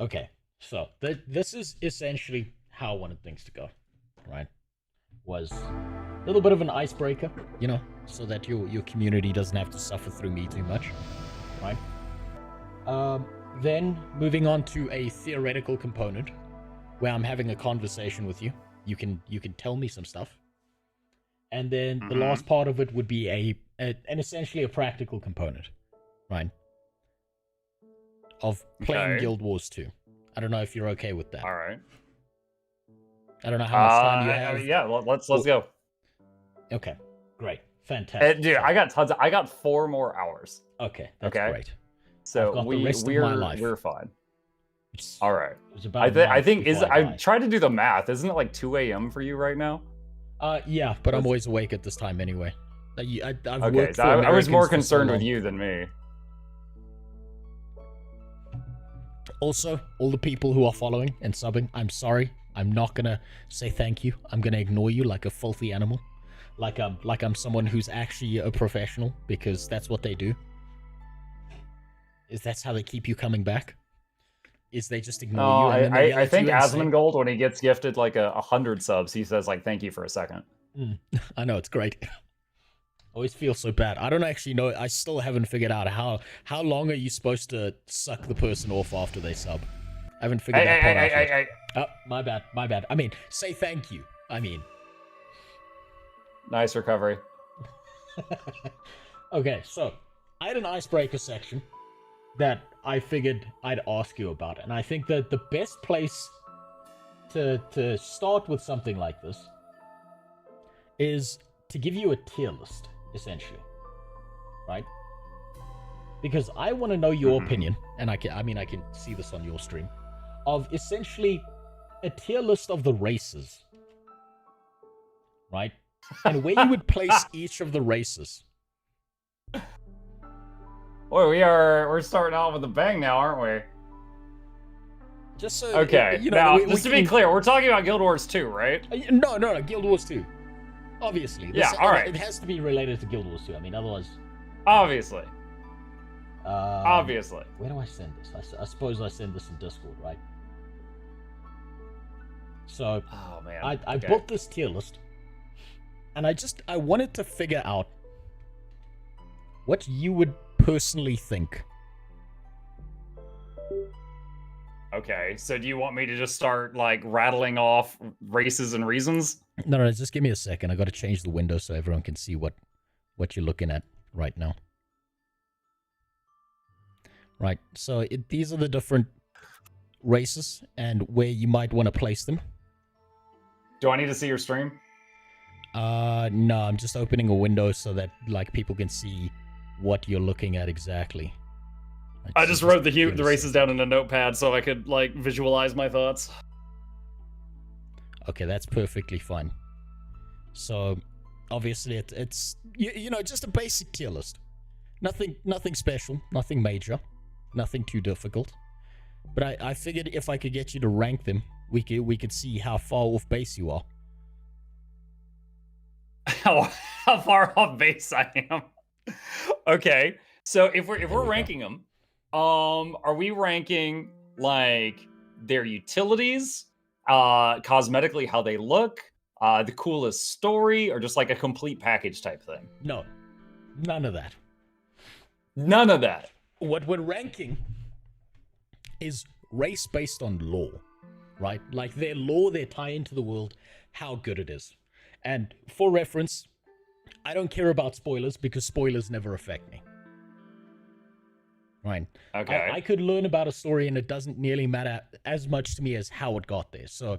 Okay, so this is essentially how I wanted things to go, right? Was a little bit of an icebreaker, so that your community doesn't have to suffer through me too much, right? Then moving on to a theoretical component where I'm having a conversation with you. You can tell me some stuff, and then the last part of it would be an essentially a practical component, right? Of playing Guild Wars 2. I don't know if you're okay with that. All right. I don't know how much time you have. Yeah, let's go. Okay, great, fantastic. Dude, I got 4 more hours. Okay, that's great. So we're fine. All right. I tried to do the math. Isn't it like 2 a.m. for you right now? Yeah, but I'm always awake at this time anyway. Okay, so I was more concerned with you than me. Also, all the people who are following and subbing, I'm sorry. I'm not gonna say thank you. I'm gonna ignore you like a filthy animal. Like I'm someone who's actually a professional, because that's what they do. That's how they keep you coming back. Is they just ignore you. And I think Asmongold, when he gets gifted like 100 subs, he says like thank you for a second. I know, it's great. Always feel so bad. I don't actually know. I still haven't figured out how long are you supposed to suck the person off after they sub. I haven't figured that part out yet. Oh, my bad. I mean, say thank you. I mean. Nice recovery. Okay, so I had an icebreaker section that I figured I'd ask you about, and I think that the best place to start with something like this is to give you a tier list, essentially, right? Because I want to know your opinion, and I can see this on your stream, of essentially a tier list of the races, right? And where you would place each of the races. Boy, we're starting out with a bang now, aren't we? Just so okay. Now, just to be clear, we're talking about Guild Wars 2, right? No, Guild Wars 2. Obviously. Yeah, all right. It has to be related to Guild Wars 2. I mean, otherwise. Obviously. Obviously. Where do I send this? I suppose I send this in Discord, right? So, oh man, I built this tier list, and I wanted to figure out what you would personally think. Okay, so do you want me to just start like rattling off races and reasons? No, just give me a second. I got to change the window so everyone can see what you're looking at right now. Right, so these are the different races and where you might want to place them. Do I need to see your stream? No, I'm just opening a window so that like people can see what you're looking at exactly. I just wrote the races down in a notepad so I could like visualize my thoughts. Okay, that's perfectly fine. So, obviously, it's just a basic tier list. Nothing special, nothing major, nothing too difficult. But I figured if I could get you to rank them, we could see how far off base you are. How far off base I am. Okay, so if we're ranking them, are we ranking like their utilities, cosmetically how they look, the coolest story, or just like a complete package type thing? No, none of that. None of that. What we're ranking is race based on lore, right? Like their lore, their tie into the world, how good it is. And for reference, I don't care about spoilers because spoilers never affect me. Right. Okay. I could learn about a story and it doesn't nearly matter as much to me as how it got there. So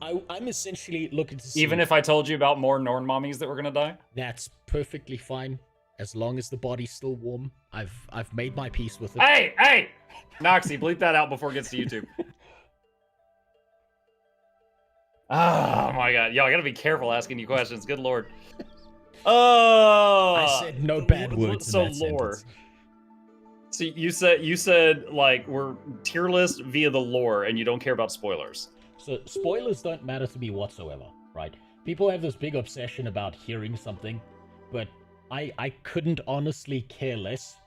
I'm essentially looking to see... Even if I told you about more Norn mommies that were going to die? That's perfectly fine. As long as the body's still warm. I've made my peace with it. Hey! Noxie, bleep that out before it gets to YouTube. Oh my god. Yo, I gotta be careful asking you questions. Good lord. Oh! I said no bad words in that lore. sentence. So you said like we're tier list via the lore and you don't care about spoilers. So spoilers don't matter to me whatsoever, right? People have this big obsession about hearing something, but I couldn't honestly care less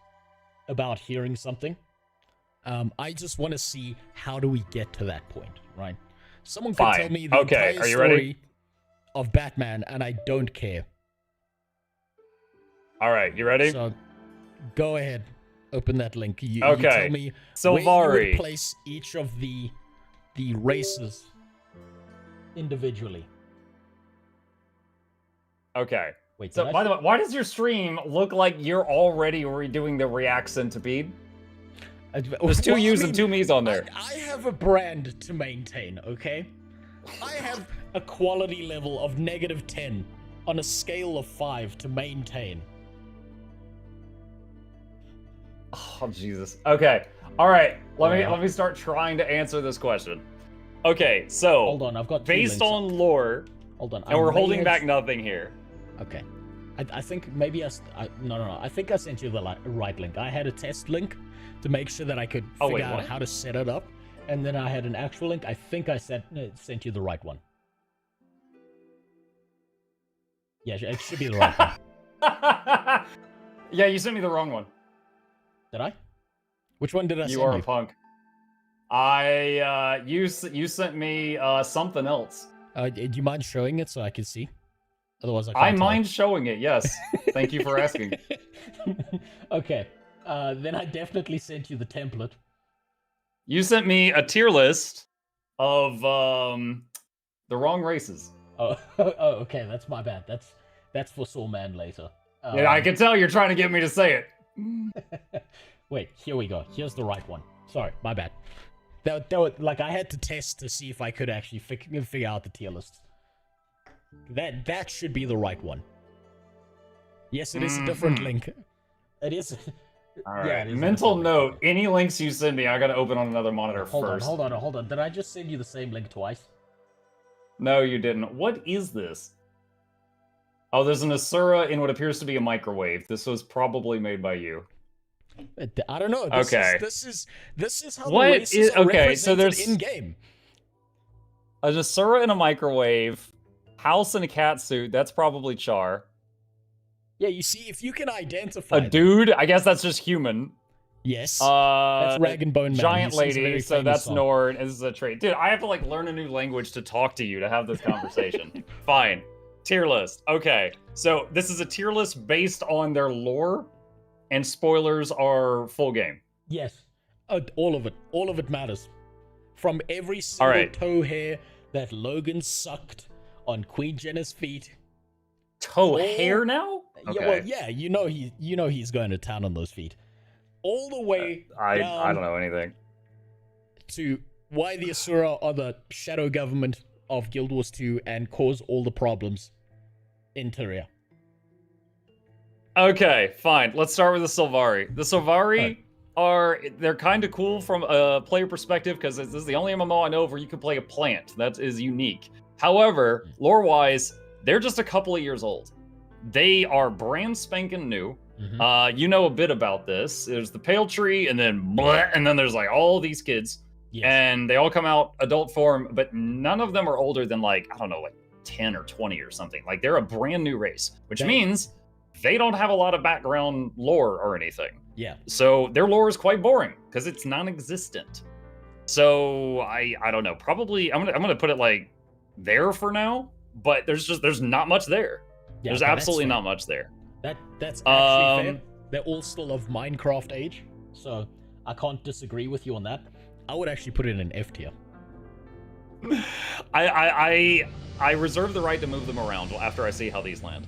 about hearing something. I just want to see how do we get to that point, right? Someone could Fine. tell me the Okay, entire are you story ready? of Batman, and I don't care. All right, you ready? So, go ahead. Open that link. You Okay. tell me where you Sylvari. would place each of the races individually. Okay. Wait, So, did I by the way, why does your stream look like you're already redoing the react centipede? There's two U's and two me's on there. I have a brand to maintain, okay? I have a quality level of -10 on a scale of 5 to maintain. Oh Jesus. Okay. All right. Let me start trying to answer this question. Okay. So Hold on, I've got two based links on lore, Hold on, and we're holding back nothing here. Okay. I think maybe no. I think I sent you the right link. I had a test link to make sure that I could figure out how to set it up, and then I had an actual link. I think I sent you the right one. Yeah, it should be the right one. Yeah, you sent me the wrong one. Did I? Which one did I send you? You are a punk. You sent me something else. Do you mind showing it so I can see? Otherwise, I mind showing it. Yes. Thank you for asking. Okay. Then I definitely sent you the template. You sent me a tier list of the wrong races. Oh, okay. That's my bad. That's for Soul Man later. Yeah, I can tell you're trying to get me to say it. Wait, here we go. Here's the right one. Sorry, my bad. That like I had to test to see if I could actually figure out the tier list. That should be the right one. Yes, it is a different link. It is. All right. Yeah, mental note: any links you send me, I gotta open on another monitor first. Hold on. Did I just send you the same link twice? No, you didn't. What is this? Oh, there's an Asura in what appears to be a microwave. This was probably made by you. I don't know. This is how what the races are represented so there's in game. An Asura in a microwave, House in a cat suit. That's probably Char. Yeah, you see, if you can identify a dude, I guess that's just human. Yes. That's Rag and Bone Man. Giant lady, so that's Nord. This is a trait. Dude, I have to like learn a new language to talk to you to have this conversation. Fine. Tier list. Okay. So this is a tier list based on their lore, and spoilers are full game. Yes. All of it. All of it matters. From every single toe hair that Logan sucked on Queen Jenna's feet. Toe hair now? Okay. Yeah, well, yeah, you know he's going to town on those feet. All the way I don't know anything. To why the Asura are the shadow government of Guild Wars 2 and cause all the problems in Tyria. Okay, fine. Let's start with the Sylvari. The Sylvari they're kind of cool from a player perspective because this is the only MMO I know of where you can play a plant. That is unique. However, lore-wise, they're just a couple of years old. They are brand spanking new. Mm-hmm. You know a bit about this. There's the pale tree, and then there's like all these kids, and they all come out adult form, but none of them are older than like, I don't know, like 10 or 20 or something. Like they're a brand new race, which means they don't have a lot of background lore or anything. Yeah. So their lore is quite boring because it's non-existent. So I don't know. Probably I'm gonna put it like there for now, but there's not much there. Yeah, there's absolutely not much there. That's actually fair. They're all still of Minecraft age, so I can't disagree with you on that. I would actually put it in F tier. I reserve the right to move them around after I see how these land.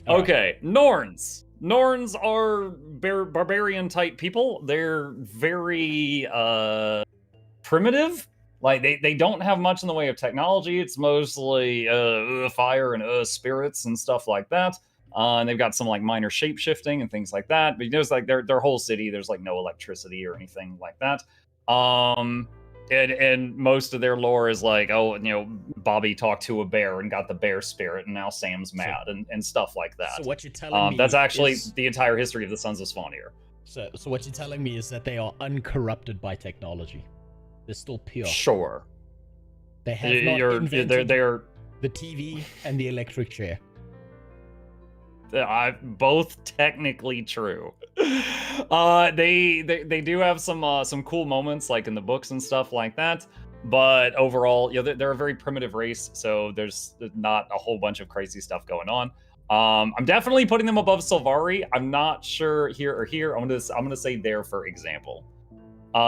Okay, Norns. Norns are barbarian type people. They're very primitive. Like they don't have much in the way of technology. It's mostly fire and spirits and stuff like that. And they've got some like minor shape shifting and things like that. But you notice like their whole city, there's like no electricity or anything like that. And most of their lore is like, oh, you know, Bobby talked to a bear and got the bear spirit, and now Sam's mad and stuff like that. So what you're telling me that's actually the entire history of the Sons of Svanir. So what you're telling me is that they are uncorrupted by technology. They're still pure. Sure. They have not invented the TV and the electric chair. Both technically true. They do have some cool moments like in the books and stuff like that. But overall, they're a very primitive race, so there's not a whole bunch of crazy stuff going on. I'm definitely putting them above Sylvari. I'm not sure here or here. I'm gonna say there for example.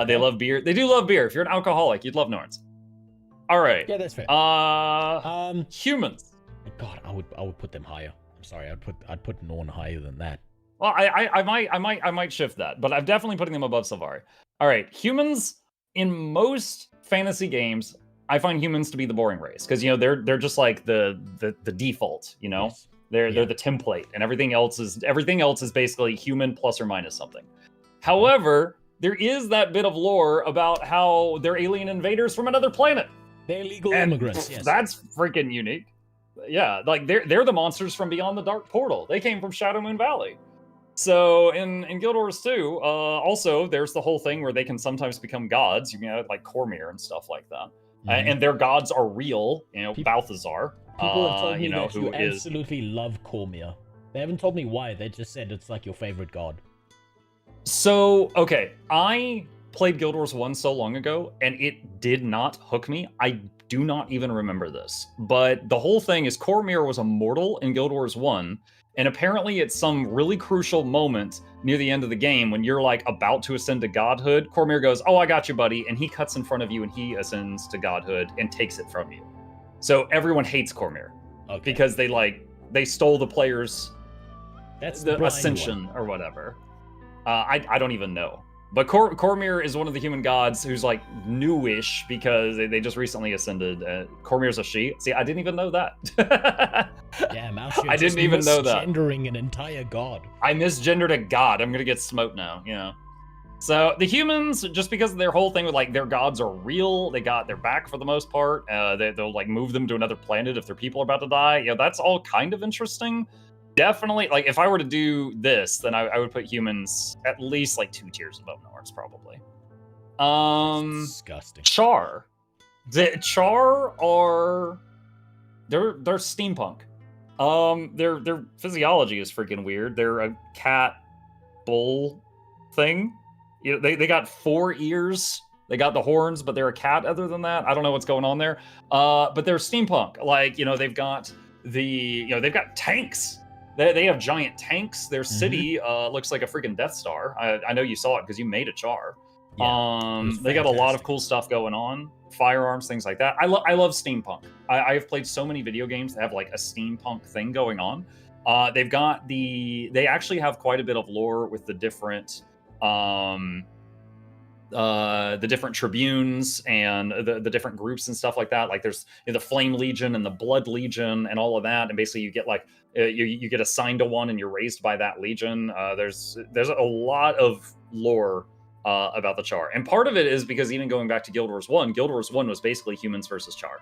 They love beer. They do love beer. If you're an alcoholic, you'd love Norns. All right. Yeah, that's fair. Humans. God, I would put them higher. I'm sorry, I'd put Norn higher than that. Well, I might shift that, but I'm definitely putting them above Sylvari. All right, humans in most fantasy games, I find humans to be the boring race because they're just like the default. Yes. They're the template, and everything else is basically human plus or minus something. However, there is that bit of lore about how they're alien invaders from another planet. They're illegal immigrants. Yes, that's freaking unique. Yeah, like they're the monsters from beyond the Dark Portal. They came from Shadow Moon Valley. So in Guild Wars 2, also there's the whole thing where they can sometimes become gods. You can like Cormyr and stuff like that, and their gods are real. Balthazar. People have told me that you absolutely love Cormyr. They haven't told me why. They just said it's like your favorite god. So okay, I played Guild Wars 1 so long ago, and it did not hook me. I do not even remember this, but the whole thing is Cormyr was a mortal in Guild Wars 1. And apparently at some really crucial moment near the end of the game, when you're like about to ascend to godhood, Cormyr goes, "Oh, I got you, buddy." And he cuts in front of you and he ascends to godhood and takes it from you. So everyone hates Cormyr because they stole the player's the ascension or whatever. I don't even know. But Cormyr is one of the human gods who's like newish because they just recently ascended. Cormyr's a she. See, I didn't even know that. Damn, I didn't even know that. Misgendering an entire god. I misgendered a god. I'm gonna get smoked now. So the humans, just because of their whole thing with like their gods are real, they got their back for the most part. They'll like move them to another planet if their people are about to die. That's all kind of interesting. Definitely, like if I were to do this, then I would put humans at least like 2 tiers above Norns, probably. Disgusting. Char. The Char are they're steampunk. Their physiology is freaking weird. They're a cat bull thing. They got 4 ears. They got the horns, but they're a cat. Other than that, I don't know what's going on there. But they're steampunk. Like they've got they've got tanks. They have giant tanks. Their city looks like a freaking Death Star. I know you saw it because you made a Char. Yeah, they got a lot of cool stuff going on. Firearms, things like that. I love steampunk. I have played so many video games that have like a steampunk thing going on. They actually have quite a bit of lore with the different tribunes and the different groups and stuff like that. Like there's the Flame Legion and the Blood Legion and all of that. And basically you get like you get assigned to one and you're raised by that legion. There's a lot of lore about the Char, and part of it is because even going back to Guild Wars 1 was basically humans versus Char.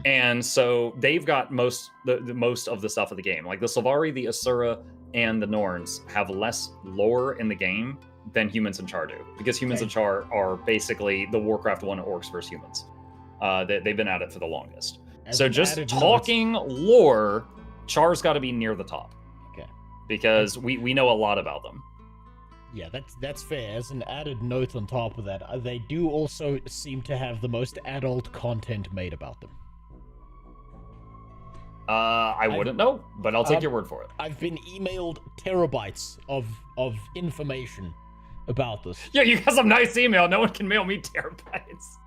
And so they've got most of the stuff of the game. Like the Sylvari, the Asura, and the Norns have less lore in the game than humans and Char do, because humans and Char are basically the Warcraft 1 orcs versus humans. They've been at it for the longest. So just talking lore, Char's got to be near the top. Okay. Because we know a lot about them. Yeah, that's fair. As an added note on top of that, they do also seem to have the most adult content made about them. I wouldn't know, but I'll take your word for it. I've been emailed terabytes of information about this. Yeah, you got some nice email. No one can mail me terabytes.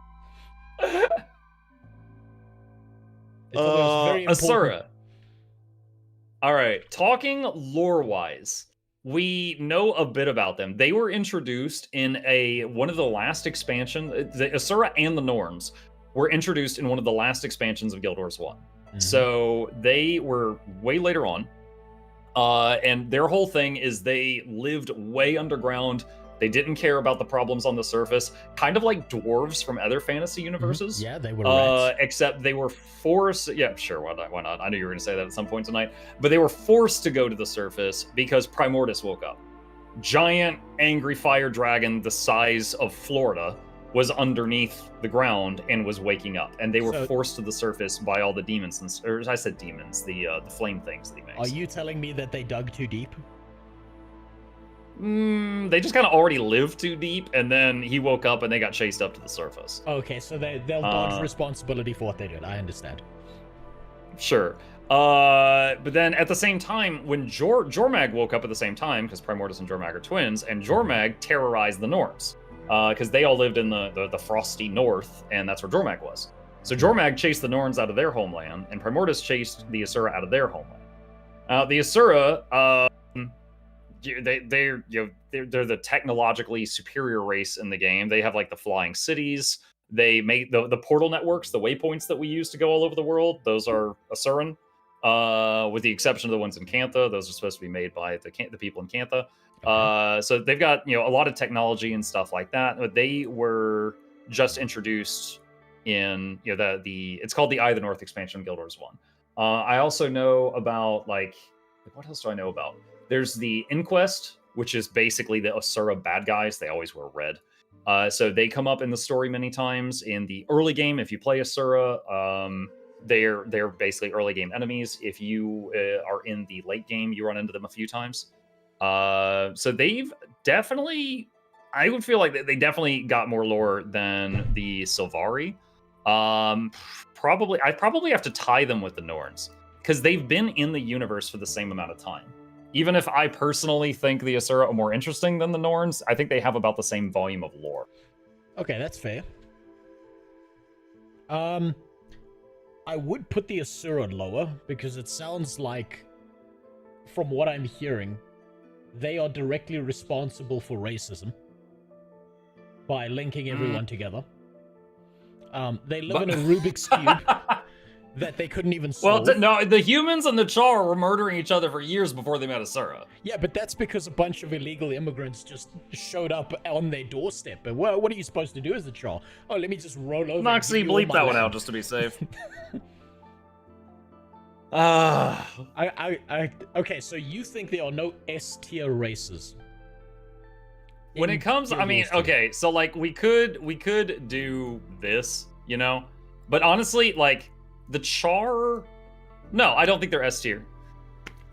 Asura. All right, talking lore-wise, we know a bit about them. They were introduced in one of the last expansions. The Asura and the Norns were introduced in one of the last expansions of Guild Wars 1. So they were way later on. And their whole thing is they lived way underground. They didn't care about the problems on the surface, kind of like dwarves from other fantasy universes. Yeah, they were rats. Except they were forced. Yeah, sure, why not? I knew you were going to say that at some point tonight. But they were forced to go to the surface because Primordius woke up. Giant, angry fire dragon the size of Florida was underneath the ground and was waking up. And they were forced to the surface by all the demons. Or I said demons, the flame things that he makes. Are you telling me that they dug too deep? They just kind of already lived too deep, and then he woke up and they got chased up to the surface. Okay, so they'll dodge responsibility for what they did. I understand. Sure. But then at the same time, when Jormag woke up at the same time, because Primordus and Jormag are twins, and Jormag terrorized the Norns, because they all lived in the frosty north, and that's where Jormag was. So Jormag chased the Norns out of their homeland, and Primordus chased the Asura out of their homeland. The Asura, they're the technologically superior race in the game. They have like the flying cities. They make the portal networks, the waypoints that we use to go all over the world. Those are Asuran, with the exception of the ones in Cantha. Those are supposed to be made by the people in Cantha. Okay. So they've got a lot of technology and stuff like that. But they were just introduced in it's called the Eye of the North expansion, Guild Wars 1. I also know about what else do I know about? There's the Inquest, which is basically the Asura bad guys. They always wear red. So they come up in the story many times. In the early game, if you play Asura, they're basically early game enemies. If you are in the late game, you run into them a few times. So they've definitely, I would feel like they definitely got more lore than the Sylvari. I probably have to tie them with the Norns, because they've been in the universe for the same amount of time. Even if I personally think the Asura are more interesting than the Norns, I think they have about the same volume of lore. Okay, that's fair. I would put the Asura lower, because it sounds like, from what I'm hearing, they are directly responsible for racism by linking everyone together. They live in a Rubik's Cube that they couldn't even solve. Well, no, the humans and the Char were murdering each other for years before they met Asura. Yeah, but that's because a bunch of illegal immigrants just showed up on their doorstep. But what are you supposed to do as the Char? Oh, let me just roll over. Noxie, bleep that one out just to be safe. Okay, so you think there are no S-tier races? When it comes, I mean, okay, so like we could do this, but honestly, like the Char, no, I don't think they're S tier.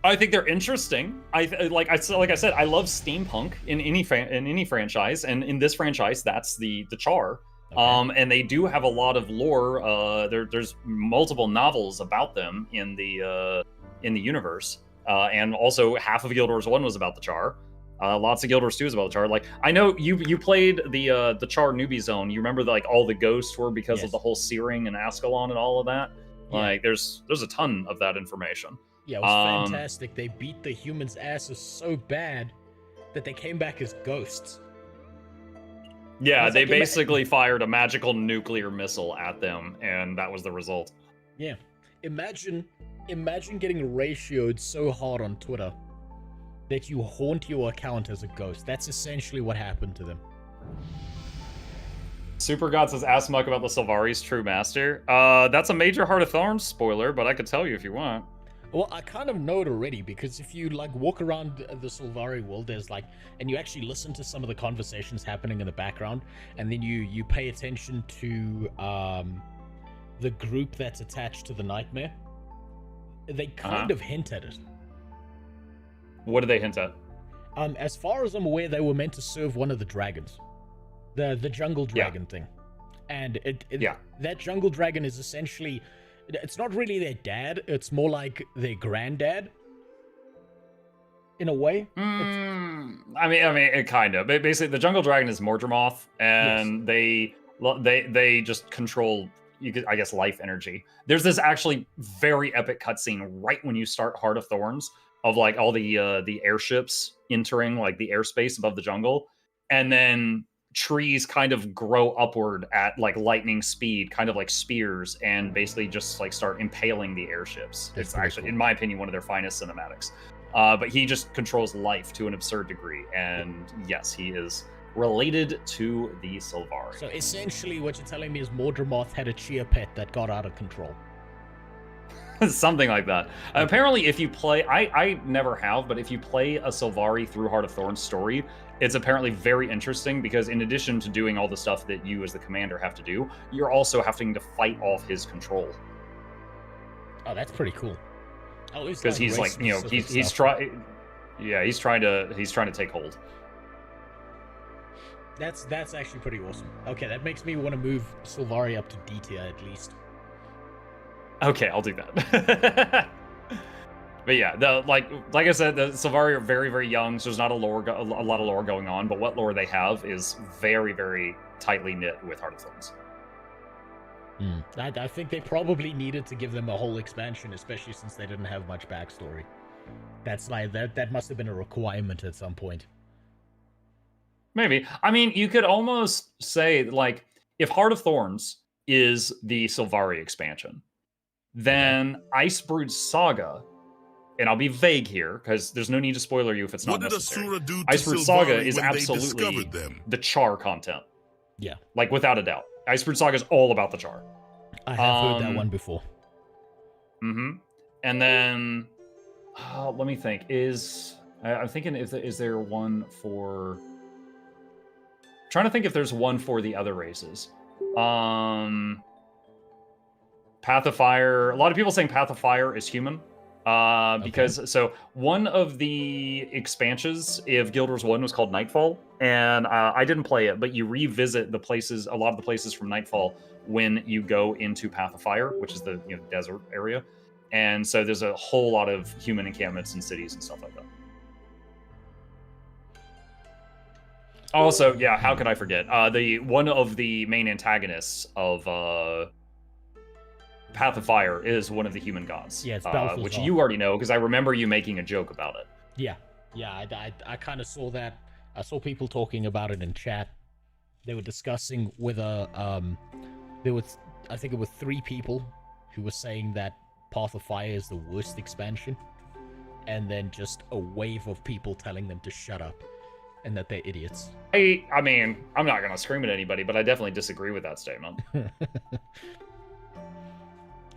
I think they're interesting. Like I said, I love steampunk in any franchise, and in this franchise, that's the Char. Okay. And they do have a lot of lore. There's multiple novels about them in the universe, and also half of Guild Wars 1 was about the Char. Lots of Guild Wars 2 is about the Char. Like I know you played the Char newbie zone. You remember all the ghosts were because of the whole Searing and Ascalon and all of that. Yeah. Like there's a ton of that information. Yeah, it was fantastic. They beat the humans' asses so bad that they came back as ghosts. Yeah, they basically fired a magical nuclear missile at them, and that was the result. Yeah. Imagine getting ratioed so hard on Twitter that you haunt your account as a ghost. That's essentially what happened to them. Supergod says, ask Muck about the Sylvari's true master. That's a major Heart of Thorns spoiler, but I could tell you if you want. Well, I kind of know it already, because if you walk around the Sylvari world, there's and you actually listen to some of the conversations happening in the background, and then you pay attention to the group that's attached to the Nightmare. They kind of hint at it. What do they hint at? As far as I'm aware, they were meant to serve one of the dragons, the jungle dragon thing, and that jungle dragon is essentially. It's not really their dad. It's more like their granddad, in a way. I mean, it kind of. Basically, the jungle dragon is Mordremoth, and they just control, I guess, life energy. There's this actually very epic cutscene right when you start Heart of Thorns of all the airships entering the airspace above the jungle, and then trees kind of grow upward at lightning speed, kind of like spears, and basically just start impaling the airships. That's it's actually, cool. In my opinion, one of their finest cinematics. But he just controls life to an absurd degree, and yes, he is related to the Sylvari. So essentially, what you're telling me is Mordremoth had a chia pet that got out of control. Something like that. Apparently, if you play, I never have, but if you play a Sylvari through Heart of Thorns story, it's apparently very interesting, because in addition to doing all the stuff that you as the commander have to do, you're also having to fight off his control. Oh, that's pretty cool. Because he's he's trying. Yeah, he's trying to take hold. That's actually pretty awesome. Okay, that makes me want to move Sylvari up to D tier at least. Okay, I'll do that. But yeah, like I said, the Sylvari are very, very young, so there's not a lot of lore going on. But what lore they have is very, very tightly knit with Heart of Thorns. I think they probably needed to give them a whole expansion, especially since they didn't have much backstory. That's like that must have been a requirement at some point. Maybe. I mean, you could almost say, like, if Heart of Thorns is the Sylvari expansion, then Icebrood Saga, and I'll be vague here because there's no need to spoiler you if it's not necessary. Icebrood Saga is absolutely the char content. Yeah. Like, without a doubt. Icebrood Saga is all about the char. I have heard that one before. And then, let me think. I'm thinking, is there one for... trying to think if there's one for the other races. Path of Fire. A lot of people saying Path of Fire is human. Because so one of the expansions of Guild Wars 1 was called Nightfall, and I didn't play it, but you revisit the places, a lot of the places from Nightfall when you go into Path of Fire, which is the desert area, and so there's a whole lot of human encampments and cities and stuff like that. Also, yeah, how could I forget? The one of the main antagonists of Path of Fire is one of the human gods. Yeah, it's which you already know because I remember you making a joke about it. Yeah, I kind of saw that. I saw people talking about it in chat. They were discussing whether I think it was 3 people who were saying that Path of Fire is the worst expansion, and then just a wave of people telling them to shut up and that they're idiots. I mean, I'm not gonna scream at anybody, but I definitely disagree with that statement.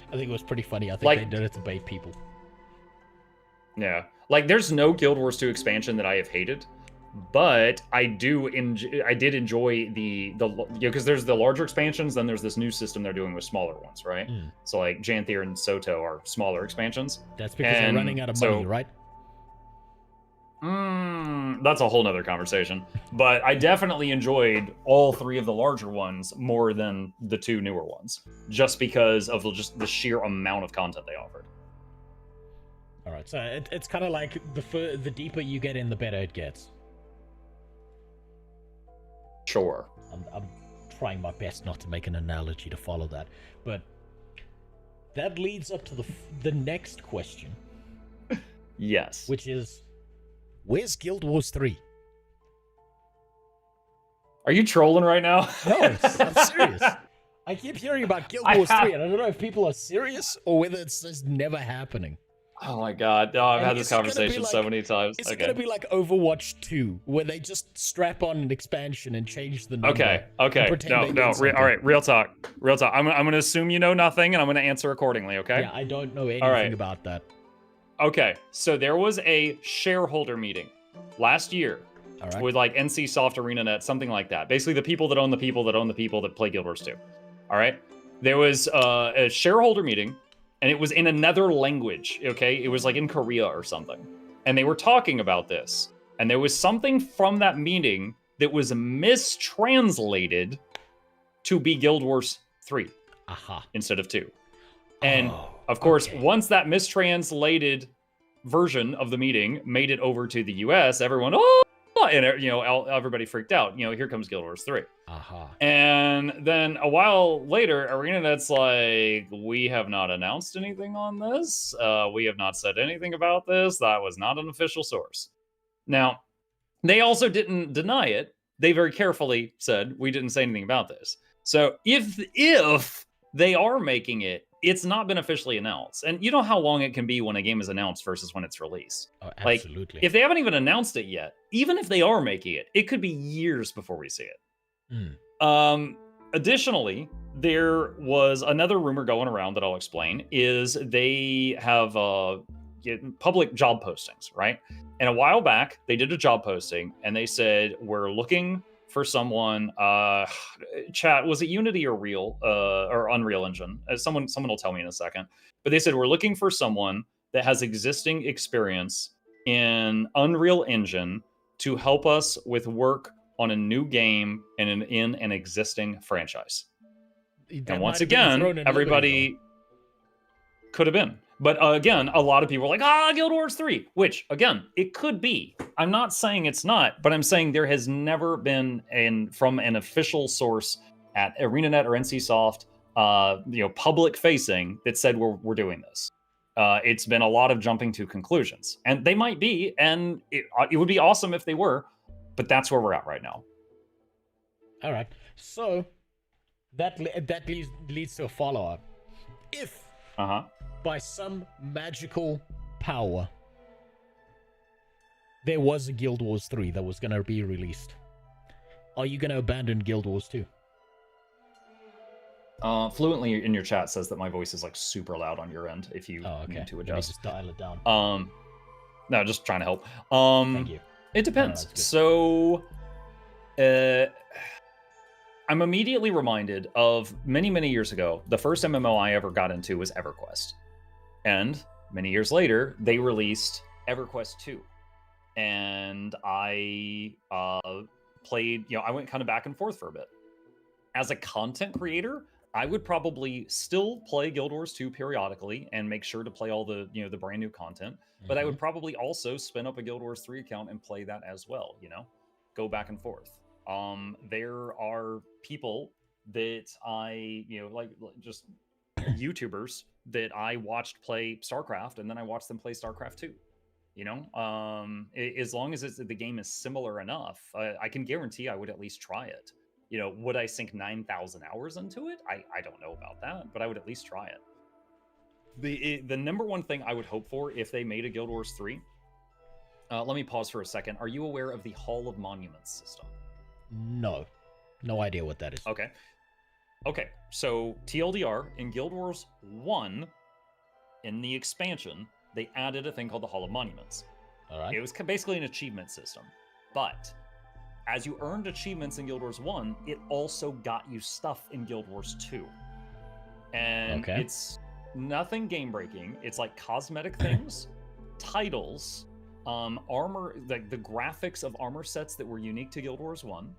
I think it was pretty funny. I think they did it to bait people. Yeah. Like, there's no Guild Wars 2 expansion that I have hated, but I did enjoy the because there's the larger expansions, then there's this new system they're doing with smaller ones, right? So, like, Janthier and Soto are smaller expansions. That's because they're running out of money, right? That's a whole nother conversation. But I definitely enjoyed all 3 of the larger ones more than the 2 newer ones, just because of just the sheer amount of content they offered. All right, so it's kind of like the deeper you get in, the better it gets. Sure. I'm trying my best not to make an analogy to follow that, but that leads up to the next question. Yes. Which is, where's Guild Wars 3? Are you trolling right now? No, I'm serious. I keep hearing about Guild Wars 3, and I don't know if people are serious or whether it's just never happening. Oh my god, no, I've had this conversation so many times. Is it going to be like Overwatch 2, where they just strap on an expansion and change the number? Okay. All right, real talk. I'm going to assume you know nothing, and I'm going to answer accordingly, okay? Yeah, I don't know anything about that. Okay, so there was a shareholder meeting last year with like NCSoft, ArenaNet, something like that. Basically, the people that own the people that own the people that play Guild Wars 2. All right? There was a shareholder meeting, and it was in another language, okay? It was like in Korea or something. And they were talking about this. And there was something from that meeting that was mistranslated to be Guild Wars 3 instead of 2. And of course, once that mistranslated version of the meeting made it over to the US, everyone, and everybody freaked out. Here comes Guild Wars 3. And then a while later, ArenaNet's like, we have not announced anything on this. We have not said anything about this. That was not an official source. Now, they also didn't deny it. They very carefully said, we didn't say anything about this. So if they are making it, it's not been officially announced. And you know how long it can be when a game is announced versus when it's released. Oh, absolutely. Like, if they haven't even announced it yet, even if they are making it, it could be years before we see it. Additionally, there was another rumor going around that I'll explain, is they have public job postings, right? And a while back, they did a job posting, and they said, we're looking for someone, chat, was it Unity or or Unreal Engine? Someone will tell me in a second. But they said, we're looking for someone that has existing experience in Unreal Engine to help us with work on a new game in an existing franchise. And once again, everybody could have been. But again, a lot of people are like, Guild Wars 3, which, again, it could be. I'm not saying it's not, but I'm saying there has never been, from an official source at ArenaNet or NCSoft, public facing, that said we're doing this. It's been a lot of jumping to conclusions. And they might be, and it would be awesome if they were, but that's where we're at right now. All right. So, that leads to a follow-up. If... by some magical power, there was a Guild Wars 3 that was going to be released, are you going to abandon Guild Wars 2? Fluently in your chat says that my voice is like super loud on your end if you need to adjust. Let me just dial it down. No, just trying to help. Thank you. It depends. So, I'm immediately reminded of many, many years ago, the first MMO I ever got into was EverQuest. And many years later, they released EverQuest 2. And I played, I went kind of back and forth for a bit. As a content creator, I would probably still play Guild Wars 2 periodically and make sure to play all the, the brand new content. Mm-hmm. But I would probably also spin up a Guild Wars 3 account and play that as well, go back and forth. There are people that I, like just YouTubers that I watched play StarCraft, and then I watched them play StarCraft 2. As long as the game is similar enough, I can guarantee I would at least try it. Would I sink 9,000 hours into it? I don't know about that, but I would at least try it. The number one thing I would hope for if they made a Guild Wars 3, let me pause for a second. Are you aware of the Hall of Monuments system? No idea what that is. Okay, so TLDR, in Guild Wars 1, in the expansion, they added a thing called the Hall of Monuments. All right. It was basically an achievement system, but as you earned achievements in Guild Wars 1, it also got you stuff in Guild Wars 2. And it's nothing game-breaking. It's like cosmetic things, titles, armor, like the graphics of armor sets that were unique to Guild Wars 1.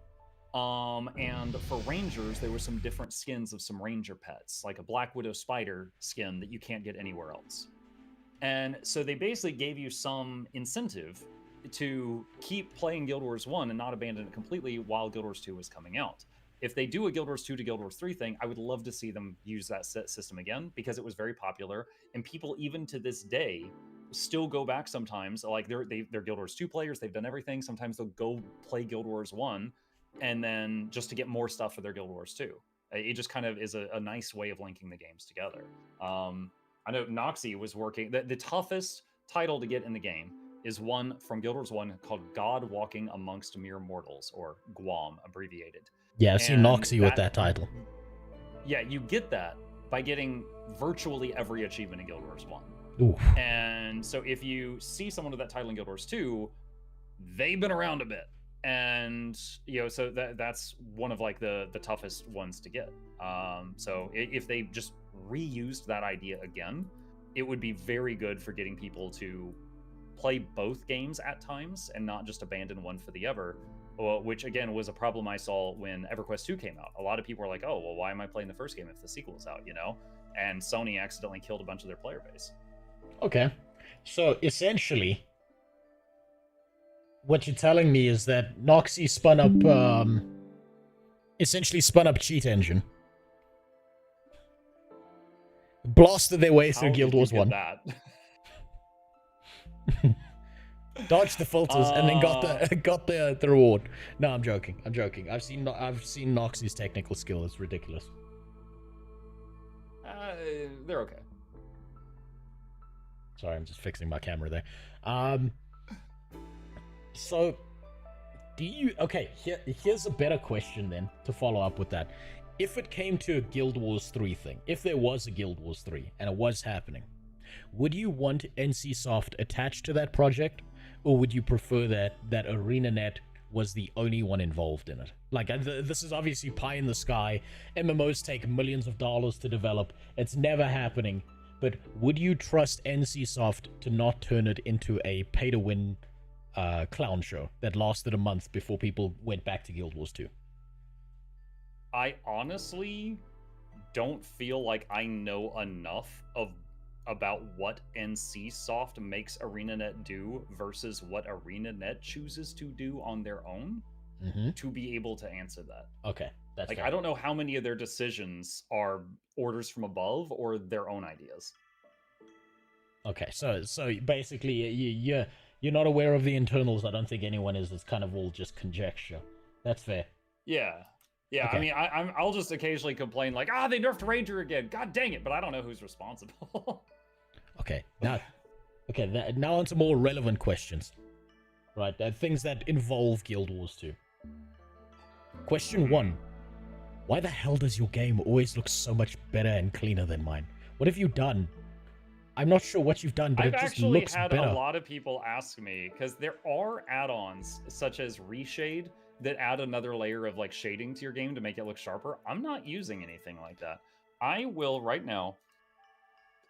And for Rangers, there were some different skins of some Ranger pets, like a Black Widow spider skin that you can't get anywhere else. And so they basically gave you some incentive to keep playing Guild Wars 1 and not abandon it completely while Guild Wars 2 was coming out. If they do a Guild Wars 2 to Guild Wars 3 thing, I would love to see them use that system again, because it was very popular, and people even to this day still go back sometimes. Like they're Guild Wars 2 players, they've done everything. Sometimes they'll go play Guild Wars 1 and then just to get more stuff for their Guild Wars 2. It just kind of is a nice way of linking the games together. I know Noxie was working, the toughest title to get in the game is one from Guild Wars 1 called God Walking Amongst Mere Mortals, or GWAM abbreviated. Yeah, I've seen Noxie with that title. Yeah, you get that by getting virtually every achievement in Guild Wars 1. Oof. And so if you see someone with that title in Guild Wars 2, they've been around a bit. And, so that's one of like the toughest ones to get. So if they just reused that idea again, it would be very good for getting people to play both games at times and not just abandon one for the other, which again was a problem I saw when EverQuest 2 came out. A lot of people were like, oh, well, why am I playing the first game if the sequel's out, And Sony accidentally killed a bunch of their player base. Okay. So essentially, what you're telling me is that Noxie spun up Cheat Engine. Blasted their way through Guild Wars 1. Dodged the filters and then got the reward. No, I'm joking. I've seen Noxie's technical skill. It's ridiculous. They're okay. Sorry, I'm just fixing my camera there. So, here's a better question then to follow up with that. If it came to a Guild Wars 3 thing, if there was a Guild Wars 3 and it was happening, would you want NCSoft attached to that project, or would you prefer that ArenaNet was the only one involved in it? Like, this is obviously pie in the sky. MMOs take millions of dollars to develop. It's never happening. but would you trust NCSoft to not turn it into a pay-to-win clown show that lasted a month before people went back to Guild Wars 2? I honestly don't feel like I know enough about what NCSoft makes ArenaNet do versus what ArenaNet chooses to do on their own to be able to answer that. Okay, that's like fair. I don't know how many of their decisions are orders from above or their own ideas. Okay, so basically you're not aware of the internals. I don't think anyone is. It's kind of all just conjecture. That's fair. Yeah. Yeah, Okay. I mean, I'll just occasionally complain like, they nerfed Ranger again. God dang it! But I don't know who's responsible. Okay, now on to more relevant questions. Right, things that involve Guild Wars 2. Question 1. Why the hell does your game always look so much better and cleaner than mine? What have you done? I'm not sure what you've done, but I've it just actually looks had better. a lot of people ask me, because there are add-ons such as Reshade that add another layer of like shading to your game to make it look sharper. I'm not using anything like that. I will right now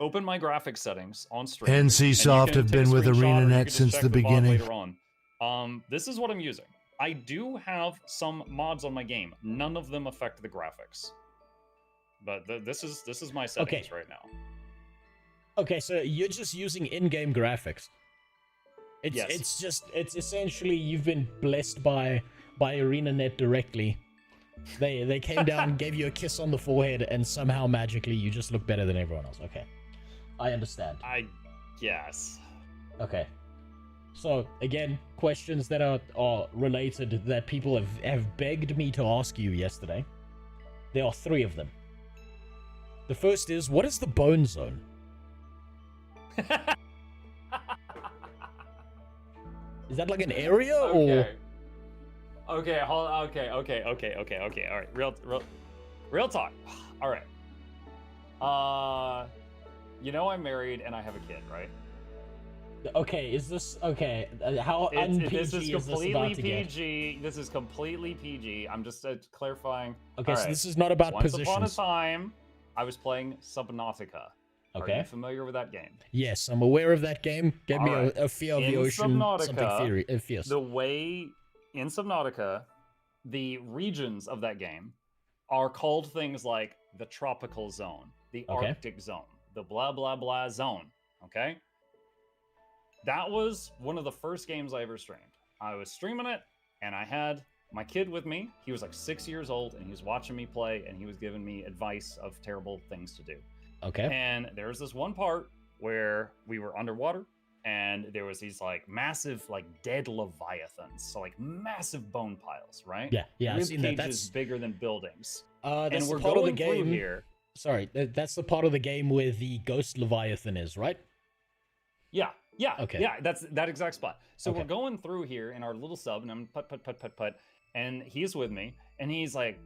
open my graphics settings on stream. NCSoft have been with ArenaNet since the beginning. Later on. This is what I'm using. I do have some mods on my game. None of them affect the graphics. But this is my settings right now. Okay, so you're just using in-game graphics. Yes. It's essentially you've been blessed by ArenaNet directly. They came down, gave you a kiss on the forehead, and somehow magically you just look better than everyone else. Okay, I understand. I guess. Okay. So again, questions that are related that people have begged me to ask you yesterday. There are 3 of them. The first is, what is the bone zone? Is that like an area or? Okay, hold on. Okay. All right, real talk. All right. I'm married and I have a kid, right? Okay, is this okay? How un-PG this is completely about to PG. get? This is completely PG. I'm just clarifying. Okay, so this is not about positions. Once upon a time, I was playing Subnautica. Okay. Are you familiar with that game? Yes, I'm aware of that game. Get me a fear of the ocean, something fierce. The way in Subnautica, the regions of that game are called things like the tropical zone, the Arctic zone, the blah blah blah zone. Okay. That was one of the first games I ever streamed. I was streaming it, and I had my kid with me. He was like 6 years old, and he was watching me play, and he was giving me advice of terrible things to do. Okay. And there was this one part where we were underwater, and there was these like massive, like dead leviathans, so like massive bone piles, right? Yeah. I've seen that. That's bigger than buildings. That's and we're part going of the game through here. Sorry, that's the part of the game where the ghost leviathan is, right? Yeah. Okay. Yeah, that's that exact spot. So we're going through here in our little sub, and I'm put, and he's with me, and he's like,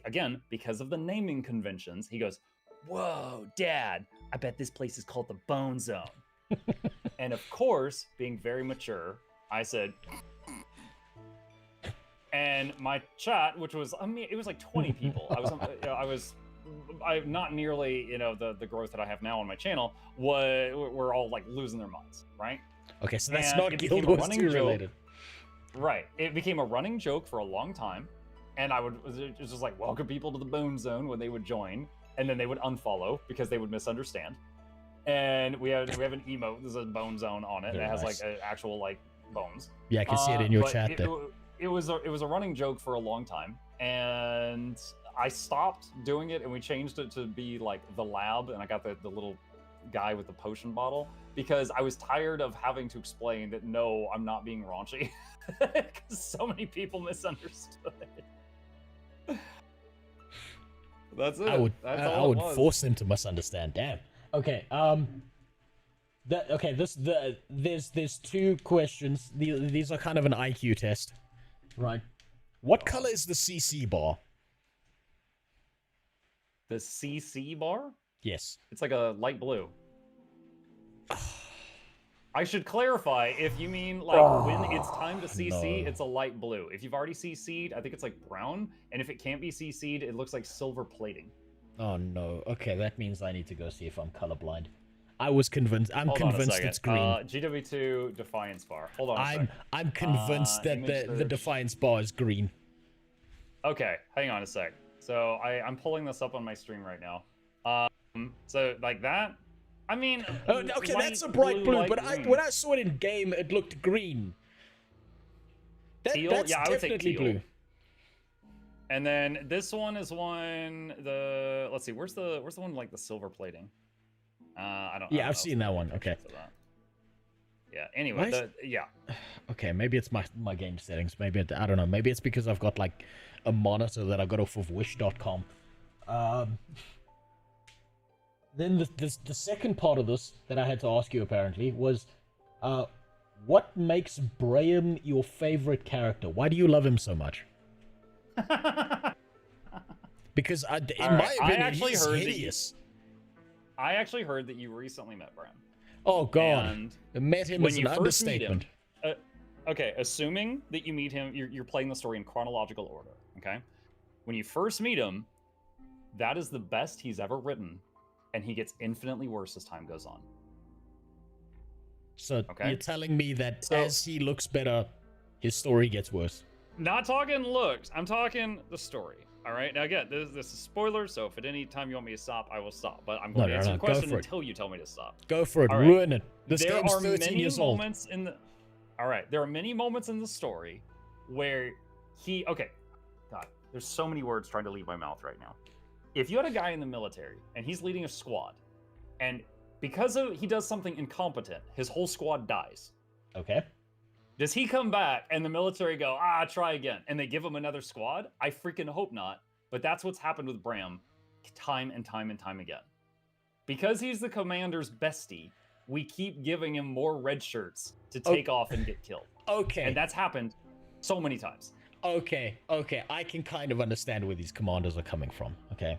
again, because of the naming conventions, he goes, "Whoa, Dad, I bet this place is called the Bone Zone." And of course, being very mature, I said, and my chat, which was, it was like 20 people. I not nearly, the growth that I have now on my channel. We're all like losing their minds, right? Okay, so that's not Guild Wars 2 related. Right. It became a running joke for a long time, and it was just like welcome people to the Bone Zone when they would join, and then they would unfollow because they would misunderstand. And we have an emote. There's a Bone Zone on it. Very it has nice. like actual like bones. Yeah, I can see it in your chat there. It was a running joke for a long time, and I stopped doing it, and we changed it to be like the lab, and I got the little guy with the potion bottle because I was tired of having to explain that no, I'm not being raunchy because so many people misunderstood. That's it. I would force them to misunderstand. Damn. Okay. There's 2 questions. These are kind of an IQ test, right? What color is the CC bar? The CC bar? Yes. It's like a light blue. I should clarify, if you mean like when it's time to CC, it's a light blue. If you've already CC'd, I think it's like brown. And if it can't be CC'd, it looks like silver plating. Oh no. Okay, that means I need to go see if I'm colorblind. I was convinced. I'm Hold on a convinced second. it's green. GW2 Defiance Bar. Hold on a second. I'm convinced that image the search. Defiance bar is green. Okay, hang on a sec. So I'm pulling this up on my stream right now. So like that. I mean, Okay, light that's a bright blue, light but green. when I saw it in game, it looked green. Teal? That's Yeah, I would say definitely teal. blue. And then this one is let's see, where's the one like the silver plating? I don't. Yeah, I've seen that one. Okay. Yeah. Anyway, Nice. yeah. Okay, maybe it's my game settings. Maybe I don't know. Maybe it's because I've got like a monitor that I got off of Wish.com. Then the second part of this that I had to ask you apparently was, what makes Brahim your favorite character? Why do you love him so much? Because in my opinion, he's hideous. I actually heard that you recently met Bram. Oh God, And met him when as you an first meet understatement. him, okay, assuming that you meet him, you're playing the story in chronological order. Okay, when you first meet him, that is the best he's ever written, and he gets infinitely worse as time goes on. So Okay. you're telling me that as he looks better, his story gets worse. Not talking looks. I'm talking the story. All right. Now again, this is spoilers. So if at any time you want me to stop, I will stop. But I'm going to answer the question until you tell me to stop. Go for it. All right. Ruin it. This There game's are 13 many years old. moments in the. All right. There are many moments in the story where he. Okay. God, there's so many words trying to leave my mouth right now. If you had a guy in the military and he's leading a squad, and because he does something incompetent, his whole squad dies. Okay. Does he come back and the military go, try again, and they give him another squad? I freaking hope not. But that's what's happened with Bram time and time and time again. Because he's the commander's bestie, we keep giving him more red shirts to take off and get killed. Okay. And that's happened so many times. Okay. I can kind of understand where these commanders are coming from. Okay.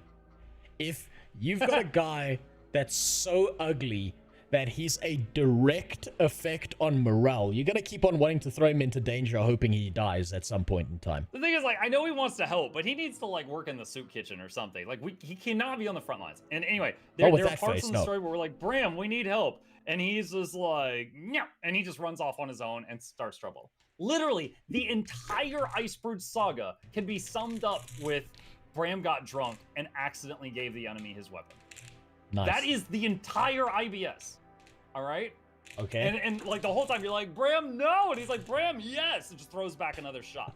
If you've got a guy that's so ugly that he's a direct effect on morale, you're gonna keep on wanting to throw him into danger, hoping he dies at some point in time. The thing is, like, I know he wants to help, but he needs to, like, work in the soup kitchen or something. Like, he cannot be on the front lines. And anyway, there are parts in the story where we're like, Bram, we need help. And he's just like, yeah, and he just runs off on his own and starts trouble. Literally, the entire Iceberg saga can be summed up with Bram got drunk and accidentally gave the enemy his weapon. Nice. That is the entire IBS. All right? Okay. And like the whole time you're like, Bram, no! And he's like, Bram, yes! And just throws back another shot.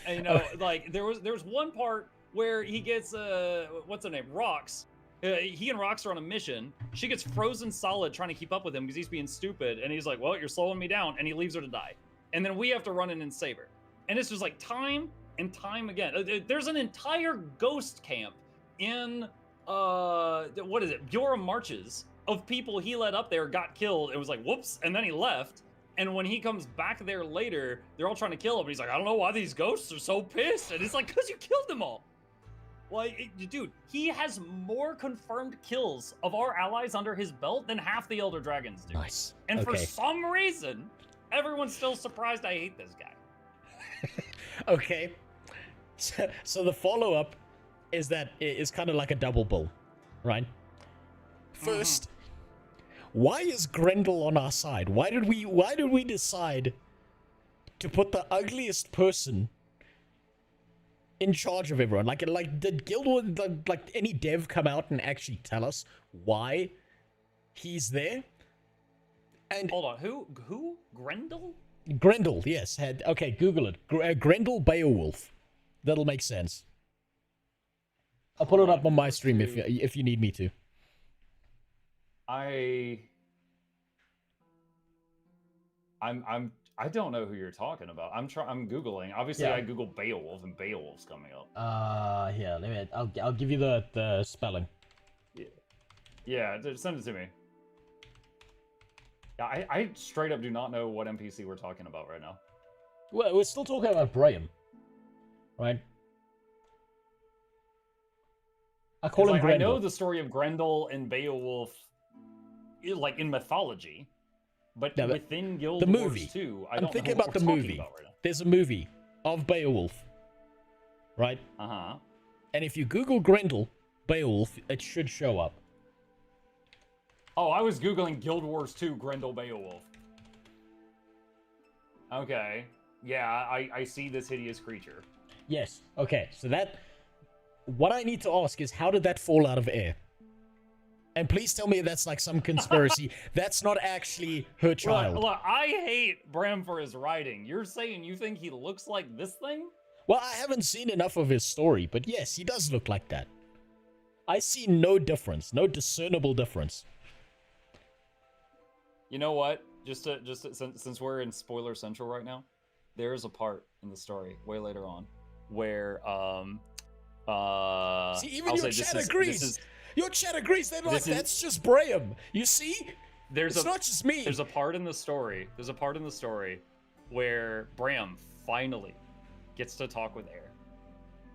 And you know, like there was one part where he gets what's her name? Rox. He and Rox are on a mission. She gets frozen solid trying to keep up with him because he's being stupid. And he's like, well, you're slowing me down. And he leaves her to die. And then we have to run in and save her. And it's just like time and time again. There's an entire ghost camp in what is it? Bjorn Marches of people he led up there got killed. It was like, whoops, and then he left. And when he comes back there later, they're all trying to kill him. And he's like, I don't know why these ghosts are so pissed. And it's like, because you killed them all. Like, dude, he has more confirmed kills of our allies under his belt than half the Elder Dragons do. Nice. And for some reason, everyone's still surprised I hate this guy. Okay. So the follow-up is that it's kind of like a double bull, right? First, why is Grendel on our side? Why did we decide to put the ugliest person in charge of everyone? Like did Guild like any dev come out and actually tell us why he's there? And hold on, who Grendel? Grendel, yes. Okay, Google it. Grendel Beowulf. That'll make sense. I'll put it up on my stream if you need me to. I don't know who you're talking about. I'm googling. Obviously, I Google Beowulf and Beowulf's coming up. Here, let me. I'll give you the spelling. Yeah, send it to me. Yeah, I straight up do not know what NPC we're talking about right now. Well, we're still talking about Brahim, right? I call him Grendel. I know the story of Grendel and Beowulf, like in mythology, but within Guild the Wars movie. 2, I'm thinking about the movie. There's a movie of Beowulf, right? And if you Google Grendel Beowulf, it should show up. Oh, I was Googling Guild Wars 2 Grendel Beowulf. Okay. Yeah, I see this hideous creature. Yes. Okay. So that. What I need to ask is, how did that fall out of air? And please tell me that's like some conspiracy. That's not actually her child. Look, I hate Bram for his writing. You're saying you think he looks like this thing? Well, I haven't seen enough of his story, but yes, he does look like that. I see no difference, no discernible difference. You know what? Since we're in spoiler central right now, there is a part in the story way later on where see, even your chat agrees. Your chat agrees. They're like, that's just Graham. You see? It's not just me. There's a part in the story. There's a part in the story where Bram finally gets to talk with Air,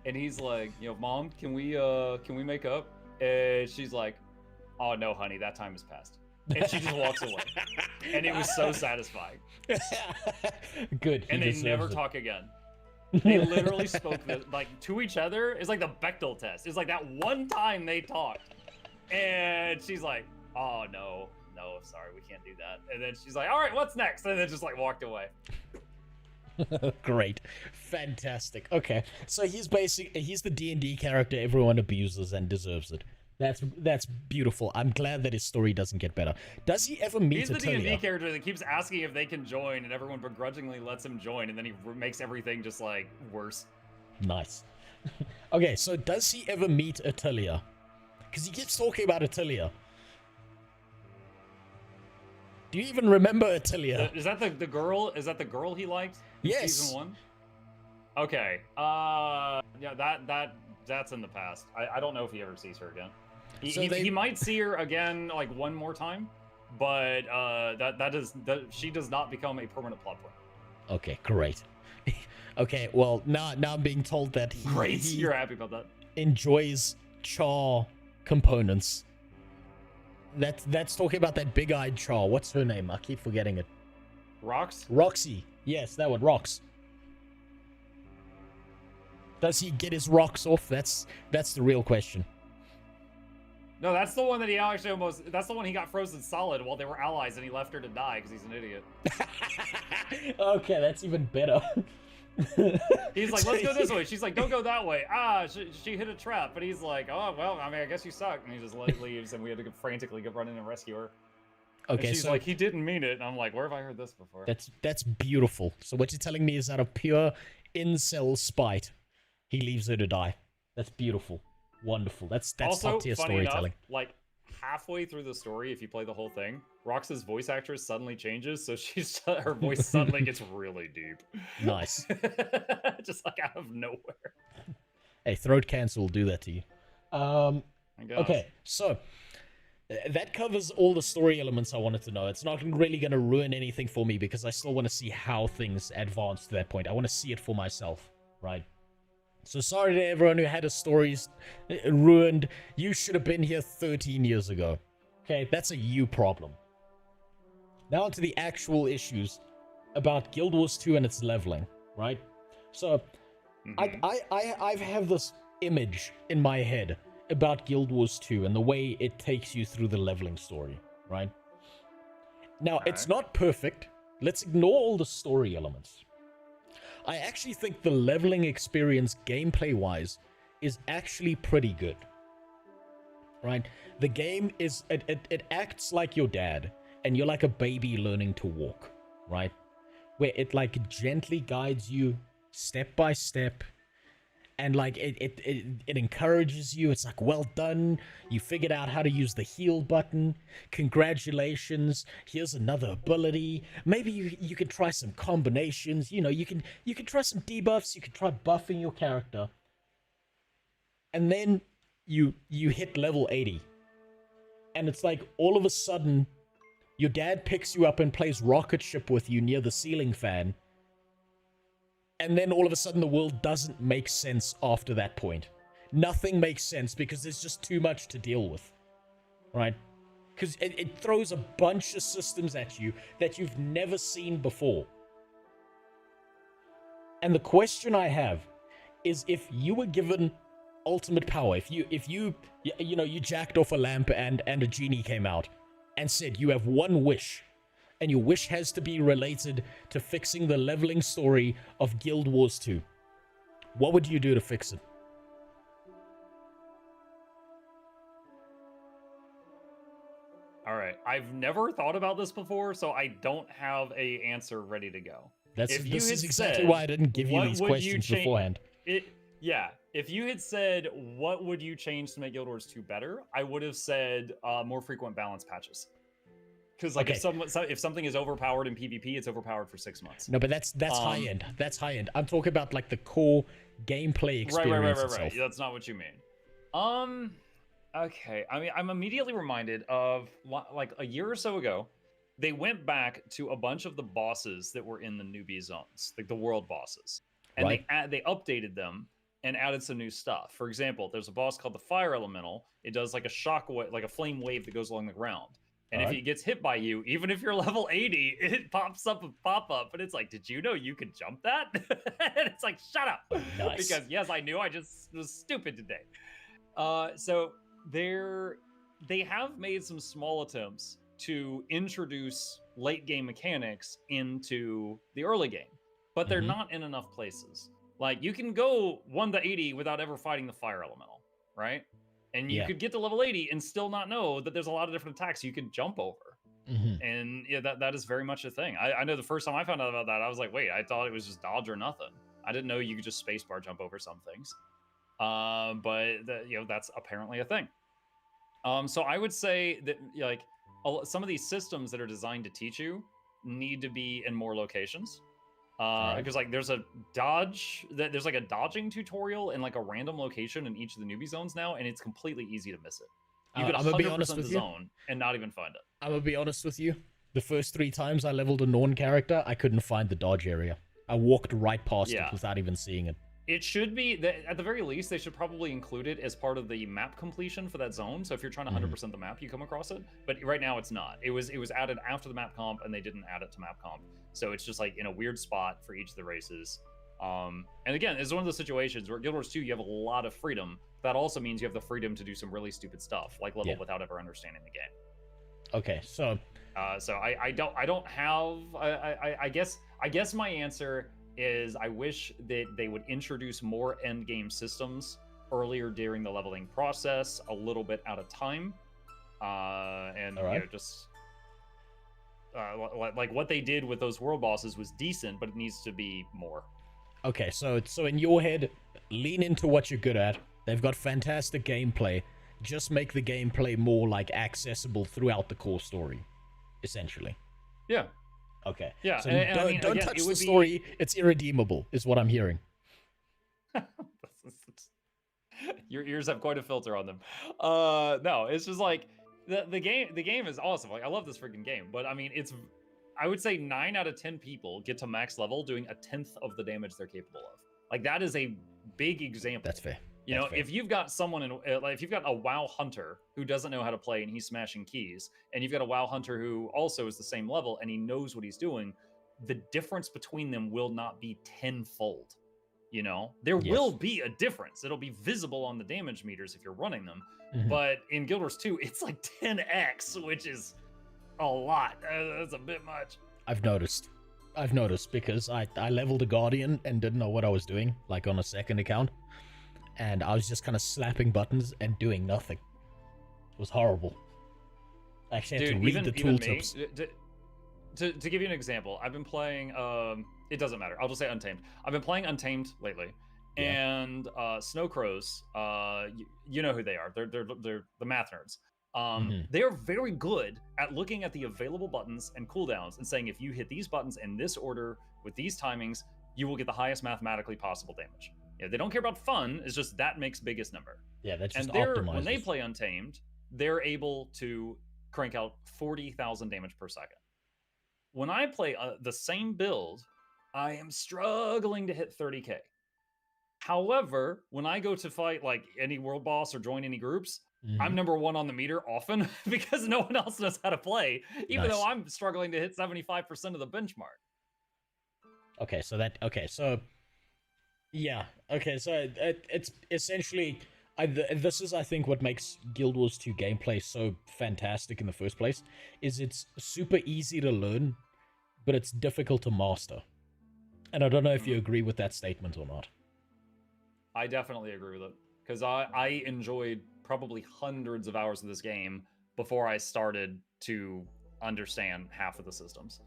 and he's like, Mom, can we make up? And she's like, oh no, honey, that time has passed. And she just walks away. And it was so satisfying. Good. And they never talk again. They literally spoke like to each other. It's like the Bechdel test. It's like that one time they talked. And she's like, oh no, sorry, we can't do that. And then she's like, all right, what's next? And then just like walked away. Great. Fantastic. Okay. So he's the D&D character everyone abuses and deserves it. That's beautiful. I'm glad that his story doesn't get better. Does he ever meet Attilia? He's the D&D character that keeps asking if they can join, and everyone begrudgingly lets him join, and then he makes everything just, like, worse. Nice. Okay, so does he ever meet Attilia? Because he keeps talking about Attilia. Do you even remember Attilia? Is that the girl? Is that the girl he liked in season 1? Okay. Yeah, that's in the past. I don't know if he ever sees her again. He might see her again like one more time, but she does not become a permanent plot point. Okay, great. Okay, well now I'm being told that you're happy about that. Enjoys char components. That's talking about that big-eyed char. What's her name? I keep forgetting it. Roxy. Yes, that one. Rox. Does he get his rocks off? That's the real question. No, that's the one that he actually that's the one he got frozen solid while they were allies and he left her to die because he's an idiot. Okay, that's even better. He's like, let's go this way. She's like, don't go that way. She hit a trap. But he's like, oh, well, I mean, I guess you suck. And he just leaves and we had to frantically go run in and rescue her. Okay, and she's like, he didn't mean it. And I'm like, where have I heard this before? That's beautiful. So what you're telling me is out of pure incel spite, he leaves her to die. That's beautiful. Wonderful. That's also, top tier storytelling. Enough, like halfway through the story, if you play the whole thing, Rox's voice actress suddenly changes, so her voice suddenly gets really deep. Nice. Just like out of nowhere. Hey, throat cancer will do that to you. Okay, so that covers all the story elements I wanted to know. It's not really going to ruin anything for me because I still want to see how things advance to that point. I want to see it for myself, right? So sorry to everyone who had his stories ruined. You should have been here 13 years ago. Okay, that's a you problem. Now to the actual issues about Guild Wars 2 and its leveling, right? So, I have this image in my head about Guild Wars 2 and the way it takes you through the leveling story, right? Now, it's not perfect. Let's ignore all the story elements. I actually think the leveling experience, gameplay-wise, is actually pretty good. Right? The game is... It acts like your dad, and you're like a baby learning to walk, right? Where it, like, gently guides you step by step, and, like, it encourages you. It's like, well done, you figured out how to use the heal button, congratulations, here's another ability, maybe you can try some combinations, you know, you can try some debuffs, you can try buffing your character, and then you hit level 80, and it's like, all of a sudden, your dad picks you up and plays rocket ship with you near the ceiling fan, and then all of a sudden the world doesn't make sense after that point. Nothing makes sense because there's just too much to deal with, right? Because it throws a bunch of systems at you that you've never seen before. And the question I have is, if you were given ultimate power, if you jacked off a lamp and a genie came out, and said you have one wish, and your wish has to be related to fixing the leveling story of Guild Wars 2, what would you do to fix it? All right. I've never thought about this before, so I don't have a answer ready to go. This If you is had exactly said, why I didn't give you what these would you questions change- beforehand. If you had said, what would you change to make Guild Wars 2 better? I would have said more frequent balance patches. Because like if something is overpowered in PvP, it's overpowered for 6 months. No, but that's high end. That's high end. I'm talking about like the core gameplay experience itself. Right. That's not what you mean. Okay. I mean, I'm immediately reminded of like a year or so ago, they went back to a bunch of the bosses that were in the newbie zones, like the world bosses, and they updated them and added some new stuff. For example, there's a boss called the Fire Elemental. It does like a shock wave, like a flame wave that goes along the ground. And if it gets hit by you, even if you're level 80, it pops up a pop-up, and it's like, did you know you could jump that? And it's like, shut up. Nice. Because yes, I knew, I just was stupid today. So they have made some small attempts to introduce late game mechanics into the early game, but they're not in enough places. Like, you can go 1 to 80 without ever fighting the Fire Elemental, right? And you could get to level 80 and still not know that there's a lot of different attacks you could jump over. And yeah, that is very much a thing. I know the first time I found out about that, I was like, wait, I thought it was just dodge or nothing. I didn't know you could just spacebar jump over some things. But that's apparently a thing. So I would say that like some of these systems that are designed to teach you need to be in more locations. Because like there's there's like a dodging tutorial in like a random location in each of the newbie zones now, and it's completely easy to miss it. You could 100% the zone and not even find it. I'm gonna be honest with you. The first 3 times I leveled a Norn character, I couldn't find the dodge area. I walked right past it without even seeing it. It should be, at the very least, they should probably include it as part of the map completion for that zone. So if you're trying to 100% the map, you come across it. But right now it's not. It was added after the map comp, and they didn't add it to map comp. So it's just like in a weird spot for each of the races. And again, it's one of those situations where Guild Wars 2, you have a lot of freedom. That also means you have the freedom to do some really stupid stuff, like level without ever understanding the game. Okay, so I don't have. I guess my answer is I wish that they would introduce more end game systems earlier during the leveling process, a little bit at a time, and just like what they did with those world bosses was decent, but it needs to be more. Okay, so in your head, lean into what you're good at. They've got fantastic gameplay. Just make the gameplay more like accessible throughout the core story, essentially. Yeah. Okay. Yeah. So don't touch the story. It's irredeemable, is what I'm hearing. Your ears have quite a filter on them. No, it's just like the game is awesome. Like, I love this freaking game, but I mean, I would say 9 out of 10 people get to max level doing 1/10 of the damage they're capable of. Like, that is a big example. That's fair. You know, if you've got someone if you've got a WoW hunter who doesn't know how to play and he's smashing keys, and you've got a WoW hunter who also is the same level and he knows what he's doing, the difference between them will not be tenfold. You know, there will be a difference. It'll be visible on the damage meters if you're running them. But in Guild Wars 2, it's like 10x, which is a lot. That's a bit much. I've noticed because I leveled a Guardian and didn't know what I was doing, like on a second account. And I was just kind of slapping buttons and doing nothing. It was horrible. I actually had to read the tooltips. To give you an example, I've been playing, it doesn't matter, I'll just say Untamed. I've been playing Untamed lately, and Snow Crows, you know who they are. They're the math nerds. They are very good at looking at the available buttons and cooldowns and saying, if you hit these buttons in this order with these timings, you will get the highest mathematically possible damage. Yeah, they don't care about fun. It's just that makes biggest number. Yeah, that's just optimized. When they play Untamed, they're able to crank out 40,000 damage per second. When I play the same build, I am struggling to hit 30k. However, when I go to fight like any world boss or join any groups, I'm number 1 on the meter often because no one else knows how to play, even though I'm struggling to hit 75% of the benchmark. So it's essentially, This is, I think, what makes Guild Wars 2 gameplay so fantastic in the first place, is it's super easy to learn, but it's difficult to master. And I don't know if you agree with that statement or not. I definitely agree with it, because I enjoyed probably hundreds of hours of this game before I started to understand half of the systems.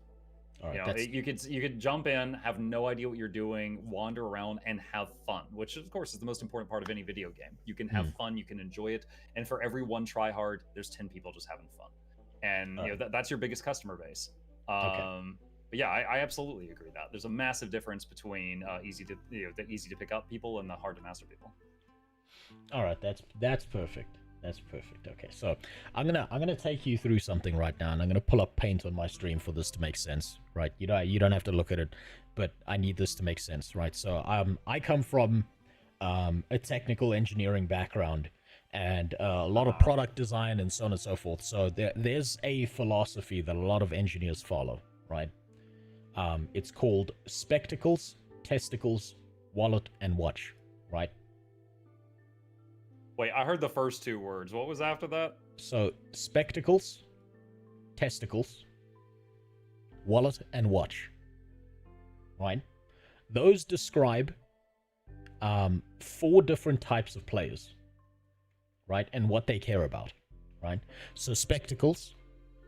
All right, you could jump in, have no idea what you're doing, wander around, and have fun, which of course is the most important part of any video game. You can have fun, you can enjoy it, and for every one try hard, there's 10 people just having fun, and that's your biggest customer base. But yeah, I absolutely agree that there's a massive difference between the easy to pick up people and the hard to master people. All right, that's perfect. That's perfect. Okay, so I'm gonna take you through something right now, and I'm gonna pull up Paint on my stream for this to make sense, right? You don't have to look at it, but I need this to make sense, right? So I come from a technical engineering background and a lot of product design and so on and so forth. So there's a philosophy that a lot of engineers follow, right? It's called spectacles, testicles, wallet, and watch, right? Wait, I heard the first two words. What was after that? So, spectacles, testicles, wallet, and watch. Right? Those describe 4 different types of players. Right? And what they care about. Right? So, spectacles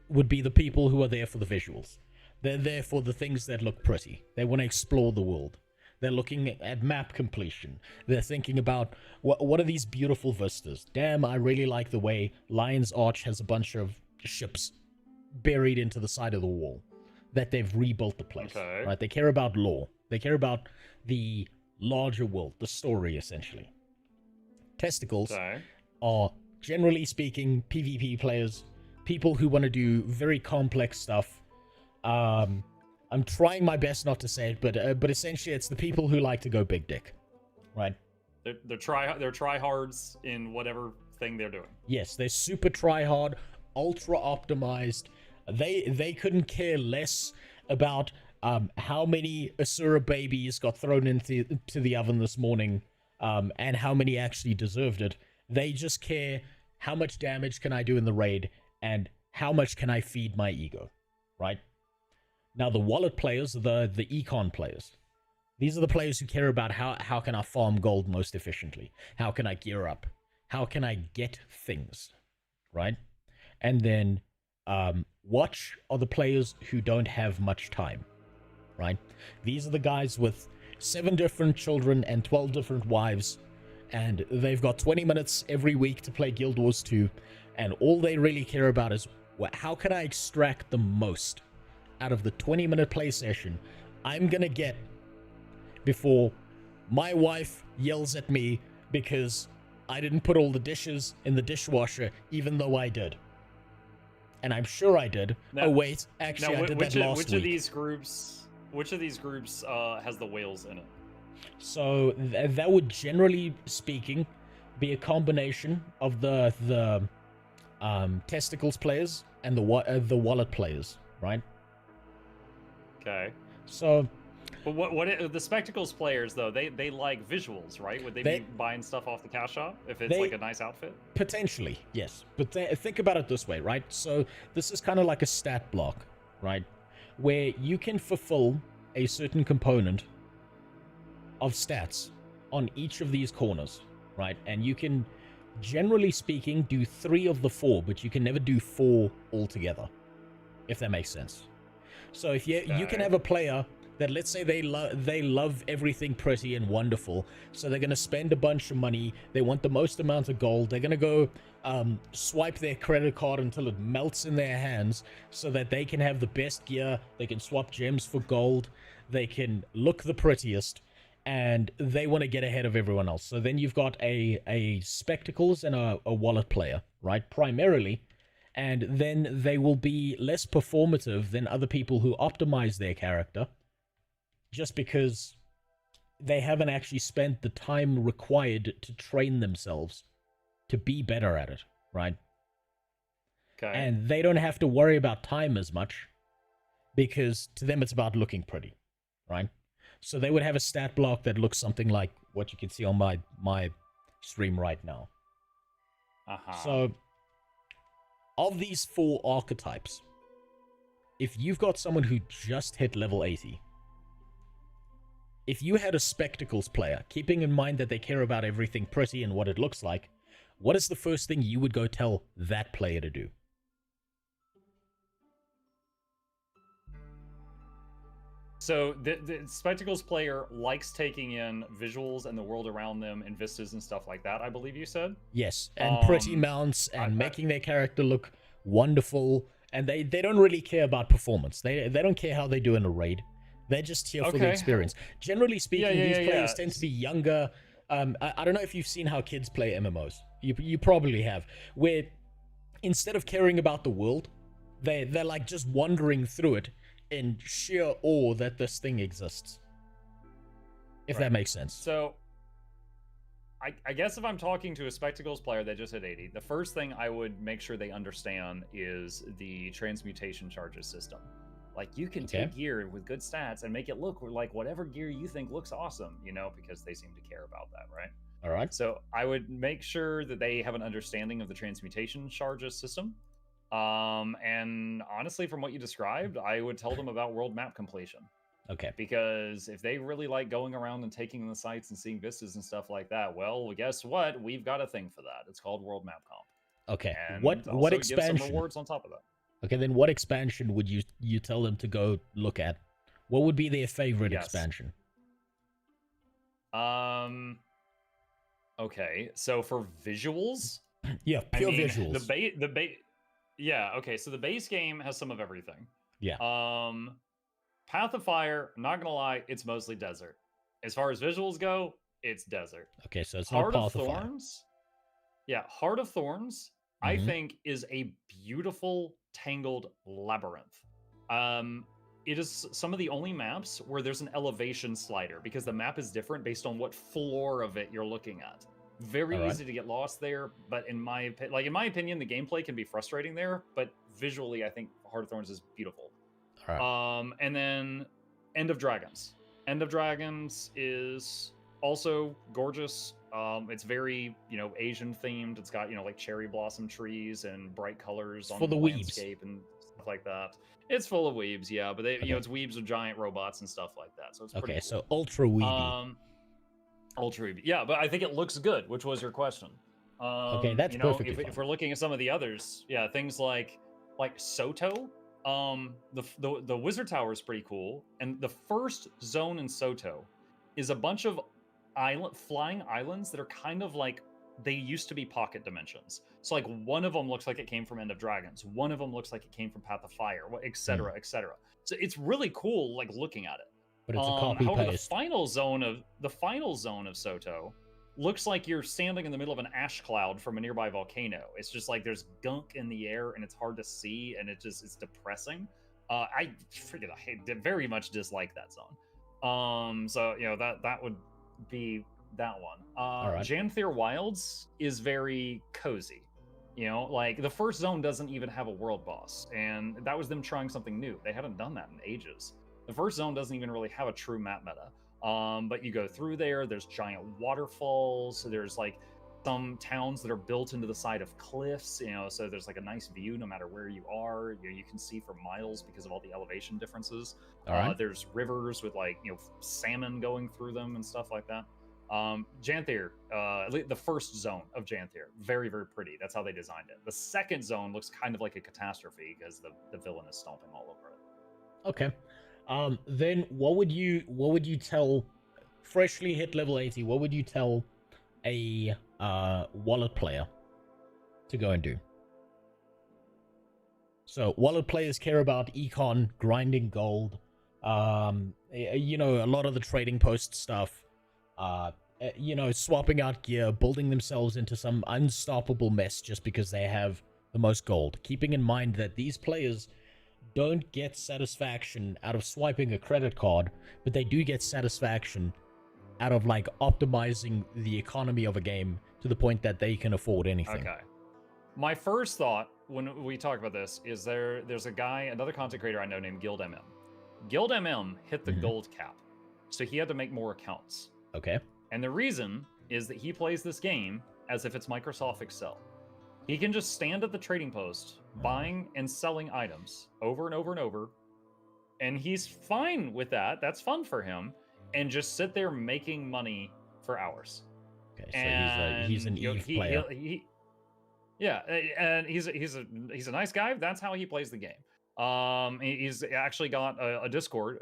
would be the people who are there for the visuals. They're there for the things that look pretty. They want to explore the world. They're looking at map completion. They're thinking about, what are these beautiful vistas? Damn, I really like the way Lion's Arch has a bunch of ships buried into the side of the wall. That they've rebuilt the place. Okay. Right? They care about lore. They care about the larger world, the story, essentially. Testicles are, generally speaking, PvP players. People who want to do very complex stuff. I'm trying my best not to say it, but essentially it's the people who like to go big dick, right? They're tryhards in whatever thing they're doing. Yes, they're super tryhard, ultra optimized. They couldn't care less about how many Asura babies got thrown into the oven this morning, and how many actually deserved it. They just care how much damage can I do in the raid and how much can I feed my ego, right? Now, the wallet players are the econ players. These are the players who care about how can I farm gold most efficiently? How can I gear up? How can I get things, right? And then watch are the players who don't have much time, right? These are the guys with 7 different children and 12 different wives, and they've got 20 minutes every week to play Guild Wars 2, and all they really care about is, how can I extract the most out of the 20-minute play session I'm gonna get before my wife yells at me because I didn't put all the dishes in the dishwasher, even though I did. And I'm sure I did. Now, oh wait, actually I did that last week. Which of these groups has the whales in it? So that would, generally speaking, be a combination of the testicles players and the wallet players, right? Okay. So, but what the spectacles players though? They like visuals, right? Would they be buying stuff off the cash shop if it's like a nice outfit? Potentially, yes. But think about it this way, right? So this is kind of like a stat block, right? Where you can fulfill a certain component of stats on each of these corners, right? And you can, generally speaking, do 3 of the 4, but you can never do 4 altogether, if that makes sense. So if you can have a player that, let's say they love everything pretty and wonderful, so they're going to spend a bunch of money, they want the most amount of gold, they're going to go swipe their credit card until it melts in their hands so that they can have the best gear, they can swap gems for gold, they can look the prettiest, and they want to get ahead of everyone else. So then you've got a spectacles and a wallet player, right, primarily. And then they will be less performative than other people who optimize their character just because they haven't actually spent the time required to train themselves to be better at it, right? Okay. And they don't have to worry about time as much because to them it's about looking pretty, right? So they would have a stat block that looks something like what you can see on my stream right now. Uh-huh. So, of these 4 archetypes, if you've got someone who just hit level 80, if you had a Spectacles player, keeping in mind that they care about everything pretty and what it looks like, what is the first thing you would go tell that player to do? So the Spectacles player likes taking in visuals and the world around them and vistas and stuff like that, I believe you said? Yes, and pretty mounts and making their character look wonderful, and they don't really care about performance. They don't care how they do in a raid. They're just here for the experience. Generally speaking, these players tend to be younger. I don't know if you've seen how kids play MMOs. You probably have, where instead of caring about the world, they're like just wandering through it in sheer awe that this thing exists. If that makes sense. So, I guess if I'm talking to a Spectacles player that just hit 80, the first thing I would make sure they understand is the transmutation charges system. Like, you can take gear with good stats and make it look like whatever gear you think looks awesome, you know, because they seem to care about that, right? All right. So I would make sure that they have an understanding of the transmutation charges system. And honestly, from what you described, I would tell them about world map completion. Okay. Because if they really like going around and taking in the sites and seeing vistas and stuff like that, well, guess what? We've got a thing for that. It's called world map comp. Okay. And What expansion? Give some rewards on top of that. Okay, then what expansion would you tell them to go look at? What would be their favorite expansion? Okay, so for visuals, yeah, pure visuals. Yeah, okay, so the base game has some of everything. Yeah. Path of Fire, I'm not gonna lie, it's mostly desert. As far as visuals go, it's desert. Okay, so it's Heart not of Path of Fire. Thorns. Yeah, Heart of Thorns, I think, is a beautiful tangled labyrinth. It is some of the only maps where there's an elevation slider because the map is different based on what floor of it you're looking at. Very easy to get lost there, but in my opinion, the gameplay can be frustrating there. But visually, I think Heart of Thorns is beautiful. All right. And then End of Dragons. End of Dragons is also gorgeous. It's very, Asian themed. It's got, like cherry blossom trees and bright colors on the landscape and stuff like that. It's full of weebs, yeah, but they, it's weebs with giant robots and stuff like that. So it's pretty cool. So ultra weeby. Ultra weeby, yeah, but I think it looks good, which was your question. Okay, that's perfectly fine. If we're looking at some of the others, yeah, things like Soto. The Wizard Tower is pretty cool, and the first zone in Soto is a bunch of flying islands that are kind of like they used to be pocket dimensions. So like one of them looks like it came from End of Dragons, one of them looks like it came from Path of Fire, etc., etc. So it's really cool, like looking at it. But it's a copy however, paste. the final zone of Soto looks like you're standing in the middle of an ash cloud from a nearby volcano. It's just like there's gunk in the air and it's hard to see and it's depressing. I very much dislike that zone. So that would be that one. right. Janthier Wilds is very cozy. Like the first zone doesn't even have a world boss, and that was them trying something new. They hadn't done that in ages. The first zone doesn't even really have a true map meta. But you go through there's giant waterfalls. So there's like some towns that are built into the side of cliffs, so there's like a nice view no matter where you are. You can see for miles because of all the elevation differences. There's rivers with like, salmon going through them and stuff like that. Janthier, the first zone of Janthier, very, very pretty. That's how they designed it. The second zone looks kind of like a catastrophe because the villain is stomping all over it. Okay. Then what would you tell freshly hit level 80? What would you tell a wallet player to go and do? So wallet players care about econ, grinding gold, a lot of the trading post stuff, swapping out gear, building themselves into some unstoppable mess just because they have the most gold. Keeping in mind that these players don't get satisfaction out of swiping a credit card, but they do get satisfaction out of like optimizing the economy of a game to the point that they can afford anything. Okay. My first thought when we talk about this is there's a guy, another content creator I know named Guild MM. Guild MM hit the gold cap, so he had to make more accounts. Okay. And the reason is that he plays this game as if it's Microsoft Excel. He can just stand at the trading post, buying and selling items over and over and over, and he's fine with that. That's fun for him, and just sit there making money for hours. Okay, so he's an Eve player. Yeah, and he's a nice guy. That's how he plays the game. He's actually got a Discord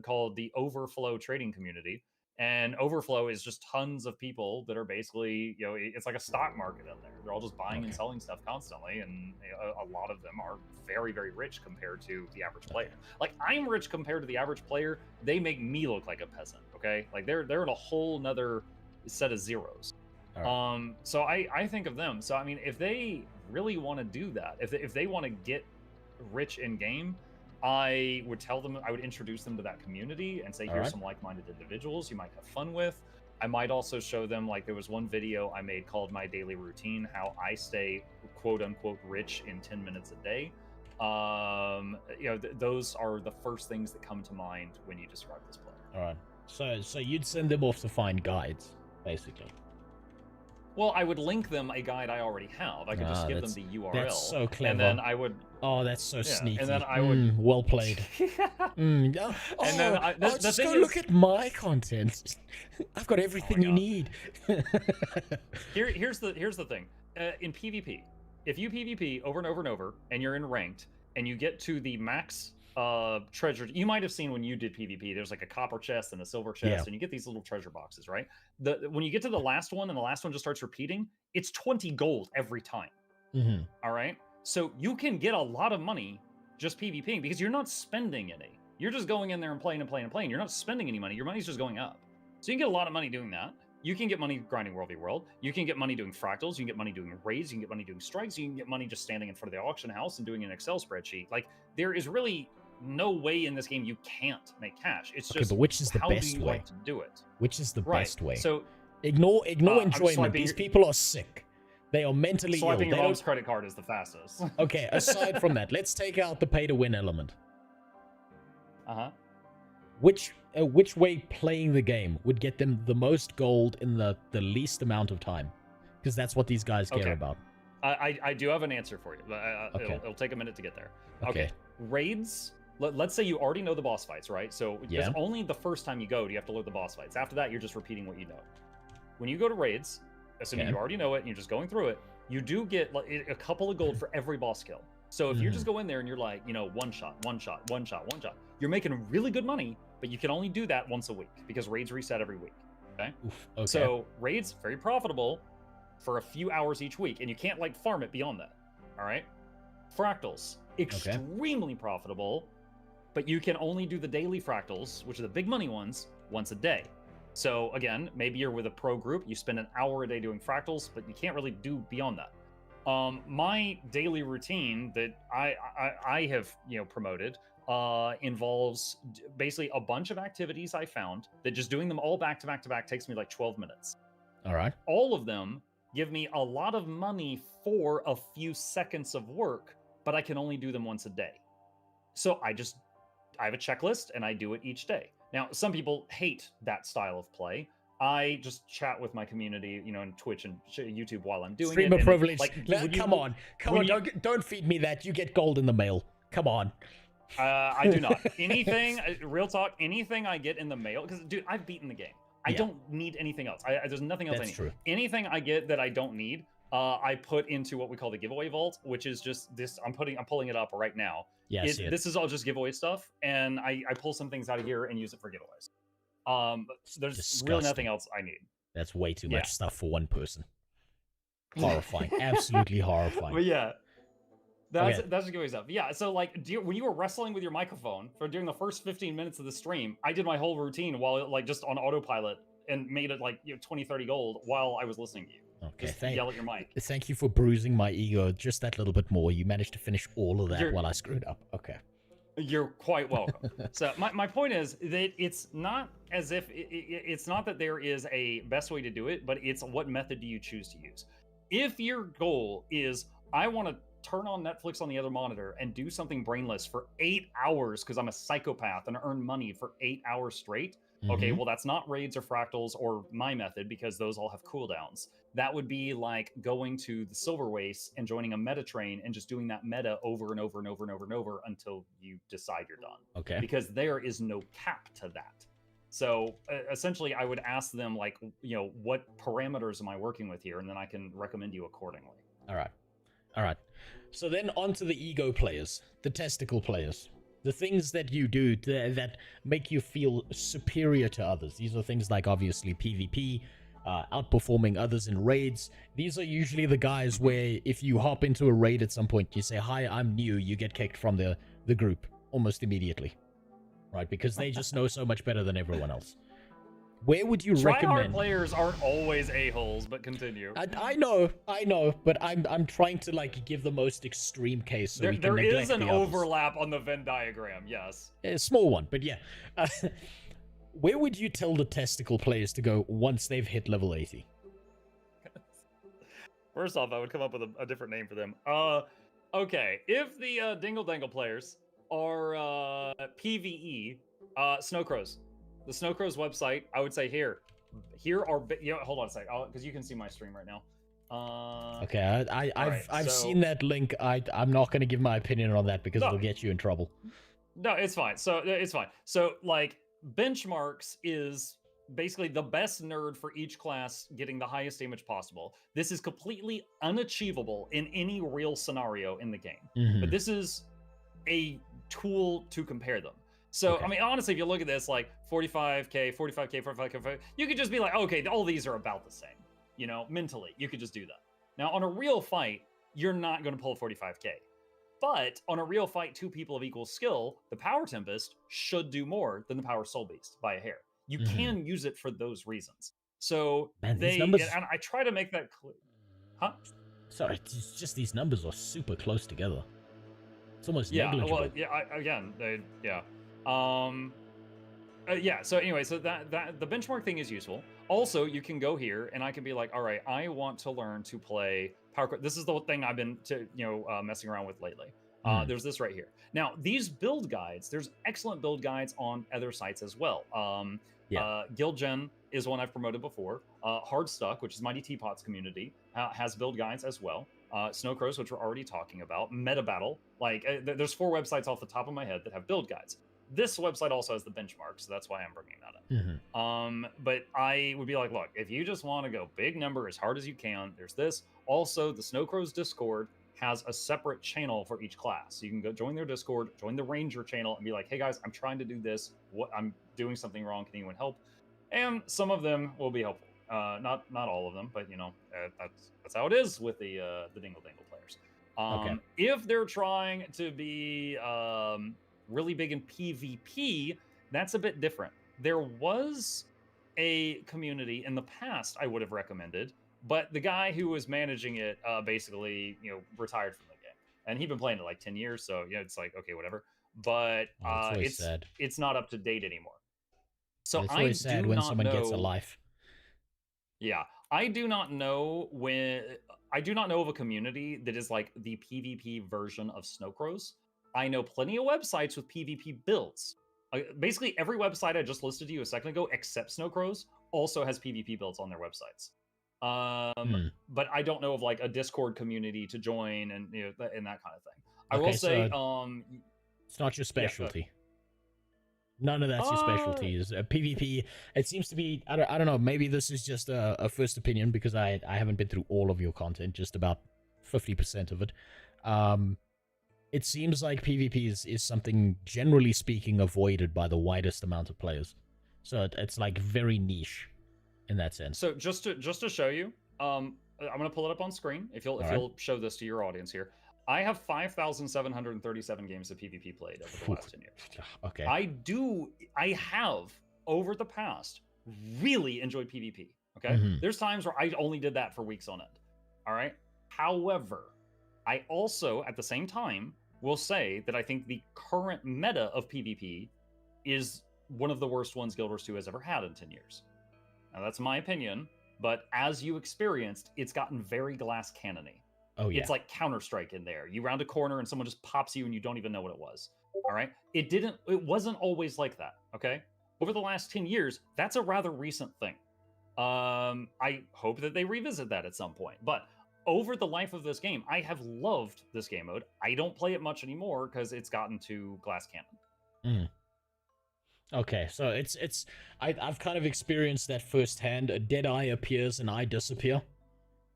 called the Overflow Trading Community, and Overflow is just tons of people that are basically, it's like a stock market in there. They're all just buying and selling stuff constantly, and a lot of them are very, very rich compared to the average player. Like, I'm rich compared to the average player. They make me look like a peasant. Okay, like they're in a whole nother set of zeros. Right. So I think of them. So I mean, if they really want to do that, if they want to get rich in game, I would tell them, I would introduce them to that community and say, here's some like-minded individuals you might have fun with. I might also show them, like, there was one video I made called My Daily Routine, how I stay quote unquote rich in 10 minutes a day. Those are the first things that come to mind when you describe this player. All right. So you'd send them off to find guides, basically. Well, I would link them a guide I already have. I could just give them the URL. That's so clever. And then I would... Oh, that's so sneaky. And then I would... well played. And then just go look at my content. I've got everything you need. Here's the thing. In PvP, if you PvP over and over and over, and you're in ranked, and you get to the max treasure, you might have seen when you did PvP, there's like a copper chest and a silver chest, and you get these little treasure boxes, right? When you get to the last one, and the last one just starts repeating, it's 20 gold every time. All right, so you can get a lot of money just PvPing because you're not spending any. You're just going in there and playing and playing and playing. You're not spending any money. Your money's just going up. So you can get a lot of money doing that. You can get money grinding World v World. You can get money doing fractals. You can get money doing raids. You can get money doing strikes. You can get money just standing in front of the auction house and doing an Excel spreadsheet. Like, there is really no way in this game you can't make cash. It's just, but which is the how best do you way? like to do it? Which is the best way? So ignore enjoyment. These people are sick. They are mentally ill. Swiping your mom's credit card is the fastest. Okay, aside from that, let's take out the pay-to-win element. Which way playing the game would get them the most gold in the least amount of time? Because that's what these guys care about. I do have an answer for you. It'll take a minute to get there. Okay. Raids. Let's say you already know the boss fights, right? So it's only the first time you go do you have to learn the boss fights. After that, you're just repeating what you know. When you go to raids, assuming you already know it and you're just going through it, you do get a couple of gold for every boss kill. So if you just go in there and you're like, one shot, you're making really good money, but you can only do that once a week because raids reset every week. Okay. So raids, very profitable for a few hours each week, and you can't like farm it beyond that. All right. Fractals, extremely profitable, but you can only do the daily fractals, which are the big money ones, once a day. So again, maybe you're with a pro group, you spend an hour a day doing fractals, but you can't really do beyond that. My daily routine that I have promoted involves basically a bunch of activities I found that just doing them all back to back to back takes me like 12 minutes. All right. All of them give me a lot of money for a few seconds of work, but I can only do them once a day. So I have a checklist and I do it each day. Now, some people hate that style of play. I just chat with my community, in Twitch and YouTube while I'm doing Streamer it. privilege. Come on. Don't feed me that. You get gold in the mail. Come on. I do not. Anything, real talk, anything I get in the mail, because, dude, I've beaten the game. I don't need anything else. There's nothing else I need. True. Anything I get that I don't need, I put into what we call the giveaway vault, which is just this. I'm pulling it up right now. Yeah, this is all just giveaway stuff, and I pull some things out of here and use it for giveaways. There's disgusting. really nothing else I need. That's way too much stuff for one person. Horrifying. Absolutely horrifying. But yeah, that's just giveaway stuff. Yeah, so like, when you were wrestling with your microphone during the first 15 minutes of the stream, I did my whole routine while just on autopilot and made it 20, 30 gold while I was listening to you. Okay, just yell at your mic. Thank you for bruising my ego just that little bit more. You managed to finish all of that while I screwed up. Okay. You're quite welcome. So my point is that it's not as if it's not that there is a best way to do it, but it's what method do you choose to use. If your goal is, I want to turn on Netflix on the other monitor and do something brainless for 8 hours because I'm a psychopath and earn money for 8 hours straight, Okay, well, that's not raids or fractals or my method because those all have cooldowns. That would be like going to the Silver Waste and joining a meta train and just doing that meta over and over and over and over and over until you decide you're done. Okay. Because there is no cap to that. So essentially, I would ask them, like, what parameters am I working with here? And then I can recommend you accordingly. All right. So then on to the ego players, the testicle players. The things that you do that make you feel superior to others. These are things like, obviously, PvP, outperforming others in raids. These are usually the guys where if you hop into a raid at some point, you say, hi, I'm new, you get kicked from the group almost immediately. Right? Because they just know so much better than everyone else. Where would you recommend? Tryhard players aren't always a-holes, but continue. I know, but I'm trying to like give the most extreme case. So there is an overlap on the Venn diagram, yes. A small one, but yeah. Where would you tell the testicle players to go once they've hit level 80? First off, I would come up with a different name for them. Okay, if the Dingle Dangle players are PvE, Snowcrows. The Snowcrows website, I would say here are, hold on a sec, because you can see my stream right now. Okay, I've seen that link. I'm not going to give my opinion on that because it'll get you in trouble. No, it's fine. So it's fine. So like benchmarks is basically the best nerd for each class getting the highest damage possible. This is completely unachievable in any real scenario in the game, but this is a tool to compare them. So, okay. I mean, honestly, if you look at this, like 45k, 45k, 45k, you could just be like, okay, all these are about the same, mentally. You could just do that. Now, on a real fight, you're not going to pull 45k. But on a real fight, two people of equal skill, the Power Tempest should do more than the Power Soul Beast by a hair. You can use it for those reasons. So, these numbers... and I try to make that clear. Huh? Sorry, it's just these numbers are super close together. It's almost negligible. Well, so anyway, so that the benchmark thing is useful. Also, you can go here and I can be like, all right, I want to learn to play power. This is the thing I've been messing around with lately. There's this right here. Now, these build guides, there's excellent build guides on other sites as well. Guild Gen is one I've promoted before. Hard Stuck, which is Mighty Teapot's community, has build guides as well. Snowcrows, which we're already talking about. Meta Battle, there's 4 websites off the top of my head that have build guides. This website also has the benchmarks, so that's why I'm bringing that up. But I would be like, look, if you just want to go big number as hard as you can, there's this. Also, the Snowcrows Discord has a separate channel for each class. So you can go join their Discord, join the Ranger channel, and be like, hey guys, I'm trying to do this. I'm doing something wrong. Can anyone help? And some of them will be helpful. Not all of them, but that's how it is with the Dingle Dangle players. If they're trying to be really big in PvP, that's a bit different. There was a community in the past I would have recommended, but the guy who was managing it basically retired from the game, and he'd been playing it like 10 years, so it's like, okay, whatever. But it's not up to date anymore. So it's always sad when someone gets a life. Yeah, I do not know of a community that is like the PvP version of Snowcrows. I know plenty of websites with PvP builds. Basically, every website I just listed to you a second ago, except Snowcrows, also has PvP builds on their websites. But I don't know of like a Discord community to join and and that kind of thing. I will say, it's not your specialty. None of that's your specialty. Is PvP. It seems to be. I don't know. Maybe this is just a first opinion because I haven't been through all of your content. Just about 50% of it. It seems like PvP is something, generally speaking, avoided by the widest amount of players. So it's like very niche in that sense. So just to show you, I'm gonna pull it up on screen. If you'll show this to your audience here. I have 5,737 games of PvP played over the last 10 years. Okay. I have, over the past, really enjoyed PvP. Okay? There's times where I only did that for weeks on end. All right? However, I also, at the same time, will say that I think the current meta of PvP is one of the worst ones Guild Wars 2 has ever had in 10 years. Now, that's my opinion, but as you experienced, it's gotten very glass cannon-y. Oh, yeah. It's like Counter-Strike in there. You round a corner and someone just pops you and you don't even know what it was. All right? It wasn't always like that, okay? over the last 10 years, that's a rather recent thing. I hope that they revisit that at some point. But over the life of this game, I have loved this game mode. I don't play it much anymore because it's gotten to glass cannon. Okay, so I've kind of experienced that firsthand. A dead eye appears and I disappear,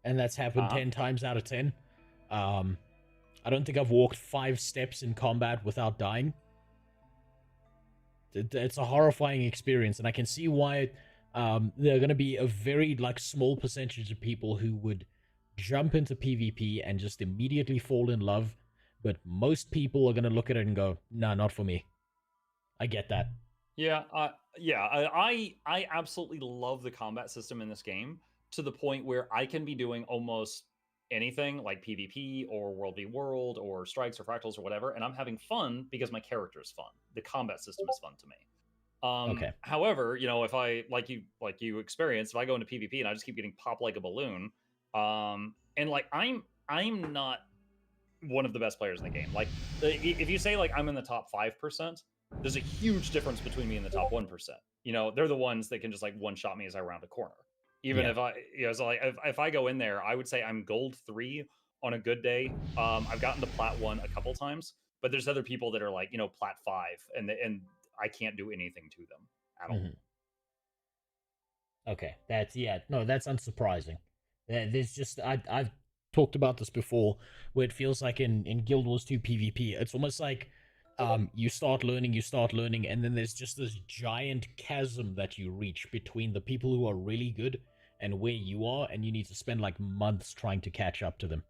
and that's happened 10 times out of 10. I don't think I've walked 5 steps in combat without dying. It's a horrifying experience, and I can see why there are going to be a very small percentage of people who would jump into PvP and just immediately fall in love, but most people are going to look at it and go, nah, not for me. I get that. Yeah, I absolutely love the combat system in this game to the point where I can be doing almost anything like PvP or World v World or Strikes or Fractals or whatever, and I'm having fun because my character is fun. The combat system is fun to me. Okay. However, if I like you experienced, if I go into PvP and I just keep getting popped like a balloon, and I'm not one of the best players in the game. Like, if you say I'm in the top 5%, there's a huge difference between me and the top 1%. They're the ones that can just one-shot me as I round a corner. Even if I, if I go in there, I would say I'm gold 3 on a good day. I've gotten to plat 1 a couple times, but there's other people that are plat 5, and I can't do anything to them at all. Okay, that's unsurprising. There's just I've talked about this before, where it feels like in Guild Wars 2 PvP, it's almost like you start learning, and then there's just this giant chasm that you reach between the people who are really good and where you are, and you need to spend months trying to catch up to them,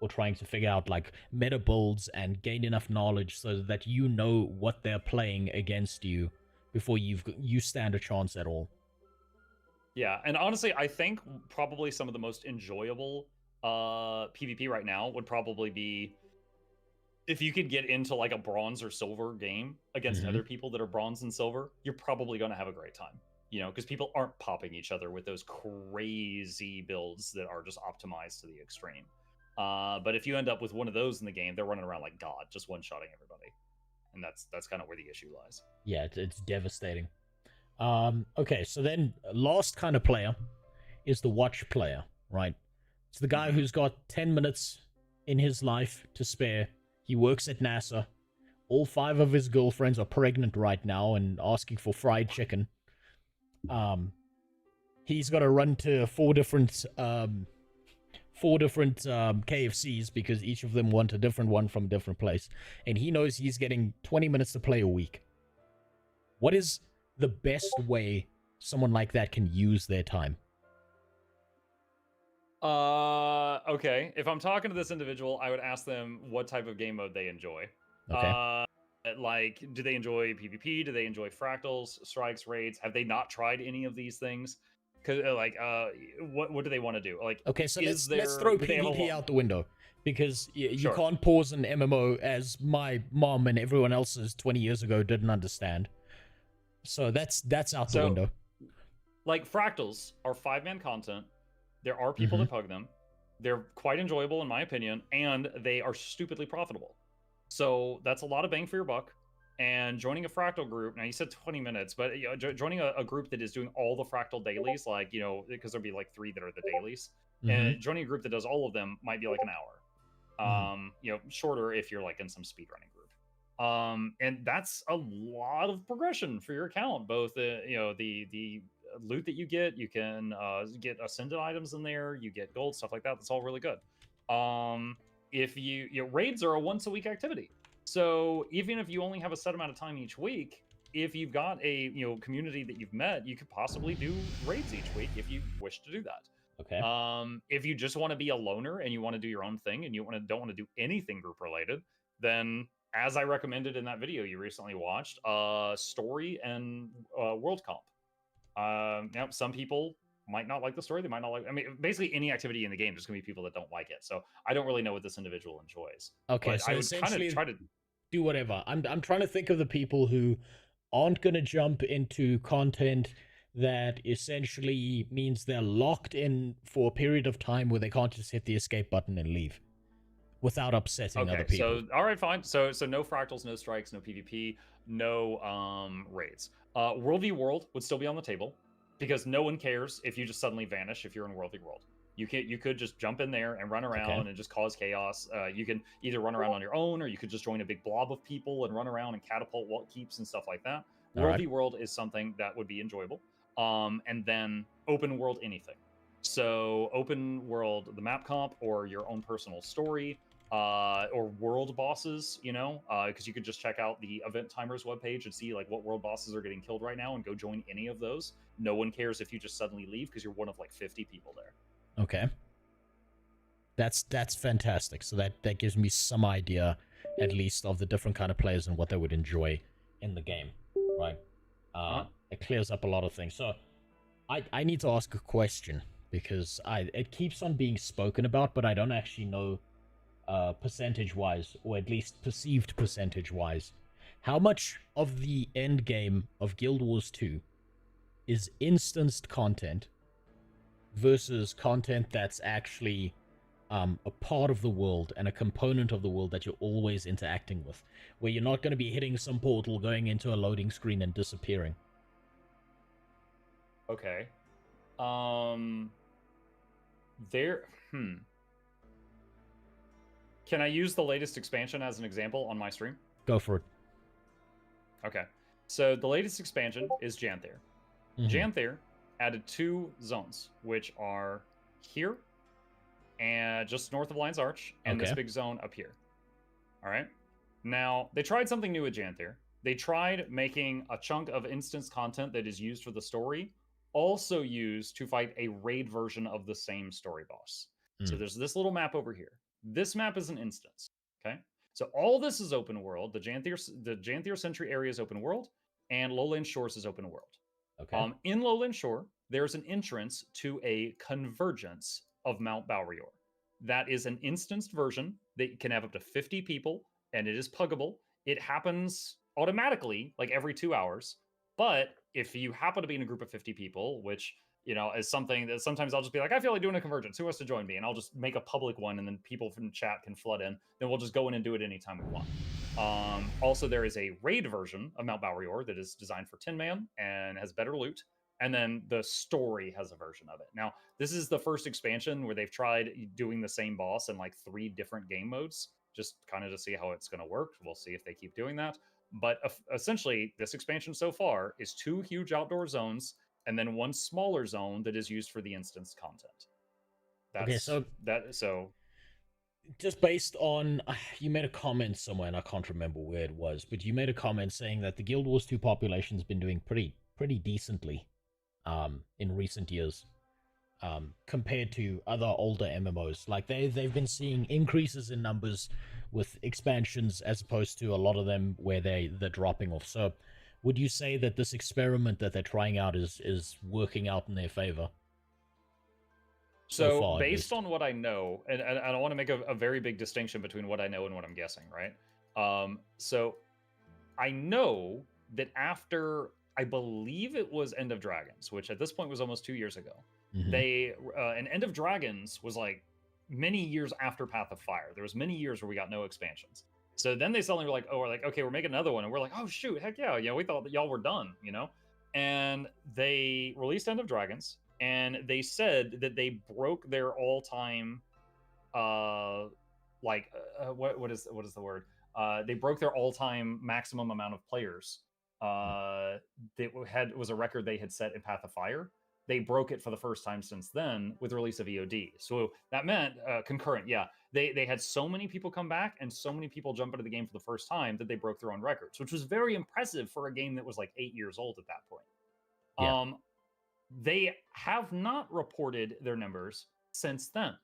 or trying to figure out meta builds and gain enough knowledge so that you know what they're playing against you before you stand a chance at all. Yeah, and honestly, I think probably some of the most enjoyable PvP right now would probably be if you could get into a bronze or silver game against other people that are bronze and silver. You're probably going to have a great time, because people aren't popping each other with those crazy builds that are just optimized to the extreme. But if you end up with one of those in the game, they're running around like God, just one-shotting everybody, and that's kind of where the issue lies. Yeah, it's devastating. Okay, so then last kind of player is the watch player, right? It's the guy who's got 10 minutes in his life to spare. He works at NASA. All 5 of his girlfriends are pregnant right now and asking for fried chicken. He's got to run to 4 different KFCs because each of them want a different one from a different place. And he knows he's getting 20 minutes to play a week. What is the best way someone like that can use their time? Okay. If I'm talking to this individual, I would ask them what type of game mode they enjoy. Okay. Do they enjoy PvP? Do they enjoy fractals, strikes, raids? Have they not tried any of these things? Because what do they want to do? Okay, so let's throw PvP out the window, because you can't pause an MMO as my mom and everyone else's 20 years ago didn't understand. So that's out the window. Fractals are 5-man content. There are people that pug them. They're quite enjoyable, in my opinion, and they are stupidly profitable. So that's a lot of bang for your buck. And joining a fractal group, now you said 20 minutes, but joining a group that is doing all the fractal dailies, because there'll be 3 that are the dailies, and joining a group that does all of them might be an hour. Shorter if you're in some speedrunning group. And that's a lot of progression for your account. Both the loot that you can get ascended items in there, you get gold, stuff like that. That's all really good. If raids are a once a week activity, so even if you only have a set amount of time each week, if you've got a community that you've met, you could possibly do raids each week if you wish to do that. Okay. If you just want to be a loner and you want to do your own thing and you don't want to do anything group related, then as I recommended in that video you recently watched, story and world comp. Now some people might not like the story. They might not like. Basically any activity in the game. There's gonna be people that don't like it. So I don't really know what this individual enjoys. Okay, but so I would essentially try to do whatever. I'm trying to think of the people who aren't gonna jump into content that essentially means they're locked in for a period of time where they can't just hit the escape button and leave without upsetting other people. So all right, fine. So no fractals, no strikes, no PvP, no raids. World v World would still be on the table because no one cares if you just suddenly vanish if you're in World v World. You could just jump in there and run around and just cause chaos. You can either run around on your own, or you could just join a big blob of people and run around and catapult what keeps and stuff like that. World v World is something that would be enjoyable. And then open world anything. So open world, the map comp, or your own personal story, or world bosses, because you could just check out the Event Timers webpage and see like what world bosses are getting killed right now and go join any of those. No one cares if you just suddenly leave because you're one of like 50 people there. Okay. That's fantastic. So that gives me some idea, at least, of the different kind of players and what they would enjoy in the game, right? It clears up a lot of things. So I need to ask a question because it keeps on being spoken about, but I don't actually know percentage-wise, or at least perceived percentage-wise, how much of the end game of Guild Wars 2 is instanced content versus content that's actually a part of the world and a component of the world that you're always interacting with, where you're not going to be hitting some portal, going into a loading screen and disappearing. Okay. Can I use the latest expansion as an example on my stream? Go for it. Okay. So the latest expansion is Janther. Janther added 2 zones, which are here and just north of Lion's Arch, and this big zone up here. All right. Now, they tried something new with Janther. They tried making a chunk of instance content that is used for the story also used to fight a raid version of the same story boss. So there's this little map over here. This map is an instance. Okay. So all this is open world. The Janther Sentry area is open world, and Lowland Shores is open world. Okay. In Lowland Shore, there's an entrance to a convergence of Mount Balrior. That is an instanced version that can have up to 50 people, and it is puggable. It happens automatically, like every 2 hours. But if you happen to be in a group of 50 people, which, is something that sometimes I'll just be like, I feel like doing a convergence. Who wants to join me? And I'll just make a public one, and then people from chat can flood in. Then we'll just go in and do it anytime we want. Also, there is a raid version of Mount Balrior that is designed for 10-man and has better loot. And then the story has a version of it. Now, this is the first expansion where they've tried doing the same boss in like 3 different game modes, just kind of to see how it's going to work. We'll see if they keep doing that. But essentially, this expansion so far is 2 huge outdoor zones and then 1 smaller zone that is used for the instance content. So just based on, you made a comment somewhere, and I can't remember where it was, but you made a comment saying that the Guild Wars 2 population's been doing pretty decently in recent years, compared to other older MMOs. Like they've been seeing increases in numbers with expansions, as opposed to a lot of them where they're dropping off. So would you say that this experiment that they're trying out is working out in their favor? So far, based on what I know, and I want to make a very big distinction between what I know and what I'm guessing, right? So I know that after, I believe it was End of Dragons, which at this point was almost 2 years ago, and End of Dragons was like many years after Path of Fire. There was many years where we got no expansions. So then they suddenly were like, okay, we're making another one. And we're like, oh, shoot, heck yeah. We thought that y'all were done, And they released End of Dragons, and they said that they broke their all-time, what is the word? They broke their all-time maximum amount of players. That was a record they had set in Path of Fire. They broke it for the first time since then with the release of EOD. So that meant concurrent. Yeah, they had so many people come back and so many people jump into the game for the first time that they broke their own records, which was very impressive for a game that was like 8 years old at that point. Yeah. They have not reported their numbers since then.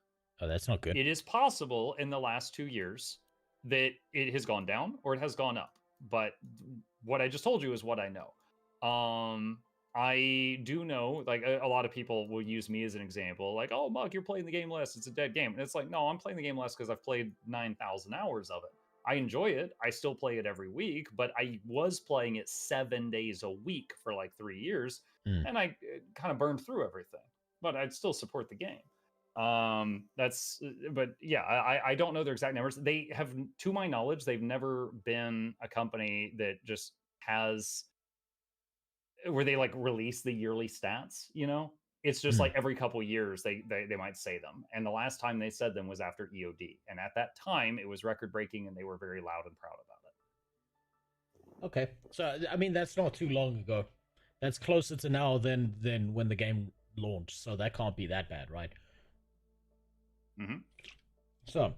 Oh, that's not good. It is possible in the last 2 years that it has gone down or it has gone up. But what I just told you is what I know. I do know, like, a lot of people will use me as an example, like, oh, Mug, you're playing the game less. It's a dead game. And it's like, no, I'm playing the game less because I've played 9,000 hours of it. I enjoy it. I still play it every week, but I was playing it 7 days a week for like 3 years, and I kind of burned through everything. But I'd still support the game. But yeah, I don't know their exact numbers. They have, to my knowledge, they've never been a company that just has where they like release the yearly stats, you know? It's just like every couple years they might say them. And the last time they said them was after EOD. And at that time it was record breaking and they were very loud and proud about it. Okay. So I mean that's not too long ago. That's closer to now than when the game launched. So that can't be that bad, right? Mm-hmm. So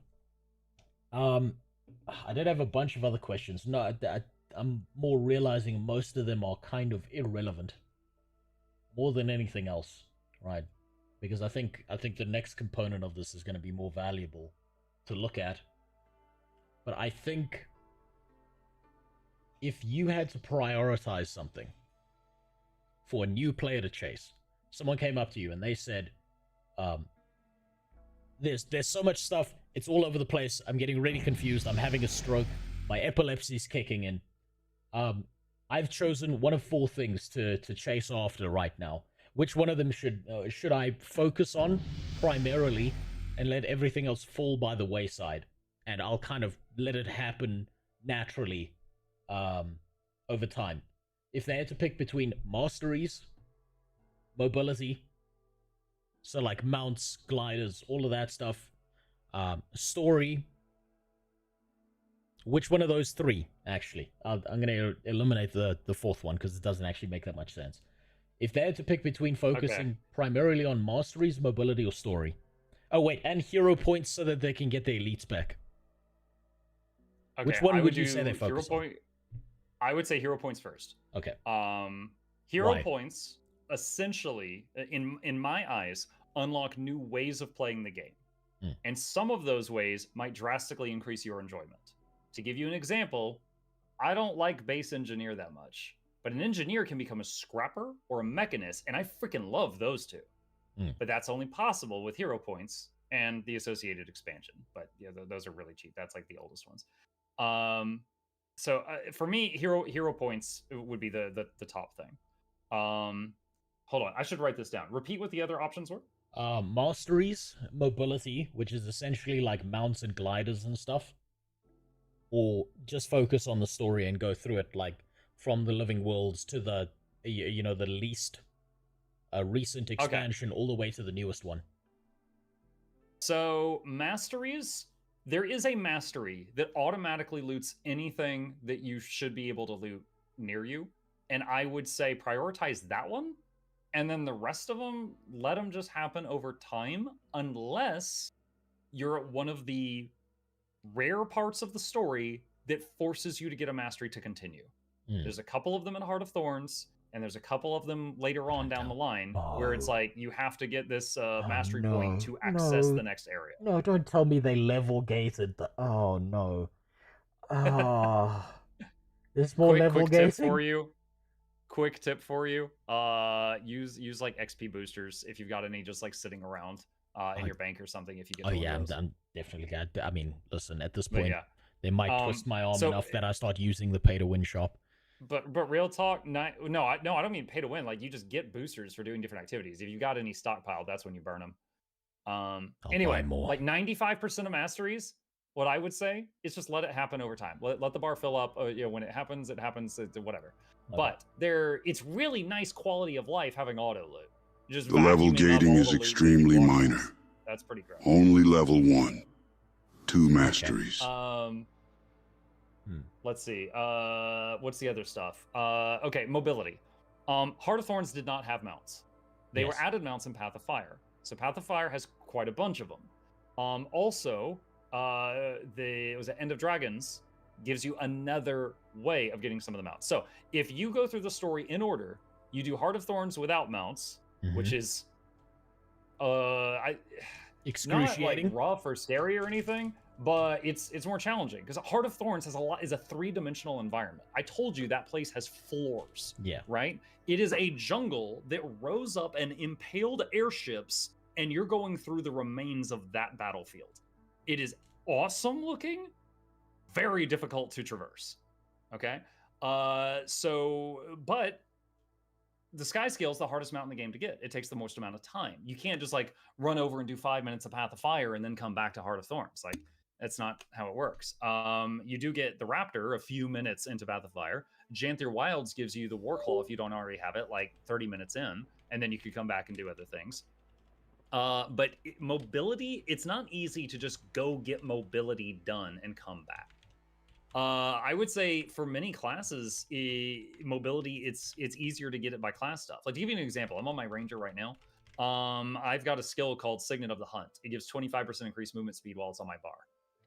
I did have a bunch of other questions. No, I'm more realizing most of them are kind of irrelevant, more than anything else, right? Because I think the next component of this is going to be more valuable to look at. But I think if you had to prioritize something for a new player to chase, someone came up to you and they said, there's so much stuff, it's all over the place, I'm getting really confused, I'm having a stroke, my epilepsy's kicking in. I've chosen one of 4 things to chase after right now. Which one of them should I focus on primarily and let everything else fall by the wayside? And I'll kind of let it happen naturally over time. If they had to pick between masteries, mobility, so like mounts, gliders, all of that stuff, story, which one of those 3, actually? I'm going to eliminate the 4th one because it doesn't actually make that much sense. If they had to pick between focusing primarily on masteries, mobility, or story. Oh, wait, and hero points so that they can get their elites back. Okay, which one would you say they focus on? I would say hero points first. Okay. Hero points, essentially, in my eyes, unlock new ways of playing the game. And some of those ways might drastically increase your enjoyment. To give you an example, I don't like base engineer that much, but an engineer can become a scrapper or a mechanist, and I freaking love those 2. But that's only possible with hero points and the associated expansion. But yeah, those are really cheap. That's like the oldest ones. So for me, hero points would be the top thing. Hold on, I should write this down. Repeat what the other options were. Masteries, mobility, which is essentially like mounts and gliders and stuff, or just focus on the story and go through it like from the living worlds to the the least recent expansion all the way to the newest one. So masteries, there is a mastery that automatically loots anything that you should be able to loot near you, and I would say prioritize that one. And then the rest of them, let them just happen over time, unless you're at one of the rare parts of the story that forces you to get a mastery to continue. There's a couple of them in Heart of Thorns, and there's a couple of them later on down the line where it's like you have to get this mastery point to access the next area. No, don't tell me they level gated. Oh no. There's more level gating. Quick tip for you. Use like XP boosters if you've got any just like sitting around in your bank or something. If you get I'm definitely got. I mean, listen, at this point, they might twist my arm enough that I start using the pay to win shop. But real talk, no, I don't mean pay to win. Like you just get boosters for doing different activities. If you got any stockpiled, that's when you burn them. Anyway, like 95% of masteries, what I would say is just let it happen over time. Let the bar fill up. When it happens, whatever. Okay. But it's really nice quality of life having auto loot. Just the level gating is extremely minor. That's pretty gross. Only level 1, 2 masteries. Okay. Let's see. What's the other stuff? Okay, mobility. Heart of Thorns did not have mounts. They were added mounts in Path of Fire. So Path of Fire has quite a bunch of them. Also, was it End of Dragons gives you another way of getting some of the mounts. So if you go through the story in order, you do Heart of Thorns without mounts, which is excruciating, not like rough or scary or anything, but it's more challenging because Heart of Thorns is a 3-dimensional environment. I told you that place has floors. Yeah. Right? It is a jungle that rose up and impaled airships, and you're going through the remains of that battlefield. It is awesome looking, very difficult to traverse. Okay? But the Sky Scale is the hardest mount in the game to get. It takes the most amount of time. You can't just like run over and do 5 minutes of Path of Fire and then come back to Heart of Thorns. Like That's not how it works. You do get the Raptor a few minutes into Path of Fire. Janther Wilds gives you the Warclaw if you don't already have it, like 30 minutes in, and then you could come back and do other things. But mobility, it's not easy to just go get mobility done and come back. I would say for many classes, mobility, it's easier to get it by class stuff. Like to give you an example, I'm on my Ranger right now. I've got a skill called Signet of the Hunt. It gives 25% increased movement speed while it's on my bar.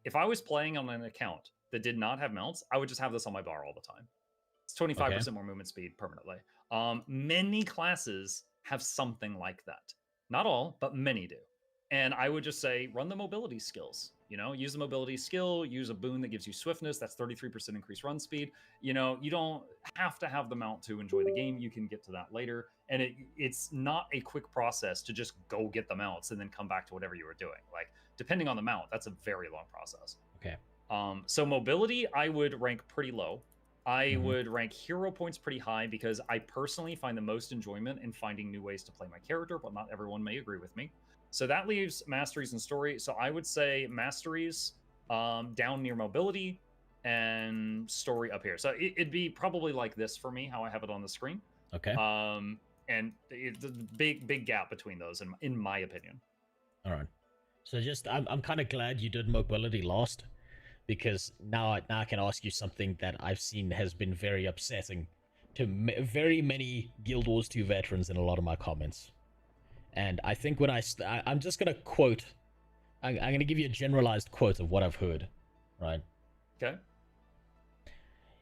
If I was playing on an account that did not have mounts, I would just have this on my bar all the time. It's 25% more movement speed permanently. Many classes have something like that. Not all, but many do. And I would just say, run the mobility skills. You know, use the mobility skill, use a boon that gives you swiftness. That's 33% increased run speed. You know, you don't have to have the mount to enjoy the game. You can get to that later. And it's not a quick process to just go get the mounts and then come back to whatever you were doing. Like, depending on the mount, that's a very long process. Okay. So mobility, I would rank pretty low. I would rank hero points pretty high because I personally find the most enjoyment in finding new ways to play my character, but not everyone may agree with me. So that leaves masteries and story. So I would say masteries down near mobility and story up here. So it'd be probably like this for me, how I have it on the screen. Okay. And it's a big gap between those, in my opinion. All right. So just, I'm kind of glad you did mobility last, because now I can ask you something that I've seen has been very upsetting to very many Guild Wars 2 veterans in a lot of my comments. And I think when I'm just going to quote, I'm going to give you a generalized quote of what I've heard, right? Okay.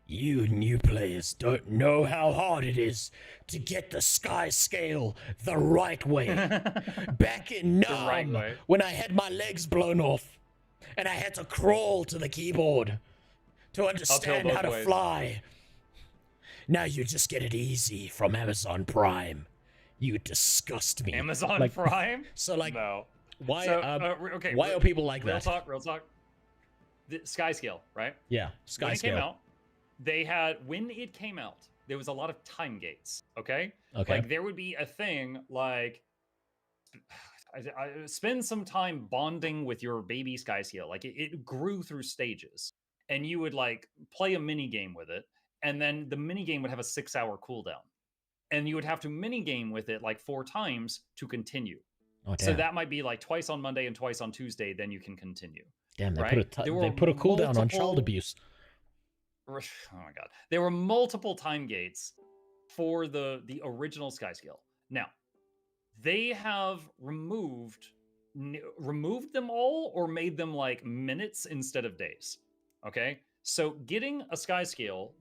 You new players don't know how hard it is to get the sky scale the right way. Back in Nam, when I had my legs blown off, and I had to crawl to the keyboard to understand how to fly. Now you just get it easy from Amazon Prime. You disgust me. Amazon Prime? So like, no. Why? So, okay. Why are people like that? Real talk. The Sky Scale, right? Yeah, Sky Scale. When it came out, there was a lot of time gates. Okay. Okay. Like there would be a thing like. I spend some time bonding with your baby Sky Scale. Like it grew through stages, and you would like play a mini game with it, and then the mini game would have a 6-hour cooldown, and you would have to mini game with it like 4 times to continue. Oh, so that might be like twice on Monday and twice on Tuesday. Then you can continue. Damn, they right? put a cooldown on child abuse. Oh my god, there were multiple time gates for the original Sky Scale. Now. They have removed them all or made them like minutes instead of days. Okay. So getting a Sky Scale,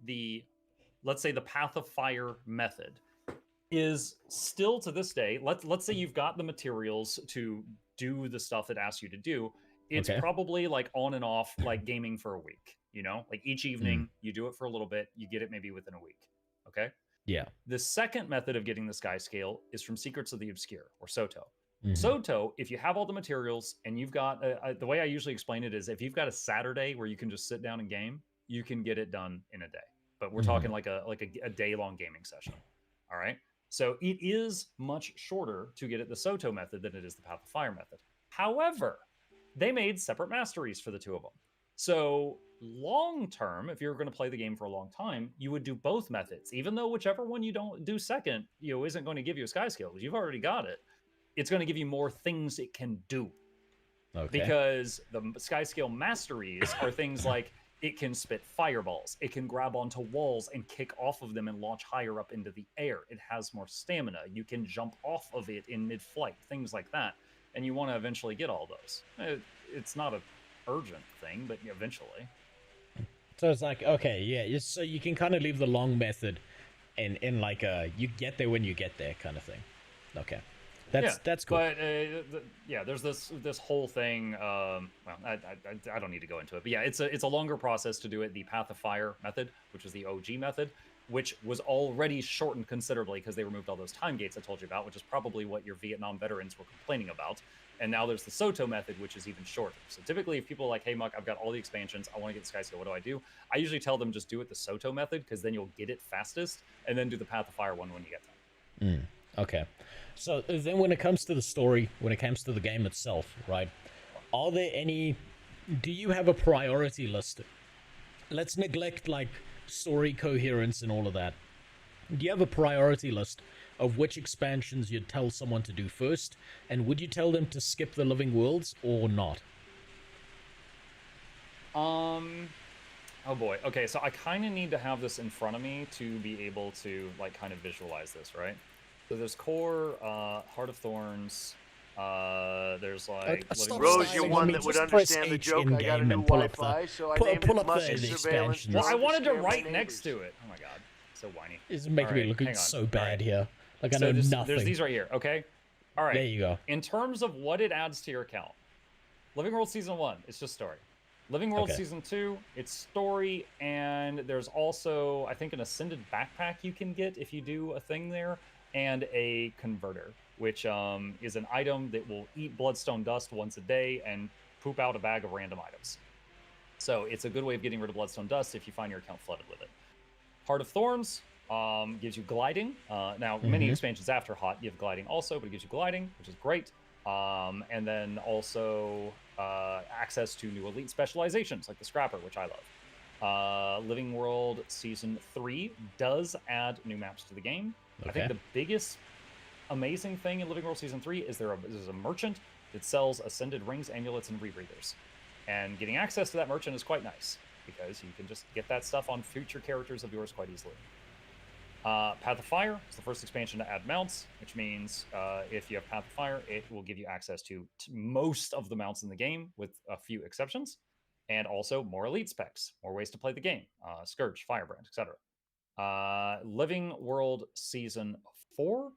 let's say the Path of Fire method, is still to this day. Let's say you've got the materials to do the stuff it asks you to do. It's probably like on and off, like gaming for a week. You know, like each evening you do it for a little bit, you get it maybe within a week. Okay. Yeah. The second method of getting the Sky Scale is from Secrets of the Obscure, or SOTO. SOTO, if you have all the materials and you've got, the way I usually explain it is if you've got a Saturday where you can just sit down and game, you can get it done in a day. But we're talking like a day-long gaming session. All right? So it is much shorter to get it the SOTO method than it is the Path of Fire method. However, they made separate masteries for the two of them. So long term, if you're going to play the game for a long time, you would do both methods, even though whichever one you don't do second, isn't going to give you a Sky Scale because you've already got it. It's going to give you more things it can do. Okay. Because the Sky Scale masteries are things like it can spit fireballs, it can grab onto walls and kick off of them and launch higher up into the air. It has more stamina. You can jump off of it in mid-flight, things like that. And you want to eventually get all those. It's not a urgent thing, but eventually. So it's like, okay, yeah, so you can kind of leave the long method in like a you get there when you get there kind of thing. Okay. That's cool. But there's this whole thing. Well, I don't need to go into it, but yeah, it's a longer process to do it. The Path of Fire method, which is the OG method, which was already shortened considerably because they removed all those time gates I told you about, which is probably what your Vietnam veterans were complaining about. And now there's the SOTO method, which is even shorter. So typically, if people are like, hey, Muck, I've got all the expansions, I want to get the Sky Scale, what do I do? I usually tell them just do it the SOTO method, because then you'll get it fastest, and then do the Path of Fire one when you get time. Okay. So then when it comes to the story, when it comes to the game itself, right, are there any do you have a priority list? Let's neglect like story coherence and all of that. Do you have a priority list of which expansions you'd tell someone to do first, and would you tell them to skip the Living Worlds or not? Oh boy. Okay, so I kind of need to have this in front of me to be able to like kind of visualize this, right? So there's core, Heart of Thorns. There's like Rose, you're one that would understand the joke. I got a new Wi-Fi, so I named it Musty Surveillance. Well, I wanted to write next to it. Oh my god, so whiny. It's making me look so bad here. Like I know nothing. There's these right here. Okay. All right. There you go. In terms of what it adds to your account, Living World Season 1, it's just story. Living World Season 2, it's story, and there's also, I think, an Ascended backpack you can get if you do a thing there, and a converter, which is an item that will eat bloodstone dust once a day and poop out a bag of random items. So it's a good way of getting rid of bloodstone dust if you find your account flooded with it. Heart of Thorns gives you gliding. Now, many expansions after Hot give gliding also, but it gives you gliding, which is great. And then also access to new elite specializations like the Scrapper, which I love. Living World Season 3 does add new maps to the game. I think the biggest amazing thing in Living World Season 3 is there's a merchant that sells Ascended rings, amulets, and rebreathers. And getting access to that merchant is quite nice because you can just get that stuff on future characters of yours quite easily. Path of Fire is the first expansion to add mounts, which means if you have Path of Fire, it will give you access to most of the mounts in the game, with a few exceptions, and also more elite specs, more ways to play the game, Scourge, Firebrand, etc. Living World Season 4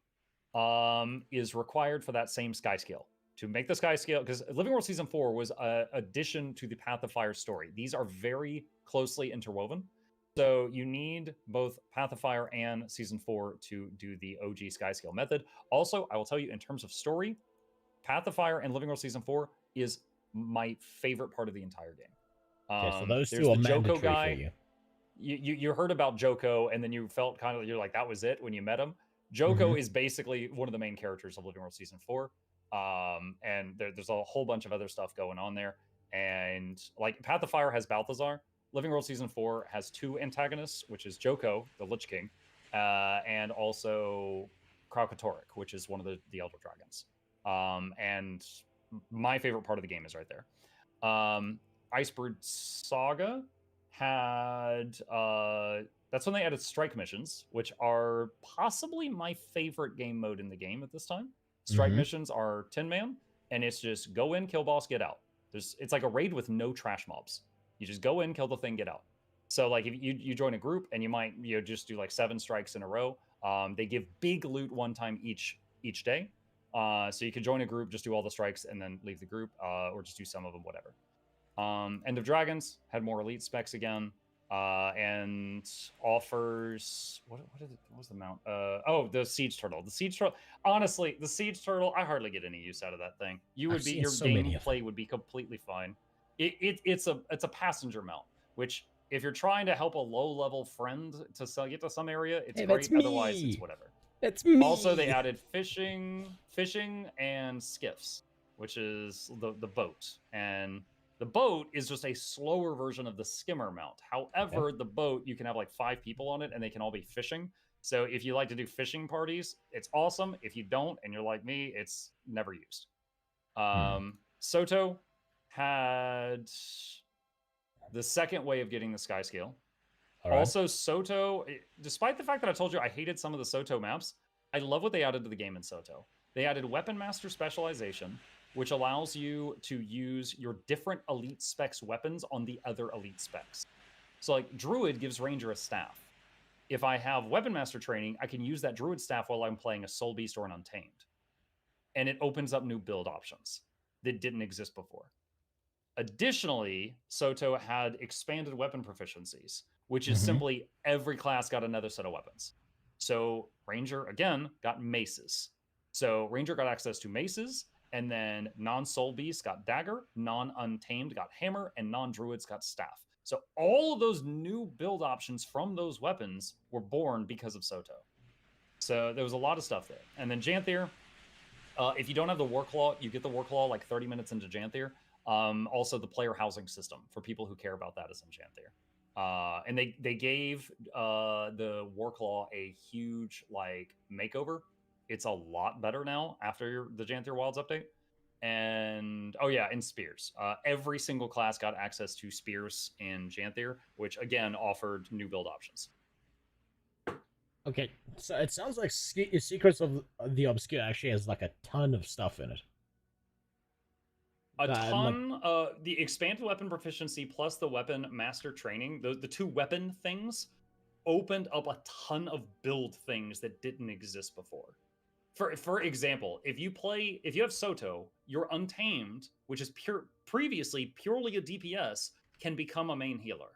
is required for that same sky scale. To make the sky scale, because Living World Season 4 was an addition to the Path of Fire story. These are very closely interwoven. So you need both Path of Fire and Season 4 to do the OG sky scale method. Also, I will tell you, in terms of story, Path of Fire and Living World Season 4 is my favorite part of the entire game. Okay, so those two are mandatory for you. You heard about Joko, and then you felt kind of, you're like, that was it when you met him. Joko is basically one of the main characters of Living World Season 4. And there's a whole bunch of other stuff going on there. And like Path of Fire has Balthazar. Living World Season 4 has two antagonists, which is Joko, the Lich King, and also Kraukatoric, which is one of the Elder Dragons. And my favorite part of the game is right there. Icebird Saga had... that's when they added strike missions, which are possibly my favorite game mode in the game at this time. Strike missions are 10-man, and it's just go in, kill boss, get out. It's like a raid with no trash mobs. You just go in, kill the thing, get out. So like if you join a group and you might just do like 7 strikes in a row. They give big loot one time each day. So you could join a group, just do all the strikes, and then leave the group, or just do some of them, whatever. End of Dragons had more elite specs again. And offers what was the mount? The Siege Turtle. The Siege Turtle. Honestly, the Siege Turtle, I hardly get any use out of that thing. Your gameplay would be completely fine. It's a passenger mount, which if you're trying to help a low-level friend to get to some area, it's great. Otherwise, it's whatever. That's me. Also, they added fishing and skiffs, which is the boat. And the boat is just a slower version of the skimmer mount. However, the boat, you can have like 5 people on it, and they can all be fishing. So if you like to do fishing parties, it's awesome. If you don't, and you're like me, it's never used. Soto had the second way of getting the sky scale. Also, Soto, despite the fact that I told you I hated some of the Soto maps, I love what they added to the game in Soto. They added Weapon Master Specialization, which allows you to use your different elite specs weapons on the other elite specs. So like Druid gives Ranger a staff. If I have Weapon Master training, I can use that Druid staff while I'm playing a Soul Beast or an Untamed. And it opens up new build options that didn't exist before. Additionally, Soto had expanded weapon proficiencies, which is simply every class got another set of weapons. So Ranger, again, got maces. So Ranger got access to maces, and then non-Soul Beast got dagger, non-Untamed got hammer, and non-Druids got staff. So all of those new build options from those weapons were born because of Soto. So there was a lot of stuff there. And then Janthier, if you don't have the Warclaw, you get the Warclaw like 30 minutes into Janthier. Also, the player housing system for people who care about that is enchanted. And they gave the Warclaw a huge like makeover. It's a lot better now after the Janthier Wilds update. And oh yeah, and spears. Every single class got access to spears in Janthier, which again offered new build options. Okay, so it sounds like Secrets of the Obscure actually has like a ton of stuff in it. A ton. The expanded weapon proficiency plus the weapon master training, the two weapon things, opened up a ton of build things that didn't exist before. For example, if you have Soto, your Untamed, which is previously purely a DPS, can become a main healer.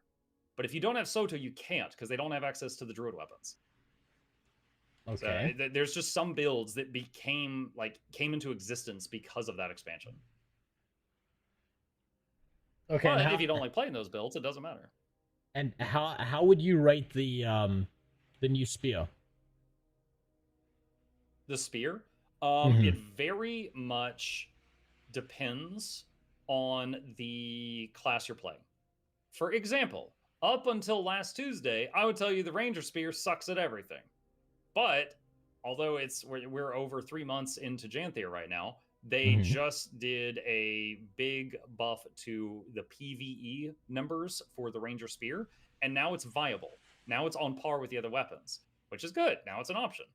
But if you don't have Soto, you can't because they don't have access to the Druid weapons. Okay. So there's just some builds that came into existence because of that expansion. Okay. But if you don't like playing those builds, it doesn't matter. And how would you rate the new spear? The spear? It very much depends on the class you're playing. For example, up until last Tuesday, I would tell you the Ranger Spear sucks at everything. But although we're over 3 months into Janthier right now, they just did a big buff to the PvE numbers for the Ranger Spear, and now it's viable. Now it's on par with the other weapons, which is good. Now it's an option.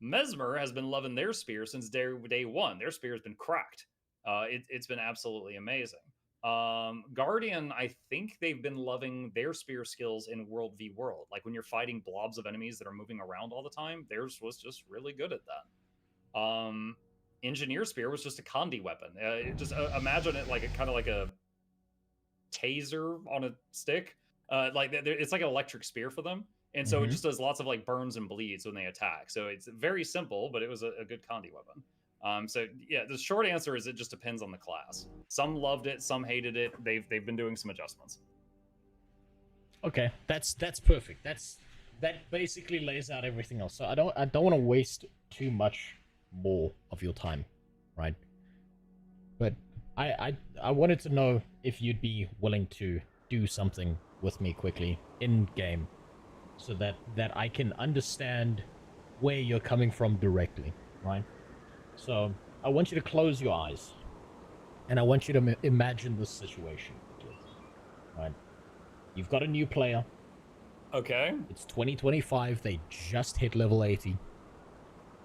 Mesmer has been loving their spear since day one. Their spear has been cracked. It's been absolutely amazing. Guardian, I think they've been loving their spear skills in World v World. Like when you're fighting blobs of enemies that are moving around all the time, theirs was just really good at that. Engineer Spear was just a Condi weapon. Just imagine it like kind of like a taser on a stick. It's like an electric spear for them. And so it just does lots of like burns and bleeds when they attack. So it's very simple, but it was a good Condi weapon. So yeah, the short answer is it just depends on the class. Some loved it, some hated it. They've been doing some adjustments. Okay, that's perfect. That basically lays out everything else. So I don't want to waste too much more of your time, right? But I wanted to know if you'd be willing to do something with me quickly in game, so that I can understand where you're coming from directly, right? So I want you to close your eyes, and I want you to imagine this situation, right? You've got a new player. Okay. It's 2025. They just hit level 80.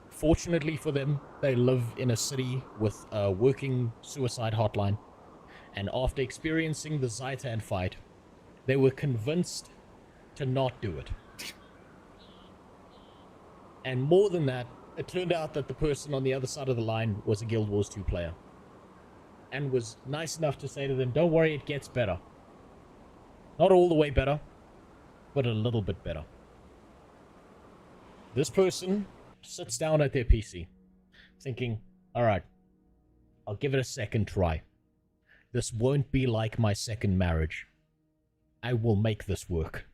Fortunately for them, they live in a city with a working suicide hotline. And after experiencing the Zaitan fight, they were convinced to not do it. And more than that, it turned out that the person on the other side of the line was a Guild Wars 2 player. And was nice enough to say to them, don't worry, it gets better. Not all the way better, but a little bit better. This person sits down at their PC, thinking, alright, I'll give it a second try. This won't be like my second marriage. I will make this work.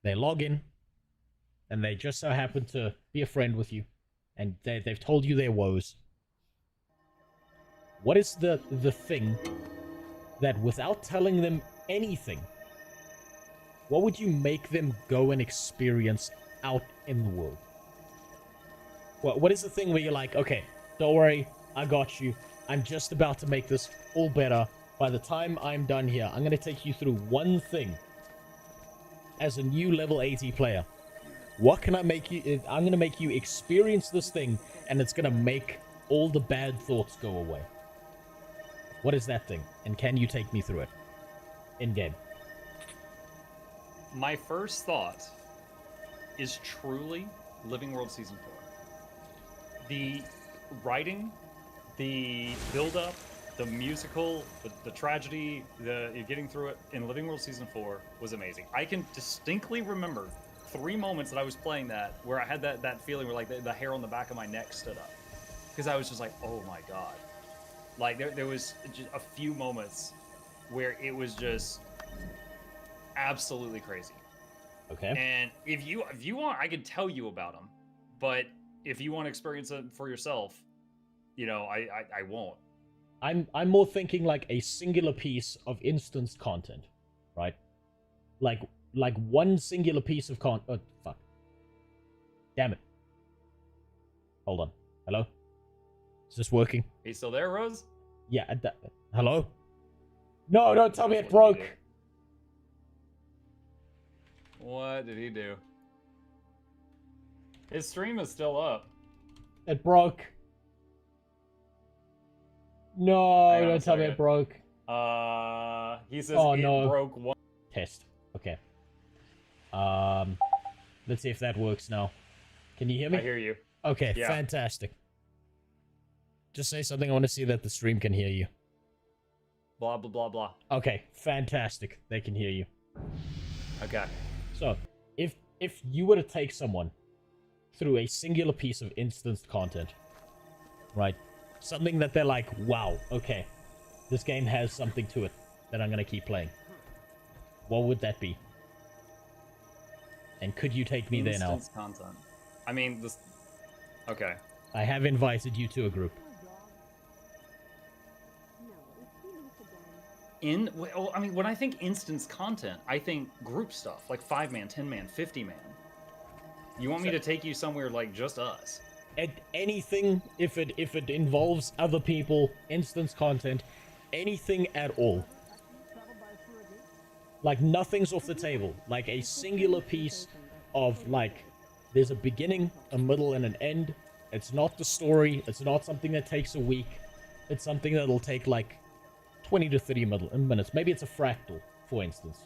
They log in, and they just so happen to be a friend with you, and they've told you their woes. What is the thing that, without telling them anything, what would you make them go and experience out in the world? What is the thing where you're like, okay, don't worry, I got you. I'm just about to make this all better. By the time I'm done here, I'm going to take you through one thing as a new level 80 player. What can I make you? I'm going to make you experience this thing, and it's going to make all the bad thoughts go away. What is that thing? And can you take me through it? In-game. My first thought is truly Living World Season 4. The writing, the build-up, the musical, the tragedy, the getting through it in Living World Season 4 was amazing. I can distinctly remember 3 moments that I was playing that where I had that feeling where like the hair on the back of my neck stood up. Because I was just like, oh my god. Like there was just a few moments where it was just absolutely crazy. Okay. And if you want, I could tell you about them. But if you want to experience it for yourself, you know, I won't. I'm more thinking like a singular piece of instanced content, right? Like one singular piece of content. Oh, fuck. Damn it. Hold on. Hello? Is this working? Are you still there, Rose? Yeah. Hello? No, don't tell me it broke. What did he do? His stream is still up. It broke. No, Hang on don't a tell me second. it broke. He says Oh, it no. broke one. Test. Okay. Let's see if that works now. Can you hear me? I hear you. Okay, Yeah. fantastic. Just say something. I want to see that the stream can hear you. Blah, blah, blah, blah. Okay, fantastic. They can hear you. Okay. So, if you were to take someone through a singular piece of instanced content, right? Something that they're like, wow, okay, this game has something to it that I'm going to keep playing. What would that be? And could you take me there now? Instance content. I mean, this... Okay. I have invited you to a group. Well, I mean, when I think instance content, I think group stuff, like 5-man, 10-man, 50-man. You want me to take you somewhere like just us? Anything, if it involves other people, instance content, anything at all. Like, nothing's off the table. Like, a singular piece of, like, there's a beginning, a middle, and an end. It's not the story. It's not something that takes a week. It's something that'll take, like, 20 to 30 minutes. Maybe it's a fractal, for instance.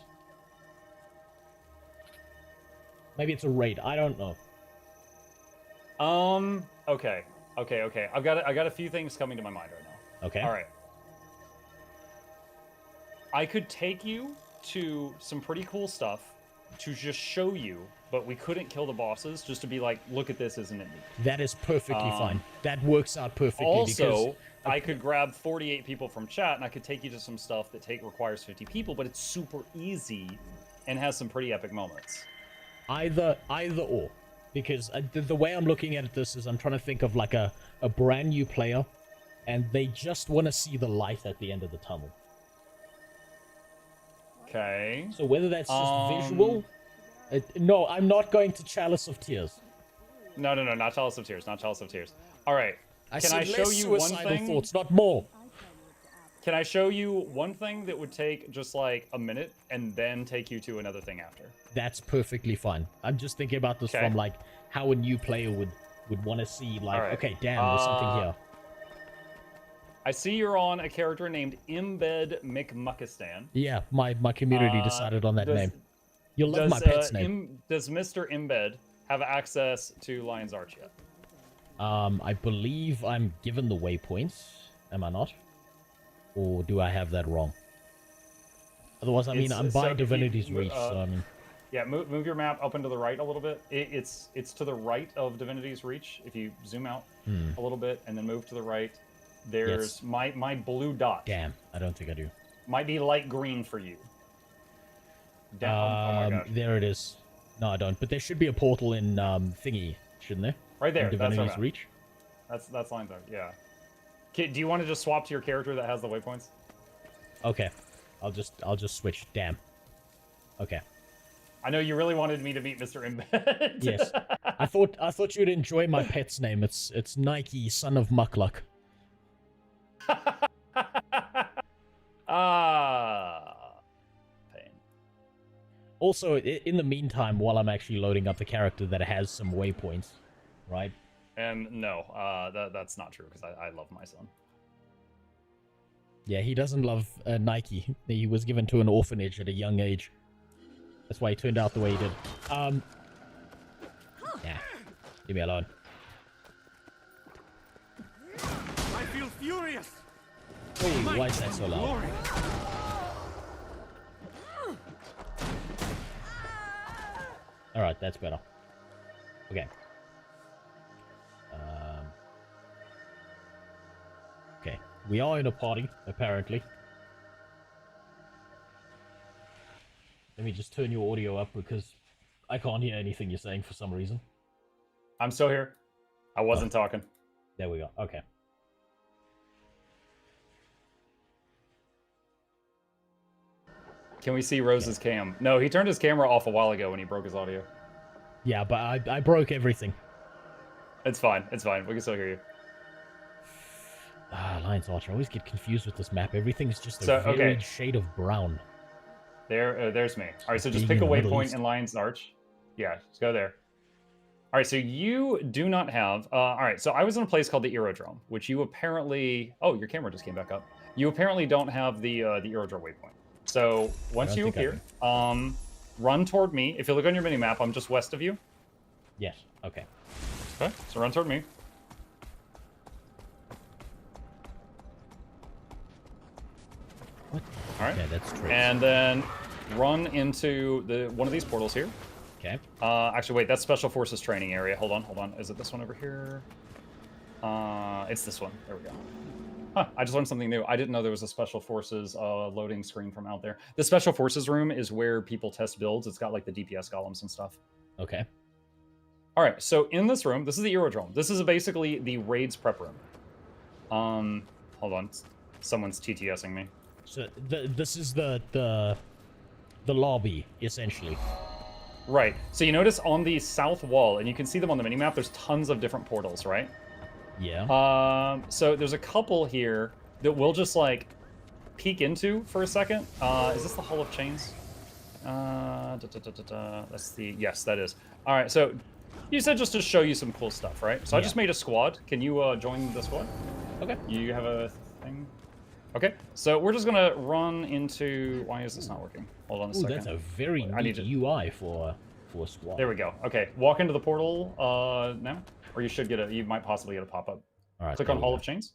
Maybe it's a raid. I don't know. Okay. I got a few things coming to my mind right now. Okay. All right. I could take you to some pretty cool stuff to just show you, but we couldn't kill the bosses, just to be like, look at this, isn't it neat? That is perfectly fine. That works out perfectly. Also, because I could grab 48 people from chat, and I could take you to some stuff that requires 50 people, but it's super easy and has some pretty epic moments. Either or. Because the way I'm looking at this is I'm trying to think of like a brand new player, and they just want to see the light at the end of the tunnel. Okay. So whether that's just visual... no, I'm not going to Chalice of Tears. No, not Chalice of Tears, not Chalice of Tears. All right. Can I show you one thing? Thoughts, not more. Can I show you one thing that would take just like a minute and then take you to another thing after? That's perfectly fine. I'm just thinking about this from like how a new player would want to see like, okay, damn, there's something here. I see you're on a character named Embed McMuckistan. Yeah, my community decided on that name. You'll love my pet's name. Does Mr. Embed have access to Lion's Arch yet? I believe I'm given the waypoints. Am I not? Or do I have that wrong? Otherwise, I mean, I'm by Divinity's Reach, so I mean... Yeah, move your map up and to the right a little bit. It's to the right of Divinity's Reach. If you zoom out a little bit and then move to the right, there's my blue dot. Damn, I don't think I do. Might be light green for you. Down. Oh my gosh. There it is. No, I don't. But there should be a portal in Thingy, shouldn't there? Right there. In Divinity's Reach. That's Lion's Arch. Yeah. Okay, do you want to just swap to your character that has the waypoints? Okay. I'll just switch. Damn. Okay. I know you really wanted me to meet Mr. Embed. Yes. I thought you'd enjoy my pet's name. It's Nike, son of Muckluck. Pain. Also, in the meantime, while I'm actually loading up the character that has some waypoints, right? And no, that's not true, because I love my son. Yeah, he doesn't love Nike. He was given to an orphanage at a young age. That's why he turned out the way he did. Yeah. Leave me alone. I feel furious. Hey, why is that so loud? Alright, that's better. Okay. Okay. We are in a party, apparently. Let me just turn your audio up because I can't hear anything you're saying for some reason. I'm still here. I wasn't talking. There we go. Okay. Can we see Rose's cam? No, he turned his camera off a while ago when he broke his audio. Yeah, but I broke everything. It's fine. It's fine. We can still hear you. Lion's Archer. I always get confused with this map. Everything's just a varied shade of brown. There's me. All right, so just pick a waypoint in Lion's Arch. Yeah, just go there. All right, so you do not have... all right, so I was in a place called the Aerodrome, which you apparently... Oh, your camera just came back up. You apparently don't have the Aerodrome waypoint. So once you appear, run toward me. If you look on your mini-map, I'm just west of you. Yes, okay. Okay, so run toward me. What? All right. Yeah, that's true. And then run into one of these portals here. Okay. Actually, wait, that's Special Forces training area. Hold on. Is it this one over here? It's this one. There we go. Huh, I just learned something new. I didn't know there was a Special Forces loading screen from out there. The Special Forces room is where people test builds. It's got like the DPS columns and stuff. Okay. All right, so in this room, this is the Aerodrome. This is basically the raids prep room. Hold on. Someone's TTSing me. So this is the lobby, essentially. Right. So you notice on the south wall, and you can see them on the minimap, there's tons of different portals, right? Yeah. So there's a couple here that we'll just like peek into for a second. Is this the Hall of Chains? That's the... Yes, that is. All right, so you said just to show you some cool stuff, right? So I just made a squad. Can you join the squad? Okay. You have a thing? Okay, so we're just gonna run into... Why is this not working? Hold on a second. That's a very neat UI for a squad. There we go. Okay, walk into the portal now, or you should get you might possibly get a pop-up. All right. Click on Hall of Chains.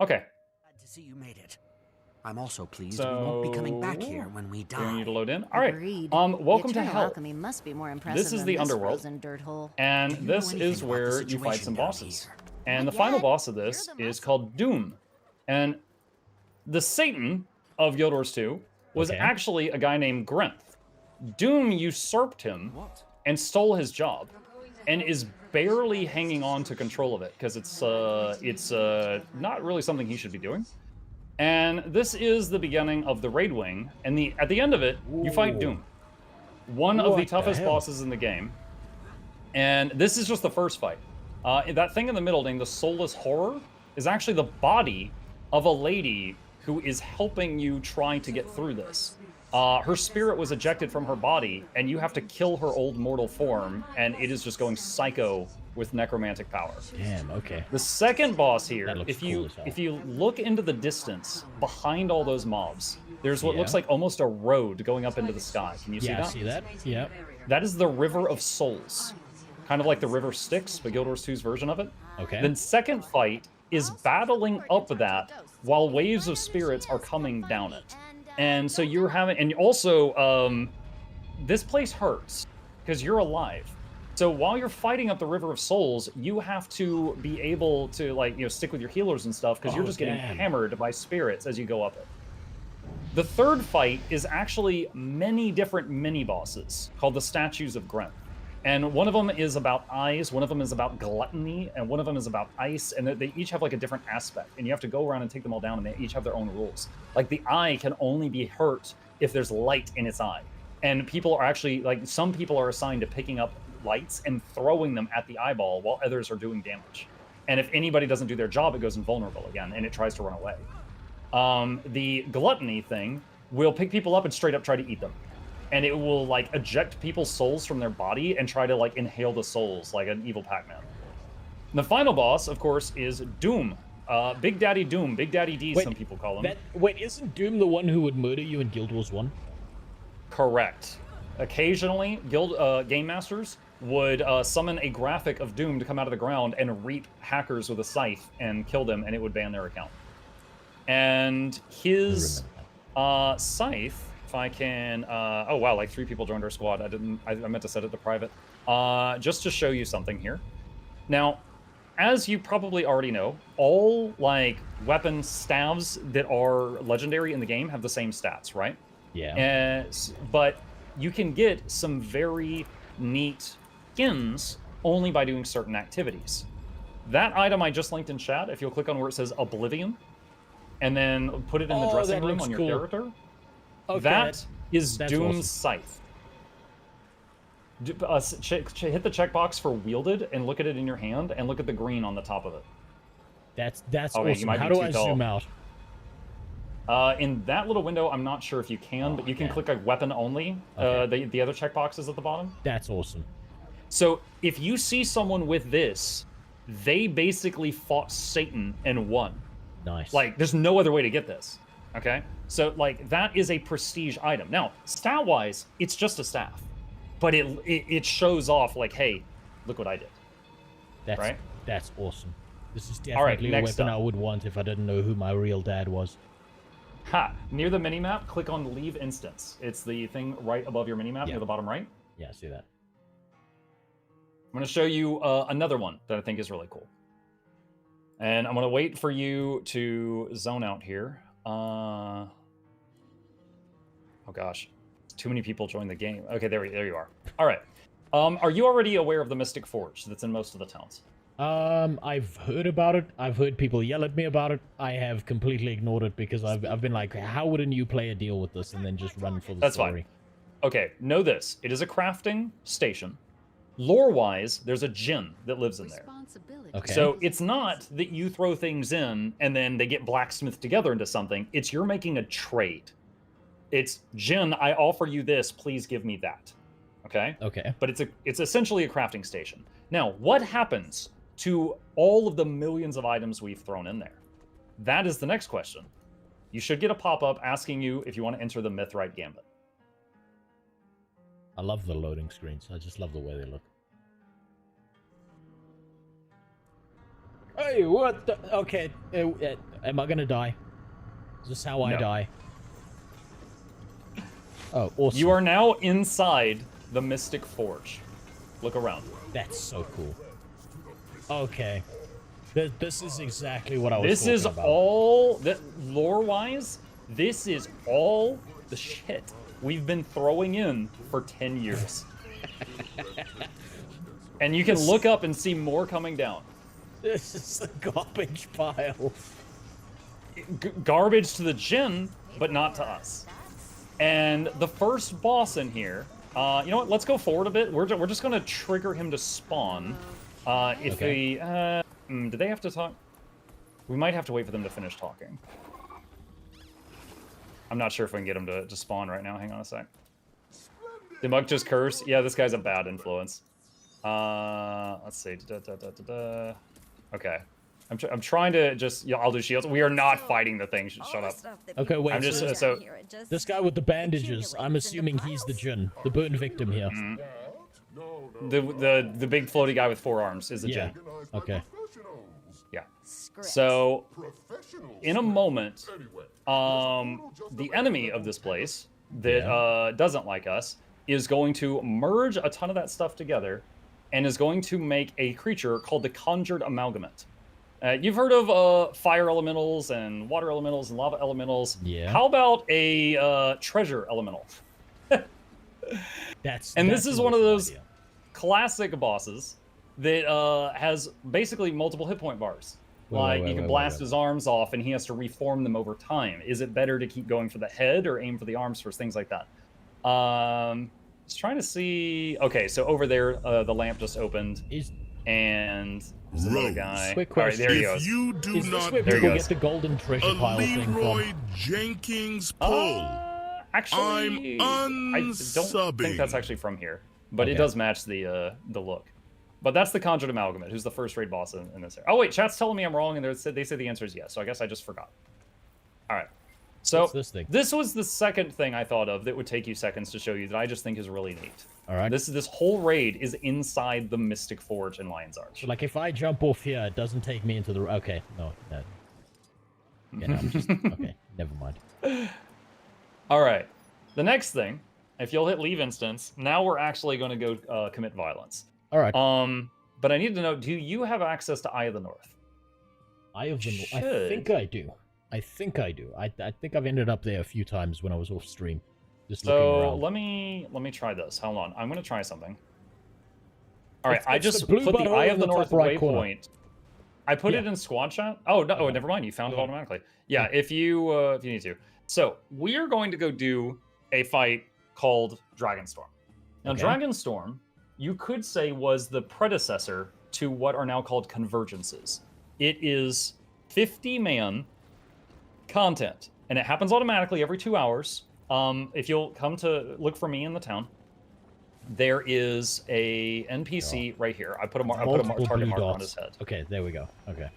Okay. Glad to see you made it. I'm also pleased we won't be coming back here when we die. You need to load in. All right. Agreed. Welcome to Hell. Alchemy must be more impressive This is the underworld, dirt hole. and this is where you fight some bosses. And the final boss of this is called Doom. And the Satan of Guild Wars 2 was actually a guy named Grenth. Doom usurped him and stole his job, and is barely hanging on to control of it because it's not really something he should be doing. And this is the beginning of the raid wing, and at the end of it, you fight Doom, one of the toughest bosses in the game. And this is just the first fight. That thing in the middle named the Soulless Horror is actually the body of a lady who is helping you try to get through this. Her spirit was ejected from her body, and you have to kill her old mortal form, and it is just going psycho with necromantic power. Damn, okay. The second boss here, if cool you look into the distance behind all those mobs, there's what looks like almost a road going up into the sky. Can you see that? Yeah, I see that. Yeah. That is the River of Souls. Kind of like the River Styx, but Guild Wars 2's version of it. Okay. Then second fight is battling up that while waves of spirits are coming down it. And so you're having... And also, this place hurts because you're alive. So while you're fighting up the River of Souls, you have to be able to, like, stick with your healers and stuff because you're just getting hammered by spirits as you go up it. The third fight is actually many different mini-bosses called the Statues of Grenth. And one of them is about eyes, one of them is about gluttony, and one of them is about ice, and they each have like a different aspect. And you have to go around and take them all down, and they each have their own rules. Like the eye can only be hurt if there's light in its eye. And people are actually, like, some people are assigned to picking up lights and throwing them at the eyeball while others are doing damage. And if anybody doesn't do their job, it goes invulnerable again, and it tries to run away. The gluttony thing will pick people up and straight up try to eat them. And it will, like, eject people's souls from their body and try to, like, inhale the souls like an evil Pac-Man. The final boss, of course, is Doom. Big Daddy Doom. Big Daddy D, some people call him. Wait, isn't Doom the one who would murder you in Guild Wars 1? Correct. Occasionally, game masters would summon a graphic of Doom to come out of the ground and reap hackers with a scythe and kill them, and it would ban their account. And his scythe... If I can, oh wow, like 3 people joined our squad. I meant to set it to private. Just to show you something here. Now, as you probably already know, all like weapon staves that are legendary in the game have the same stats, right? Yeah. But you can get some very neat skins only by doing certain activities. That item I just linked in chat, if you'll click on where it says Oblivion, and then put it in the dressing room on your character. Okay, That's Doom's awesome. Scythe. Hit the checkbox for wielded and look at it in your hand and look at the green on the top of it. That's Okay, awesome. How do I zoom out? In that little window, I'm not sure if you can, but you can click like weapon only. Okay. The other checkbox is at the bottom. That's awesome. So if you see someone with this, they basically fought Satan and won. Nice. Like, there's no other way to get this. Okay? So, like, that is a prestige item. Now, stat-wise, it's just a staff. But it shows off, like, hey, look what I did. That's awesome. This is definitely a weapon I would want if I didn't know who my real dad was. Ha! Near the minimap, click on Leave Instance. It's the thing right above your minimap, near the bottom right. Yeah, I see that. I'm going to show you another one that I think is really cool. And I'm going to wait for you to zone out here. Oh, gosh. Too many people joined the game. Okay, there you are. All right. Are you already aware of the Mystic Forge that's in most of the towns? I've heard about it. I've heard people yell at me about it. I have completely ignored it because I've been like, how would a new player deal with this, and then just run for the story. Fine. Okay, know this. It is a crafting station. Lore-wise, there's a djinn that lives in there. Okay. So it's not that you throw things in and then they get blacksmithed together into something. It's you're making a trade. It's, Jin, I offer you this, please give me that. Okay? Okay. But it's essentially a crafting station. Now, what happens to all of the millions of items we've thrown in there? That is the next question. You should get a pop-up asking you if you want to enter the Mythrite Gambit. I love the loading screens. I just love the way they look. Hey, what the... Okay, am I gonna die? Is this how I die? Oh, awesome. You are now inside the Mystic Forge. Look around. That's so cool. Okay. This is exactly what I was talking about. This is all... Lore-wise, this is all the shit we've been throwing in for 10 years. And you can look up and see more coming down. This is a garbage pile. Garbage to the djinn, but not to us. And the first boss in here, you know what? Let's go forward a bit. We're just going to trigger him to spawn. Do they have to talk? We might have to wait for them to finish talking. I'm not sure if we can get him to spawn right now. Hang on a sec. Did Muck just curse? Yeah, this guy's a bad influence. Let's see. Okay. I'm trying to just... I'll do shields. We are not fighting the thing. Shut up. Okay, wait. I'm just... This guy with the bandages, I'm assuming he's the djinn. The burn victim here. The big floaty guy with 4 arms is the djinn. Okay. Yeah. So, in a moment, the enemy of this place that doesn't like us is going to merge a ton of that stuff together and is going to make a creature called the Conjured Amalgamate. You've heard of fire elementals and water elementals and lava elementals. Yeah. How about a treasure elemental? This is one of those classic bosses that has basically multiple hit point bars. You can blast his arms off and he has to reform them over time. Is it better to keep going for the head or aim for the arms first? Things like that. Just trying to see... Okay, so over there, the lamp just opened. And there's another guy. Quick question. All right, there he goes. If you do not get the golden treasure pile thing Leroy Jenkins pull, actually, I don't think that's actually from here. But it does match the look. But that's the Conjured Amalgamate, who's the first raid boss in this area. Oh, wait, chat's telling me I'm wrong, and they say the answer is yes, so I guess I just forgot. All right. So, what's this thing? This was the second thing I thought of that would take you seconds to show you that I just think is really neat. All right. This whole raid is inside the Mystic Forge in Lion's Arch. So, like, if I jump off here, it doesn't take me into the... Okay, no. Yeah, no, I'm just... Okay, never mind. All right. The next thing, if you'll hit leave instance, now we're actually going to go commit violence. All right. But I need to know, do you have access to Eye of the North? Eye of the North? I think I do. I think I've ended up there a few times when I was off stream. Just looking around. let me try this. Hold on. I'm going to try something. All right, I just put the Eye of the North waypoint. I put it in squad chat. Oh no! Oh, never mind. You found it automatically. Yeah, if you need to. So we are going to go do a fight called Dragonstorm. Now, Dragonstorm, you could say, was the predecessor to what are now called convergences. It is 50-man content, and it happens automatically every 2 hours. If you'll come to look for me in the town, there is a NPC right here. I put a target marker on his head. Okay, there we go. Okay.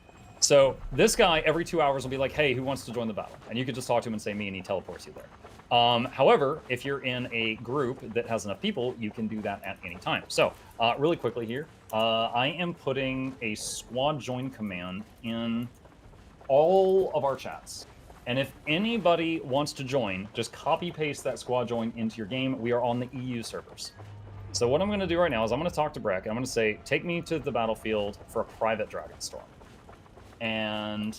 So this guy every 2 hours will be like, "Hey, who wants to join the battle?" And you can just talk to him and say me, and he teleports you there. However, if you're in a group that has enough people, you can do that at any time. So really quickly here, I am putting a squad join command in all of our chats. And if anybody wants to join, just copy paste that squad join into your game. We are on the EU servers. So what I'm going to do right now is I'm going to talk to Breck. I'm going to say, take me to the battlefield for a private Dragonstorm. And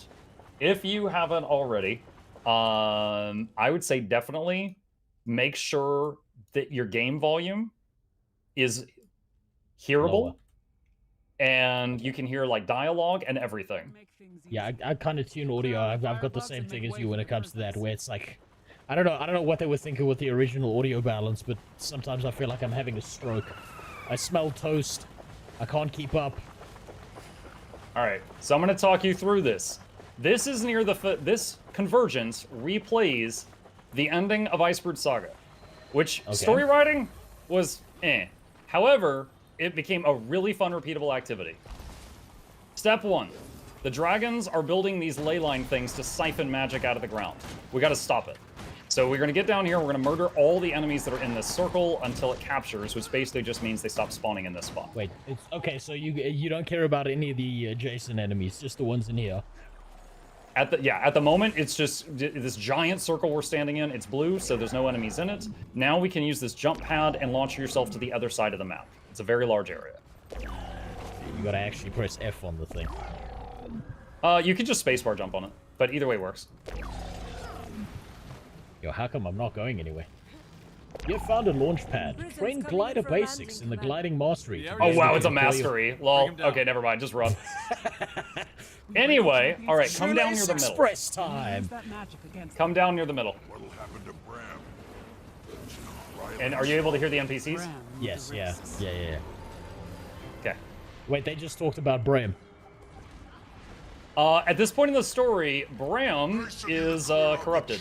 if you haven't already, I would say definitely make sure that your game volume is hearable. And you can hear like dialogue and everything. Yeah, I kind of tune audio. I've got the same thing as you when it comes to that, where it's like, I don't know what they were thinking with the original audio balance, but sometimes I feel like I'm having a stroke. I smell toast. I can't keep up. All right, so I'm going to talk you through this. This is near this convergence replays the ending of Iceberg Saga, which story writing was eh. However, it became a really fun, repeatable activity. Step 1. The dragons are building these ley line things to siphon magic out of the ground. We gotta stop it. So we're gonna get down here, we're gonna murder all the enemies that are in this circle until it captures, which basically just means they stop spawning in this spot. Wait, okay, so you don't care about any of the adjacent enemies, just the ones in here. At the moment, it's just this giant circle we're standing in. It's blue, so there's no enemies in it. Now we can use this jump pad and launch yourself to the other side of the map. It's a very large area. You gotta actually press F on the thing. You can just spacebar jump on it, but either way works. Yo, how come I'm not going anywhere? You have found a launch pad. Train glider basics in the gliding mastery. Oh wow, it's a mastery. Lol. Okay, never mind. Just run. Anyway, all right, come down near the middle. Express time. Come down near the middle. And are you able to hear the NPCs? Yes, yeah. Okay. Wait, they just talked about Bram. At this point in the story, Bram is corrupted.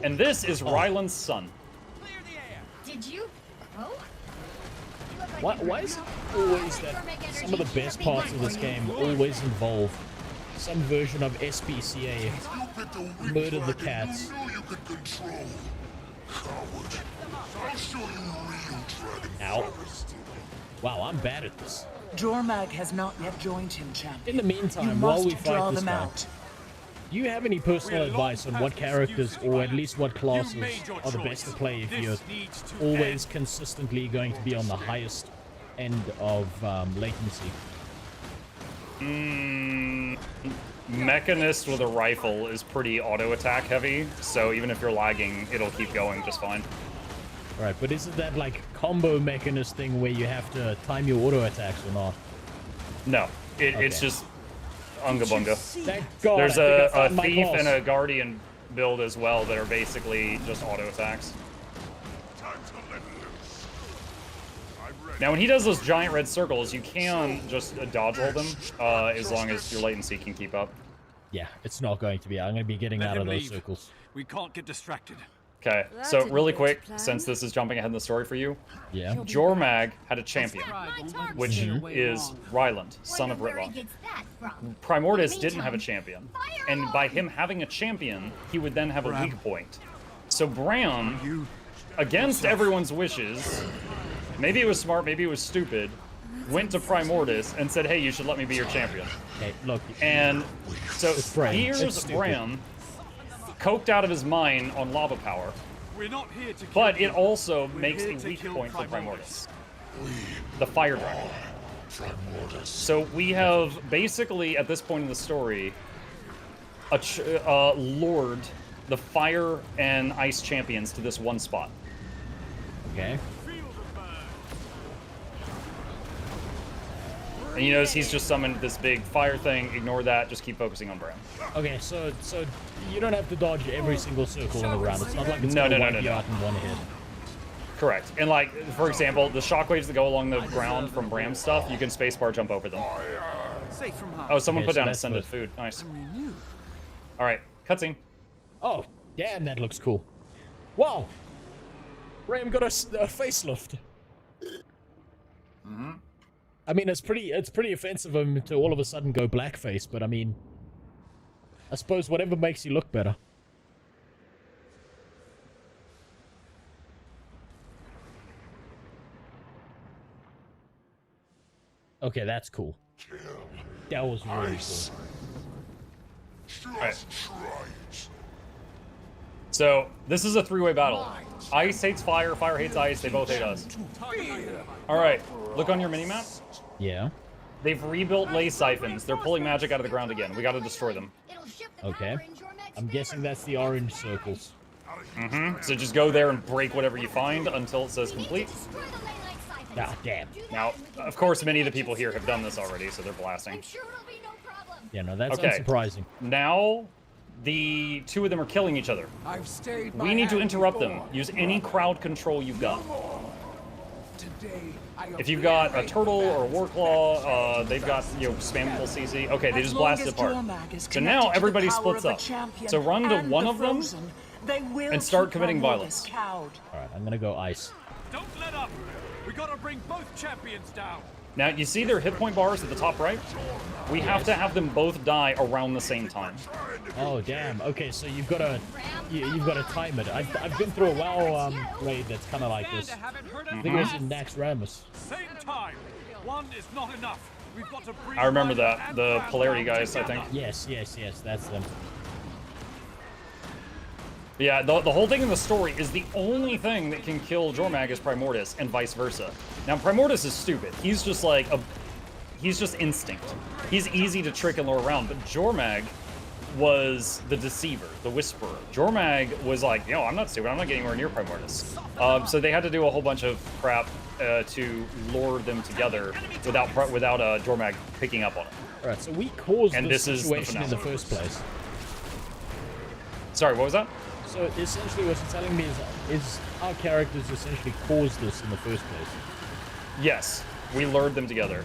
And this is Ryland's son. Did you? Oh? Why is it always that some of the best parts of this game always involve some version of SPCA, murder the cats? Ow. Wow, I'm bad at this. Jormag has not yet joined him, champion. In the meantime, while we fight this guy, do you have any personal advice on what characters, or at least what classes, are the best to play if you're always consistently going to be on the highest end of latency? Mechanist with a rifle is pretty auto-attack heavy, so even if you're lagging, it'll keep going just fine. Right, but isn't that like combo mechanist thing where you have to time your auto attacks or not? No, it's just unga bunga. Thank God. There's a thief and a guardian build as well that are basically just auto attacks. Now when he does those giant red circles, you can just dodge roll them as long as your latency can keep up. Yeah, it's not going to be. I'm going to be getting out of those circles. We can't get distracted. Okay, so really quick, since this is jumping ahead in the story for you, Jormag had a champion, which is Ryland, son of Ritlock. Primordus didn't have a champion, and by him having a champion, he would then have a weak point. So Bram, against everyone's wishes, maybe it was smart, maybe it was stupid, went to Primordus and said, hey, you should let me be your champion. Hey, look. And so here's Bram, coked out of his mind on lava power, but it also makes a weak point for Primordus, the fire dragon. So we have basically, at this point in the story, lured the fire and ice champions to this one spot. Okay. And you notice he's just summoned this big fire thing. Ignore that. Just keep focusing on Bram. Okay, so you don't have to dodge every single circle on the ground. It's not like it's No. out in one hit. Correct. And like, for example, the shockwaves that go along the ground from Bram's stuff, you can spacebar jump over them. Oh, someone put down ascended food. Nice. All right, cutscene. Oh, damn, that looks cool. Wow. Bram got a facelift. I mean, it's pretty offensive of him to all of a sudden go blackface, but I mean, I suppose whatever makes you look better. Okay, that's cool. That was really cool. Right. So, this is a three-way battle. Ice hates fire, fire hates ice, they both hate us. Alright, look on your minimap. Yeah. They've rebuilt lay siphons. They're pulling magic out of the ground again. We gotta destroy them. Okay. I'm guessing that's the orange circles. So just go there and break whatever you find until it says complete. Ah, damn. Now, of course, many of the people here have done this already, so they're blasting. Yeah, no, that's Okay. unsurprising. Now, the two of them are killing each other. We need to interrupt them. Use any crowd control you've got. If you've got a turtle or a warclaw, they've got, spammable CC. Okay, they just blasted apart. So now everybody splits up. So run to one of them and start committing violence. Alright, I'm gonna go ice. Don't let up. We gotta bring both champions down. Now, you see their hit point bars at the top right? We have to have them both die around the same time. Oh damn. Okay, so you've got to time it. I've been through a WoW raid that's kind of like this. I think it was in Nax Ramus. Same time. One is not enough. We've got to bring I remember that. The polarity guys, I think. Yes, that's them. Yeah, the whole thing in the story is the only thing that can kill Jormag is Primordius, and vice versa. Now, Primordius is stupid. He's just like he's just instinct. He's easy to trick and lure around, but Jormag was the deceiver, the whisperer. Jormag was like, I'm not stupid. I'm not getting anywhere near Primordius. So they had to do a whole bunch of crap to lure them together without Jormag picking up on it. All right, so we caused this situation in the first place. Sorry, what was that? So essentially what you're telling me is our characters essentially caused this in the first place. Yes, we lured them together.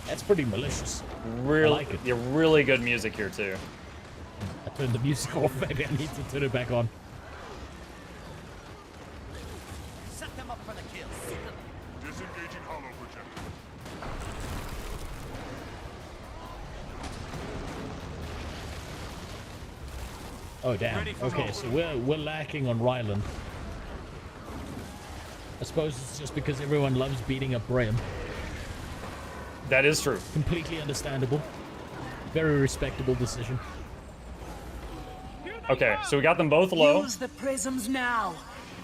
That's pretty malicious. Really, I like it. Yeah, really good music here too. I turned the music off, maybe I need to turn it back on. Set them up for the kill. Disengaging hollow projector. Oh damn. Okay, so we're lacking on Ryland. I suppose it's just because everyone loves beating up Bram. That is true. Completely understandable. Very respectable decision. Okay, so we got them both low. Use the prisms now.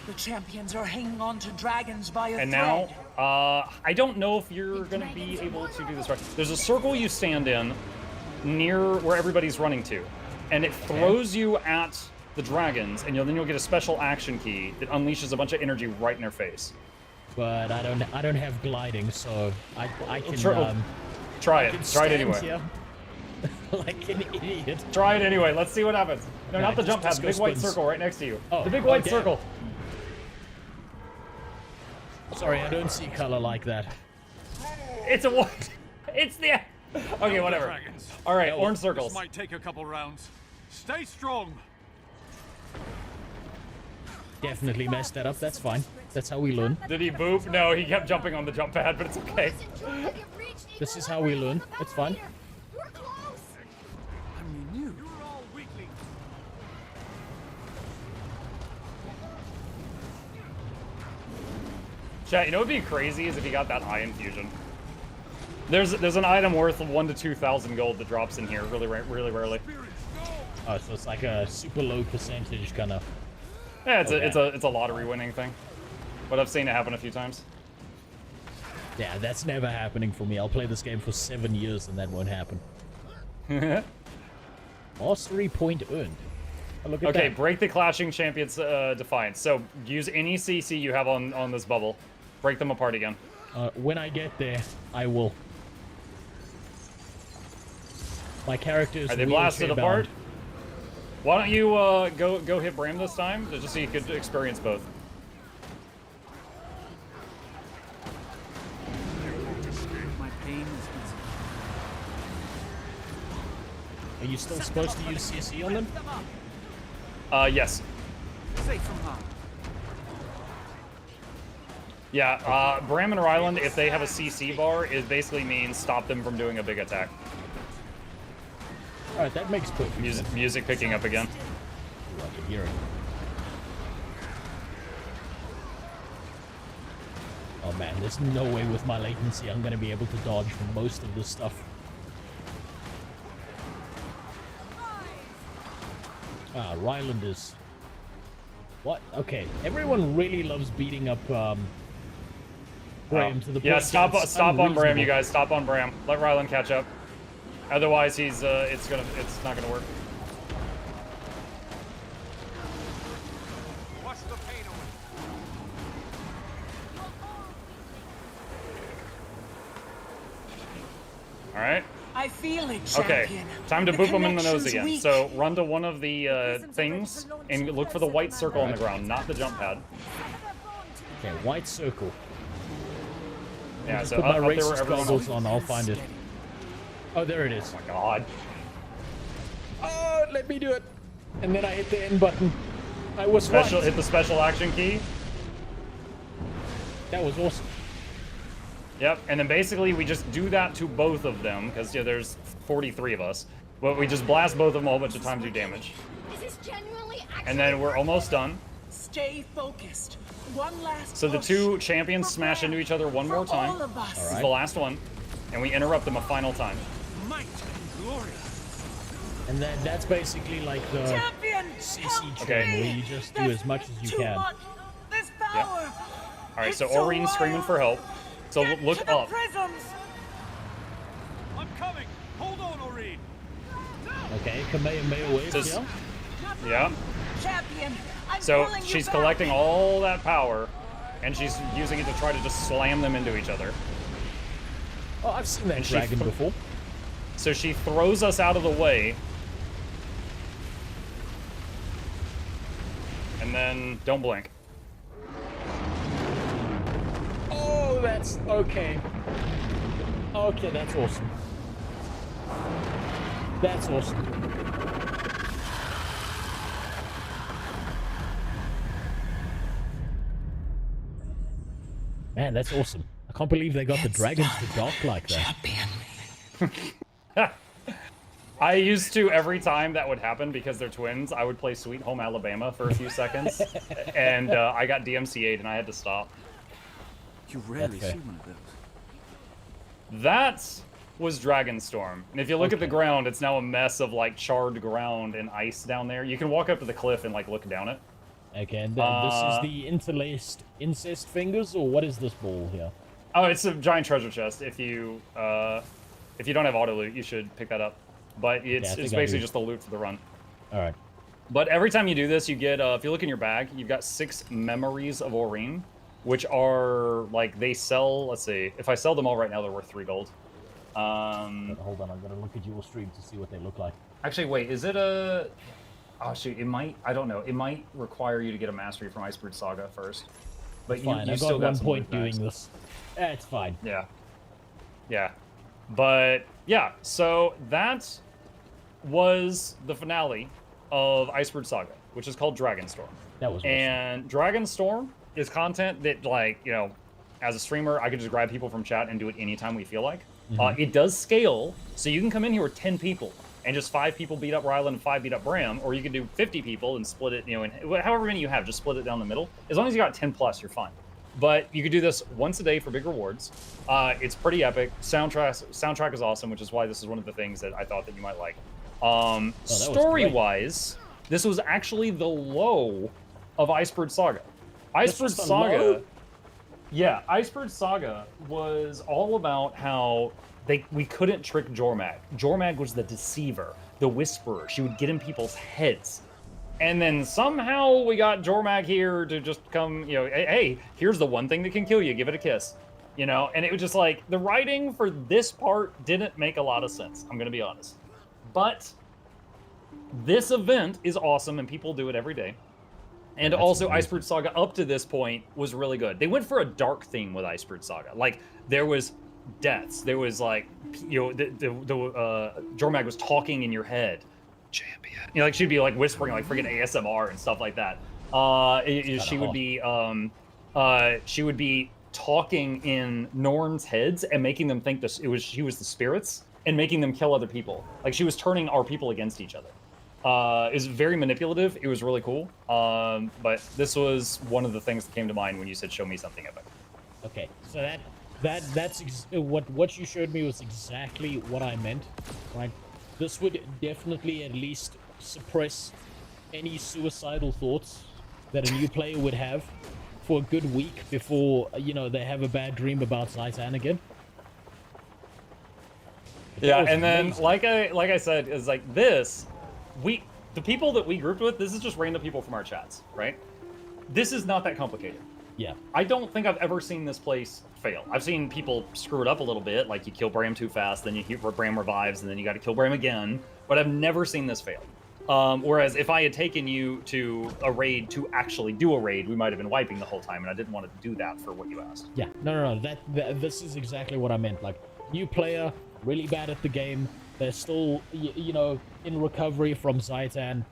The champions are hanging on to dragons by a And thread. now, I don't know if you're going to be able to do this right. There's a circle you stand in near where everybody's running to. And it throws you at the dragons, and then you'll get a special action key that unleashes a bunch of energy right in their face. But I don't have gliding, so I can try it. Try it anyway. Here like an idiot. Try it anyway. Let's see what happens. No, not the jump pad. The big white spins. circle right next to you. Oh, the big white okay. circle. Sorry, I don't see color like that. It's a white. It's the. Okay, whatever. All right, orange circles. This might take a couple rounds. Stay strong. Definitely messed that up. That's fine. That's how we learn. Did he boop? No, he kept jumping on the jump pad, but it's okay. This is how we learn. It's fine. Chat, you know what would be crazy is if he got that eye infusion. There's an item worth 1,000 to 2,000 gold that drops in here really rarely. Oh, so it's like a super low percentage kind of. Yeah, it's a lottery winning thing. But I've seen it happen a few times. Yeah, that's never happening for me. I'll play this game for 7 years and that won't happen. Mastery point earned. Oh, look at okay, that. break the Clashing Champions Defiance. So use any CC you have on this bubble. Break them apart again. When I get there, I will. My character is Are they blasted apart? wheelchair-bound. Why don't you go hit Bram this time, just so you could experience both. My pain is easy. Are you still supposed to use CC on them? Yes. Safe from harm. Yeah, Bram and Ryland, if they have a CC bar, it basically means stop them from doing a big attack. Alright, that makes perfect sense. Music picking up again. Ooh, I can hear it. Oh man, there's no way with my latency I'm gonna be able to dodge most of this stuff. Ah, Ryland is... What? Okay, everyone really loves beating up, Bram to the point Yeah, stop that it's on Bram, unreasonable. you guys. Stop on Bram. Let Ryland catch up. Otherwise, he's it's not gonna work. Wash the pain away. All right. I feel it, Okay. champion. Time to boop him in the nose connection's again. weak. So run to one of the things and look for the white circle on the ground, not the jump pad. Okay, white circle. Yeah. Just So put up my there where racist everyone goggles else. on, I'll find it. Oh, there it is. Oh my God. Oh, let me do it. And then I hit the N button. I was Special. right. Hit the special action key. That was awesome. Yep, and then basically we just do that to both of them, because there's 43 of us. But we just blast both of them a whole bunch of times, do damage. This is genuinely And then we're almost done. Stay focused. One last So the push. two champions smash into each other one more For all time. of us. This is the last one. And we interrupt them a final time. Might and glory. And then that's basically like the Champion, CC help train me. where you just do There's as much as you too can. much. This power. Alright, so It's so Orion's screaming wild. for help. So Get look to the up. prisms. I'm coming. Hold on, Oreen. Okay, Kamehameha waves, Just- yeah? Yeah. Champion, I'm So pulling you she's back. collecting all that power, and she's using it to try to just slam them into each other. Oh, I've seen that And she dragon th- before. So she throws us out of the way. And then don't blink. Oh, that's okay. Okay, that's awesome. That's awesome. Man, that's awesome. I can't believe they got the dragons to dock like that. I used to, every time that would happen, because they're twins, I would play Sweet Home Alabama for a few seconds. And I got DMCA'd and I had to stop. You rarely fair. see one of those. That was Dragonstorm. And if you look at the ground, it's now a mess of like charred ground and ice down there. You can walk up to the cliff and like look down it. Okay, and then this is the interlaced incest fingers, or what is this ball here? Oh, it's a giant treasure chest. If you don't have auto loot, you should pick that up. But Yeah, I it's think I basically do. just the loot for the run. All right. But every time you do this, you get, if you look in your bag, you've got 6 memories of Oreen, which are, like, they sell, let's see, if I sell them all right now, they're worth 3 gold. Hold on, I'm gonna look at your stream to see what they look like. Actually, wait, is it a... Oh, shoot, it might, I don't know, it might require you to get a mastery from Iceberg Saga first. But Fine, you I still got got one some point loot bags. doing this. It's fine. Yeah. Yeah. But, yeah, so that was the finale of Iceberg Saga, which is called Dragonstorm. That was awesome. And Dragonstorm is content that, like, you know, as a streamer, I could just grab people from chat and do it anytime we feel like. It does scale, so you can come in here with 10 people, and just 5 people beat up Ryland and 5 beat up Bram, or you can do 50 people and split it, you know, in however many you have, just split it down the middle. As long as you got 10 plus, you're fine. But you could do this once a day for big rewards. It's pretty epic. Soundtrack is awesome, which is why this is one of the things that I thought that you might like. Story-wise, this was actually the low of Iceberg Saga. Iceberg just a Saga, low? yeah, Iceberg Saga was all about how we couldn't trick Jormag. Jormag was the deceiver, the whisperer. She would get in people's heads. And then somehow we got Jormag here to just come, you know, hey, here's the one thing that can kill you, give it a kiss. You know, and it was just like the writing for this part didn't make a lot of sense. I'm gonna be honest, but this event is awesome and people do it every day. And also, Icebird Saga up to this point was really good. They went for a dark theme with Icebird Saga. Like there was deaths. There was like, you know, Jormag was talking in your head. Champion. You know, like she'd be like whispering like freaking ASMR and stuff like that. She would be talking in Norn's heads and making them think she was the spirits and making them kill other people. Like she was turning our people against each other. It was very manipulative. It was really cool. But this was one of the things that came to mind when you said show me something epic. Okay, so that's what you showed me was exactly what I meant, right? This would definitely at least suppress any suicidal thoughts that a new player would have for a good week before, you know, they have a bad dream about Zaitan again. Yeah, and then like I said, is like this, the people that we grouped with, this is just random people from our chats, right? This is not that complicated. Yeah. I don't think I've ever seen this place fail. I've seen people screw it up a little bit, like you kill Bram too fast, then Bram revives, and then you got to kill Bram again. But I've never seen this fail. Whereas if I had taken you to a raid to actually do a raid, we might have been wiping the whole time, and I didn't want to do that for what you asked. Yeah, no. This is exactly what I meant. Like, new player, really bad at the game. They're still, you know, in recovery from Zaitan.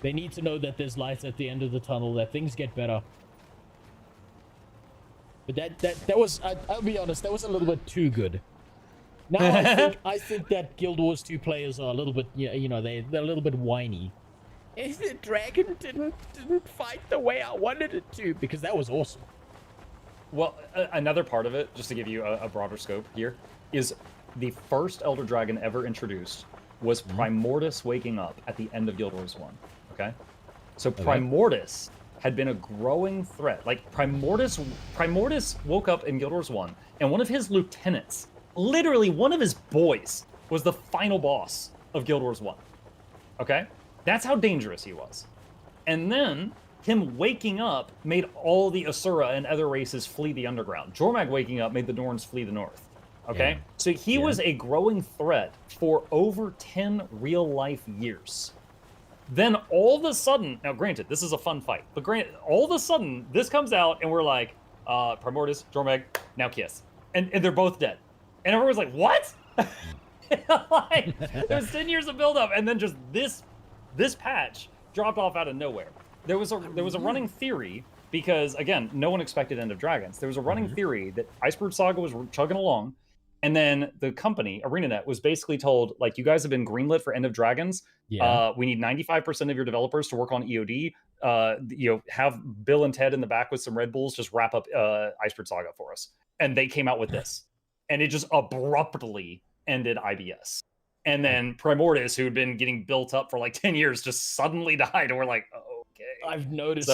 They need to know that there's light at the end of the tunnel, that things get better. But that was, I'll be honest, that was a little bit too good. Now I think that Guild Wars 2 players are a little bit, you know, they're a little bit whiny. The dragon didn't fight the way I wanted it to, because that was awesome. Well, another part of it, just to give you a broader scope here, is the first Elder Dragon ever introduced was Primordus waking up at the end of Guild Wars 1, okay? So Primordus had been a growing threat. Like, Primordus woke up in Guild Wars 1, and one of his lieutenants, literally one of his boys, was the final boss of Guild Wars 1, okay? That's how dangerous he was. And then, him waking up made all the Asura and other races flee the underground. Jormag waking up made the Norns flee the north, okay? Yeah. So he was a growing threat for over 10 real-life years. Then all of a sudden, now granted, this is a fun fight, but all of a sudden, this comes out and we're like, Primordus, Jormag, now kiss. And they're both dead. And everyone's like, what? Like, there's 10 years of buildup, and then just this patch dropped off out of nowhere. There was a running theory, because again, no one expected End of Dragons. There was a running theory that Icebird Saga was chugging along, and then the company, ArenaNet, was basically told, like, you guys have been greenlit for End of Dragons. Yeah. We need 95% of your developers to work on EOD. You know, have Bill and Ted in the back with some Red Bulls just wrap up Icebird Saga for us. And they came out with this. And it just abruptly ended IBS. And then Primordus, who had been getting built up for like 10 years, just suddenly died. And we're like, oh, okay. I've noticed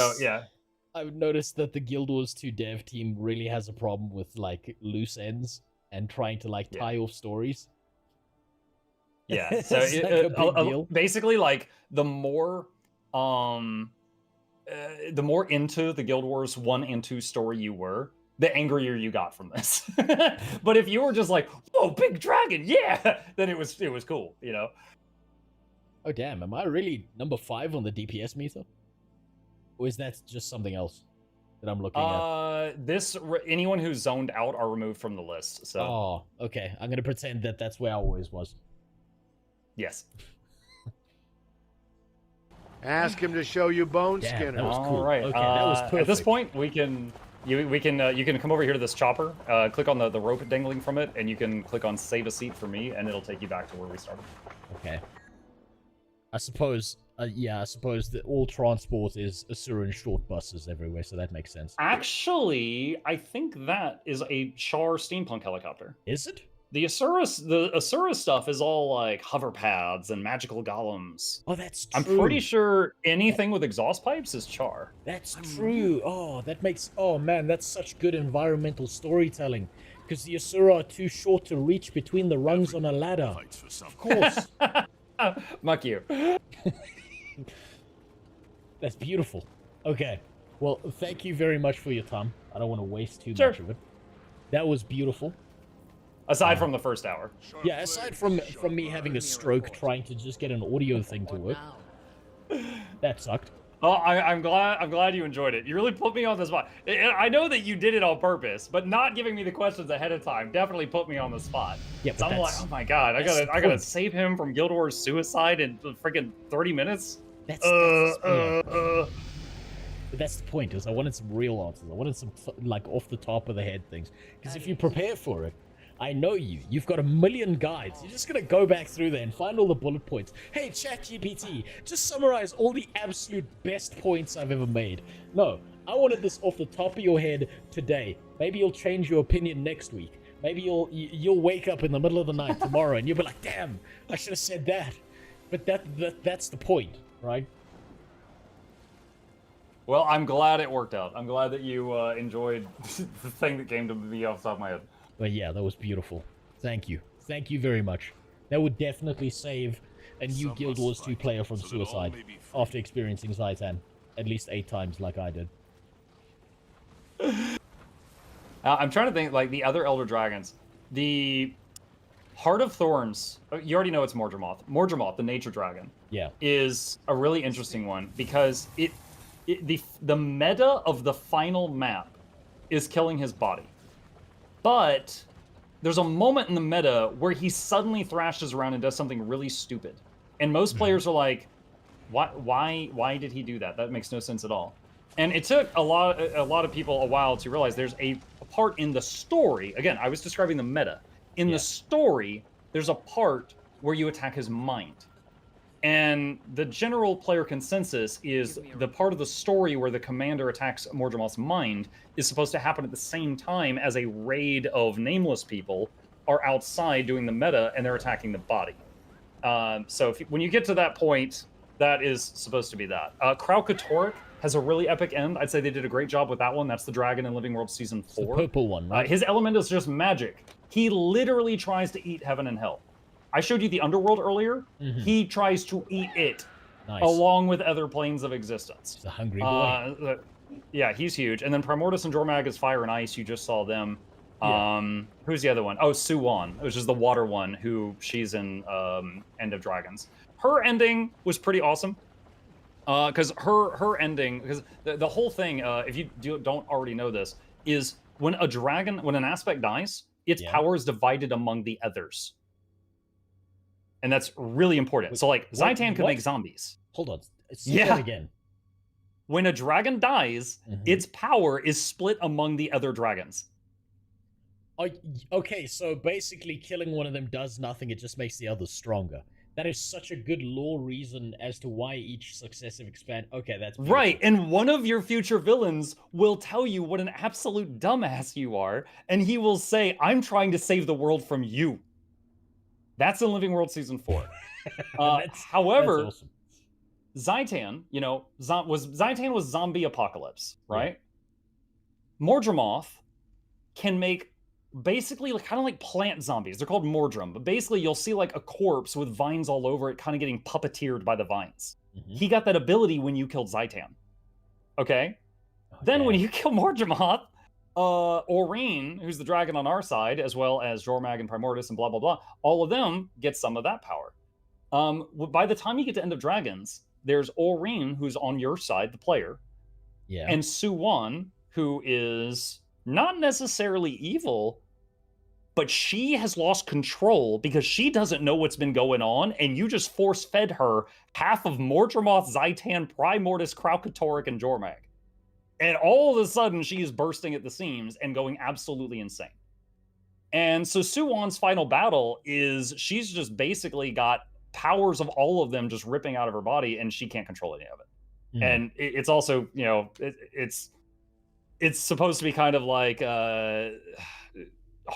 that the Guild Wars 2 dev team really has a problem with like loose ends and trying to like tie off stories. Yeah. So basically, like the more into the Guild Wars 1 and 2 story you were, the angrier you got from this. But if you were just like, whoa, big dragon, yeah, then it was cool, you know? Oh, damn. Am I really number 5 on the DPS meter? Or is that just something else that I'm looking at? Anyone who's zoned out are removed from the list, so. Oh, okay. I'm going to pretend that that's where I always was. Yes. Ask him to show you Bone Skinner. That was cool. All right. Okay, that was perfect. At this point, you can come over here to this chopper, click on the rope dangling from it, and you can click on save a seat for me, and it'll take you back to where we started. Okay. I suppose that all transport is Asuran short buses everywhere, so that makes sense. Actually, I think that is a Char steampunk helicopter. Is it? The Asura stuff is all like hover pads and magical golems. Oh, that's true. I'm pretty sure anything with exhaust pipes is Char. That's true. Oh, that makes... Oh, man, that's such good environmental storytelling. Because the Asura are too short to reach between the rungs on a ladder. Of course. Muck you. That's beautiful. Okay. Well, thank you very much for your time. I don't want to waste too much of it. That was beautiful. Aside from the first hour. Yeah, aside from me having a stroke trying to just get an audio thing to work. That sucked. Oh, I'm glad you enjoyed it. You really put me on the spot. I know that you did it on purpose, but not giving me the questions ahead of time definitely put me on the spot. Yeah, so I'm like, oh my god, I gotta save him from Guild Wars suicide in freaking 30 minutes. But that's the point. Is I wanted some real answers. I wanted some like off the top of the head things. Because if you prepare for it, I know you. You've got a million guides. You're just gonna go back through there and find all the bullet points. Hey, ChatGPT, just summarize all the absolute best points I've ever made. No, I wanted this off the top of your head today. Maybe you'll change your opinion next week. Maybe you'll wake up in the middle of the night tomorrow and you'll be like, damn, I should have said that. But that's the point, right? Well, I'm glad it worked out. I'm glad that you enjoyed the thing that came to me off the top of my head. But yeah, that was beautiful. Thank you. Thank you very much. That would definitely save a new Guild Wars 2 player from suicide after experiencing Zaitan at least 8 times like I did. I'm trying to think, like, the other Elder Dragons. The Heart of Thorns, you already know it's Mordramoth. Mordramoth, the Nature Dragon, is a really interesting one because the meta of the final map is killing his body. But there's a moment in the meta where he suddenly thrashes around and does something really stupid. And most players are like, why did he do that? That makes no sense at all. And it took a lot of people a while to realize there's a part in the story. Again, I was describing the meta. In the story, there's a part where you attack his mind. And the general player consensus is the part of the story where the commander attacks Mordramoth's mind is supposed to happen at the same time as a raid of nameless people are outside doing the meta and they're attacking the body. So when you get to that point, that is supposed to be that. Kraukatoric has a really epic end. I'd say they did a great job with that one. That's the dragon in Living World Season 4. The purple one, right? His element is just magic. He literally tries to eat heaven and hell. I showed you the underworld earlier. He tries to eat it, along with other planes of existence. He's a hungry boy. Yeah, he's huge. And then Primordus and Jormag is fire and ice. You just saw them. Who's the other one? Oh, Suwon, which is the water one, she's in End of Dragons. Her ending was pretty awesome. Because her ending, because the whole thing, if you don't already know this, is when an aspect dies, its power is divided among the others. And that's really important. So, like, Zaitan can make zombies. Hold on. Say that again. When a dragon dies, its power is split among the other dragons. Okay, so basically killing one of them does nothing. It just makes the others stronger. That is such a good lore reason as to why each successive expand... Okay, that's beautiful. Right, and one of your future villains will tell you what an absolute dumbass you are, and he will say, I'm trying to save the world from you. That's in Living World Season 4. However, that's awesome. Zaitan, Zaitan was zombie apocalypse, right? Yeah. Mordramoth can make basically kind of like plant zombies. They're called Mordrum, but basically you'll see like a corpse with vines all over it, kind of getting puppeteered by the vines. He got that ability when you killed Zaitan. Okay? Then when you kill Mordramoth, Aurene, who's the dragon on our side, as well as Jormag and Primordus and blah, blah, blah, all of them get some of that power. By the time you get to End of Dragons, there's Aurene, who's on your side, the player, and Suwon, who is not necessarily evil, but she has lost control because she doesn't know what's been going on, and you just force-fed her half of Mordramoth, Zaitan, Primordus, Kraukatoric, and Jormag. And all of a sudden, she is bursting at the seams and going absolutely insane. And so Suwon's final battle is she's just basically got powers of all of them just ripping out of her body, and she can't control any of it. And it's also, it's supposed to be kind of like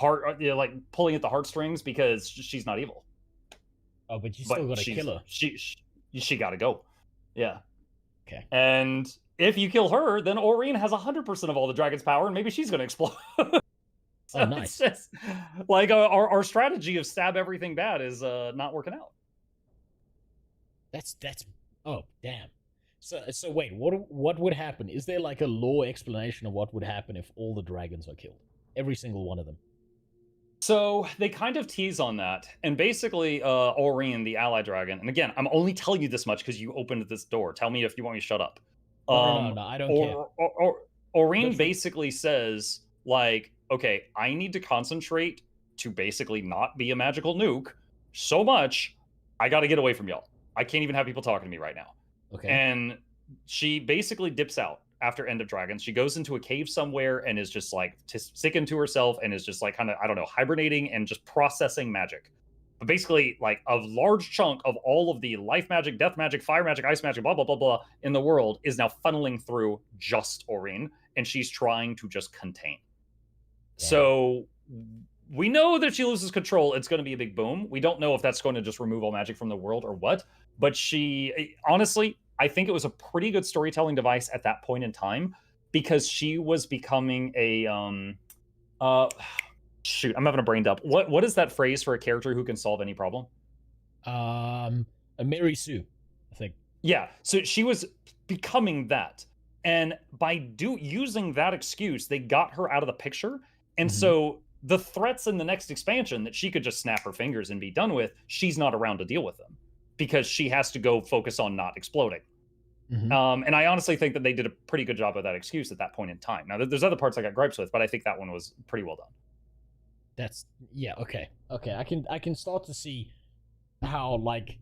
like pulling at the heartstrings because she's not evil. Oh, but you still got to kill her. She got to go. Yeah. Okay. And if you kill her, then Aurene has 100% of all the dragon's power, and maybe she's going to explode. So nice. It's just, like our strategy of stab everything bad is not working out. That's oh damn. So wait, what would happen? Is there like a lore explanation of what would happen if all the dragons are killed? Every single one of them. So they kind of tease on that, and basically, Aurene, the ally dragon, and again, I'm only telling you this much because you opened this door. Tell me if you want me to shut up. No, I don't care. Aurene basically says, like, okay, I need to concentrate to basically not be a magical nuke so much, I got to get away from y'all. I can't even have people talking to me right now. Okay. And she basically dips out after End of Dragons. She goes into a cave somewhere and is just like sticking to herself and is just like kind of, I don't know, hibernating and just processing magic. But basically, like a large chunk of all of the life magic, death magic, fire magic, ice magic, blah, blah, blah, blah in the world is now funneling through just Aurene, and she's trying to just contain. Yeah. So we know that if she loses control, it's going to be a big boom. We don't know if that's going to just remove all magic from the world or what. But she, honestly, I think it was a pretty good storytelling device at that point in time because she was becoming a, shoot, I'm having a brain dump. What is that phrase for a character who can solve any problem? A Mary Sue, I think. Yeah, so she was becoming that. And by using that excuse, they got her out of the picture. And so the threats in the next expansion that she could just snap her fingers and be done with, she's not around to deal with them because she has to go focus on not exploding. And I honestly think that they did a pretty good job of that excuse at that point in time. Now, there's other parts I got gripes with, but I think that one was pretty well done. That's, yeah, okay. I can start to see how, like,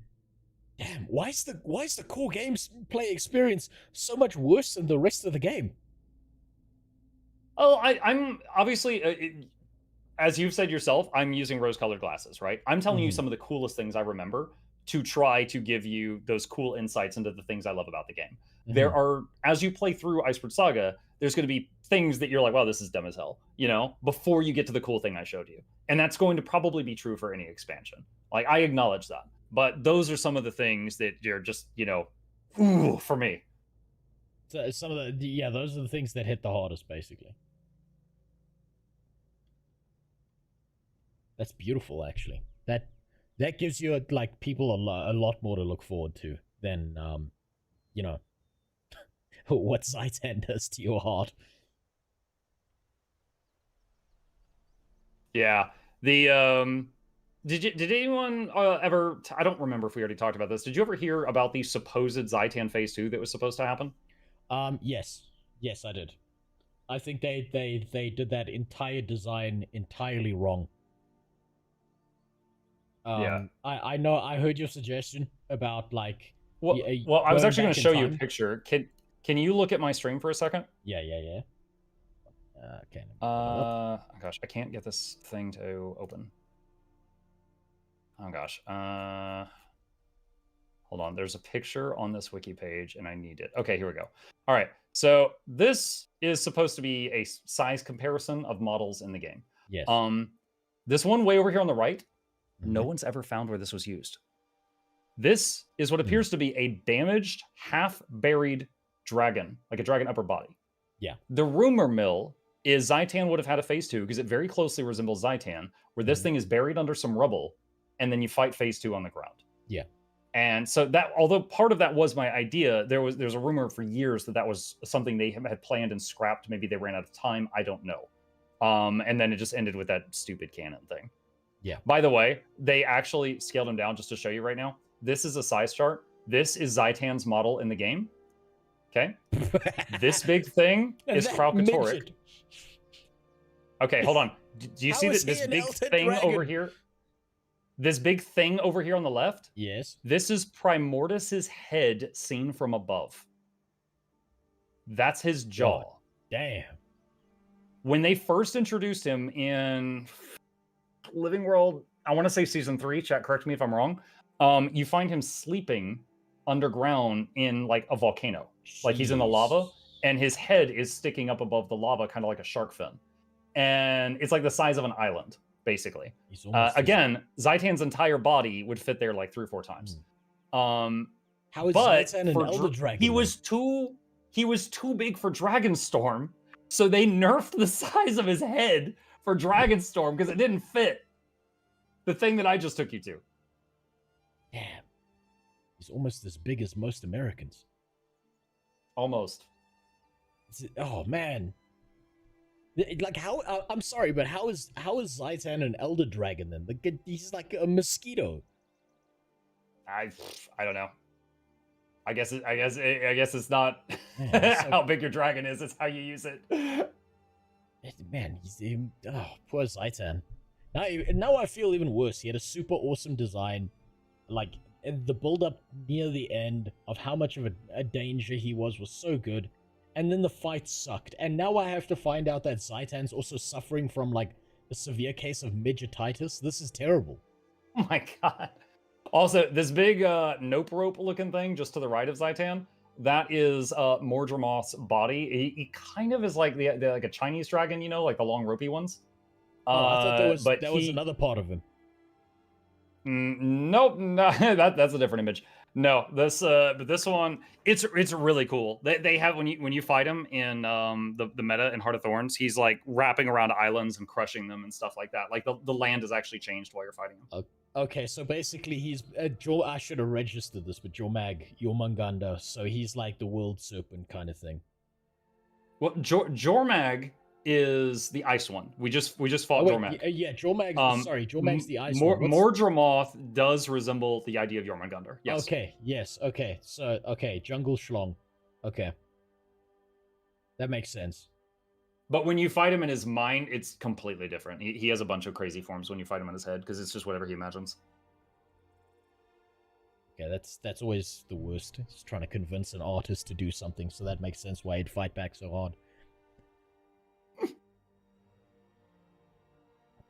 damn, why is the core games play experience so much worse than the rest of the game? Oh, I'm obviously, as you've said yourself, I'm using rose-colored glasses, right? I'm telling you some of the coolest things I remember to try to give you those cool insights into the things I love about the game. There are, as you play through Icebird Saga, there's going to be things that you're like, wow, this is dumb as hell, you know, before you get to the cool thing I showed you. And that's going to probably be true for any expansion. Like, I acknowledge that. But those are some of the things that you're just, you know, ooh, for me. So some of the, yeah, those are the things that hit the hardest, basically. That's beautiful, actually. That gives you like people a lot more to look forward to than you know, what Zaitan does to your heart. Yeah. The did anyone ever? I don't remember if we already talked about this. Did you ever hear about the supposed Zaitan Phase 2 that was supposed to happen? Yes, I did. I think they did that entire design entirely wrong. Yeah, I know. I heard your suggestion about like. Well, I was actually going to show you a picture. Can you look at my stream for a second? Yeah. Okay. Oh gosh, I can't get this thing to open. Oh gosh. Hold on. There's a picture on this wiki page, and I need it. Okay, here we go. All right. So this is supposed to be a size comparison of models in the game. Yes. This one way over here on the right. No one's ever found where this was used. This is what appears to be a damaged, half-buried dragon, like a dragon upper body. Yeah. The rumor mill is Zaitan would have had a Phase 2 because it very closely resembles Zaitan, where this thing is buried under some rubble, and then you fight Phase 2 on the ground. Yeah. And so that, although part of that was my idea, there's a rumor for years that was something they had planned and scrapped. Maybe they ran out of time. I don't know. And then it just ended with that stupid canon thing. Yeah. By the way, they actually scaled him down just to show you right now. This is a size chart. This is Zaitan's model in the game. Okay. This big thing is Kralkatorrik. Okay, hold on. Do you see this big thing over here? This big thing over here on the left? Yes. This is Primordus's head seen from above. That's his jaw. Oh, damn. When they first introduced him in Living World, I want to say season 3, chat, correct me if I'm wrong. You find him sleeping underground in like a volcano. Jeez. Like he's in the lava and his head is sticking up above the lava, kind of like a shark fin. And it's like the size of an island, basically. Again, Zaitan's entire body would fit there like 3 or 4 times. How is Zaitan an Elder Dragon? He was too big for Dragonstorm, so they nerfed the size of his head for Dragonstorm because it didn't fit the thing that I just took you to. Damn. He's almost as big as most Americans. Almost. Oh, man. Like how? I'm sorry, but how is Zaitan an elder dragon then? Like he's like a mosquito. I don't know. I guess it's not Man, so... how big your dragon is. It's how you use it. Man, oh, poor Zaitan. Now I feel even worse. He had a super awesome design, like the build up near the end of how much of a danger he was so good, and then the fight sucked. And now I have to find out that Zaitan's also suffering from like a severe case of midgetitis. This is terrible. Oh my god. Also, this big nope rope looking thing just to the right of Zaitan, that is Mordremoth's body. He kind of is like the like a Chinese dragon, you know, like the long ropey ones. I thought that was another part of him. Nope, no, that's a different image. No, but this one, it's really cool. They have when you fight him in the meta in Heart of Thorns, he's like wrapping around islands and crushing them and stuff like that. Like the land has actually changed while you're fighting him. Okay, so basically he's I should have registered this, but Jormag Jormungandr, so he's like the world serpent kind of thing. Well, Jormag is the ice one. We just fought Jormag. Yeah, Jormag. Sorry, Jormag's the ice one. Mordremoth does resemble the idea of Jormungandr. Yes. Okay. Yes. Okay. So Jungle Schlong. Okay. That makes sense. But when you fight him in his mind, it's completely different. He has a bunch of crazy forms when you fight him in his head because it's just whatever he imagines. Yeah, that's always the worst. It's trying to convince an artist to do something, so that makes sense why he'd fight back so hard.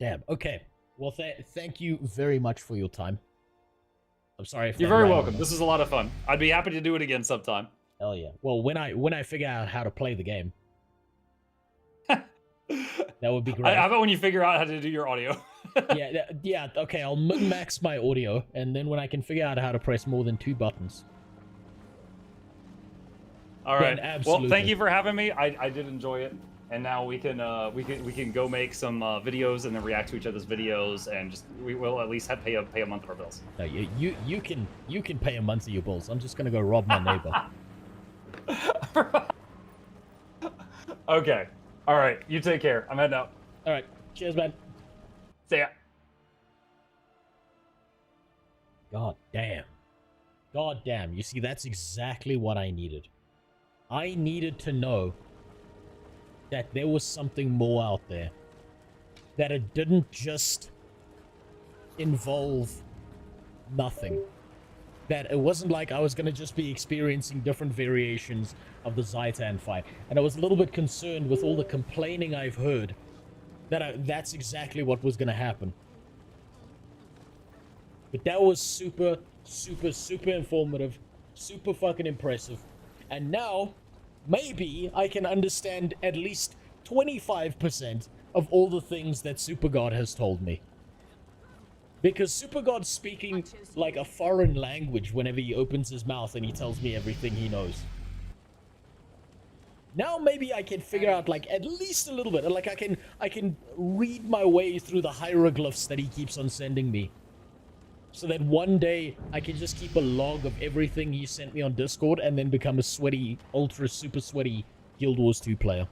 Damn. Okay. Well, thank you very much for your time. I'm sorry if you're very welcome. This is a lot of fun. I'd be happy to do it again sometime. Hell yeah. Well, when I figure out how to play the game, that would be great. How about when you figure out how to do your audio? yeah. Okay, I'll min-max my audio, and then when I can figure out how to press more than 2 buttons. All right. Well, thank you for having me. I did enjoy it. And now we can go make some videos and then react to each other's videos, and we will at least pay a month of our bills. No, you can pay a month of your bills. I'm just gonna go rob my neighbor. Okay. All right. You take care. I'm heading out. All right. Cheers, man. See ya. God damn. You see, that's exactly what I needed. I needed to know that there was something more out there. That it didn't just involve nothing. That it wasn't like I was going to just be experiencing different variations of the Zaitan fight. And I was a little bit concerned with all the complaining I've heard that that's exactly what was going to happen. But that was super informative, super fucking impressive. And now, maybe I can understand at least 25% of all the things that Super God has told me. Because Super God's speaking like a foreign language whenever he opens his mouth and he tells me everything he knows. Now maybe I can figure out like at least a little bit. Like I can read my way through the hieroglyphs that he keeps on sending me. So that one day I can just keep a log of everything he sent me on Discord and then become a sweaty, ultra super sweaty Guild Wars 2 player.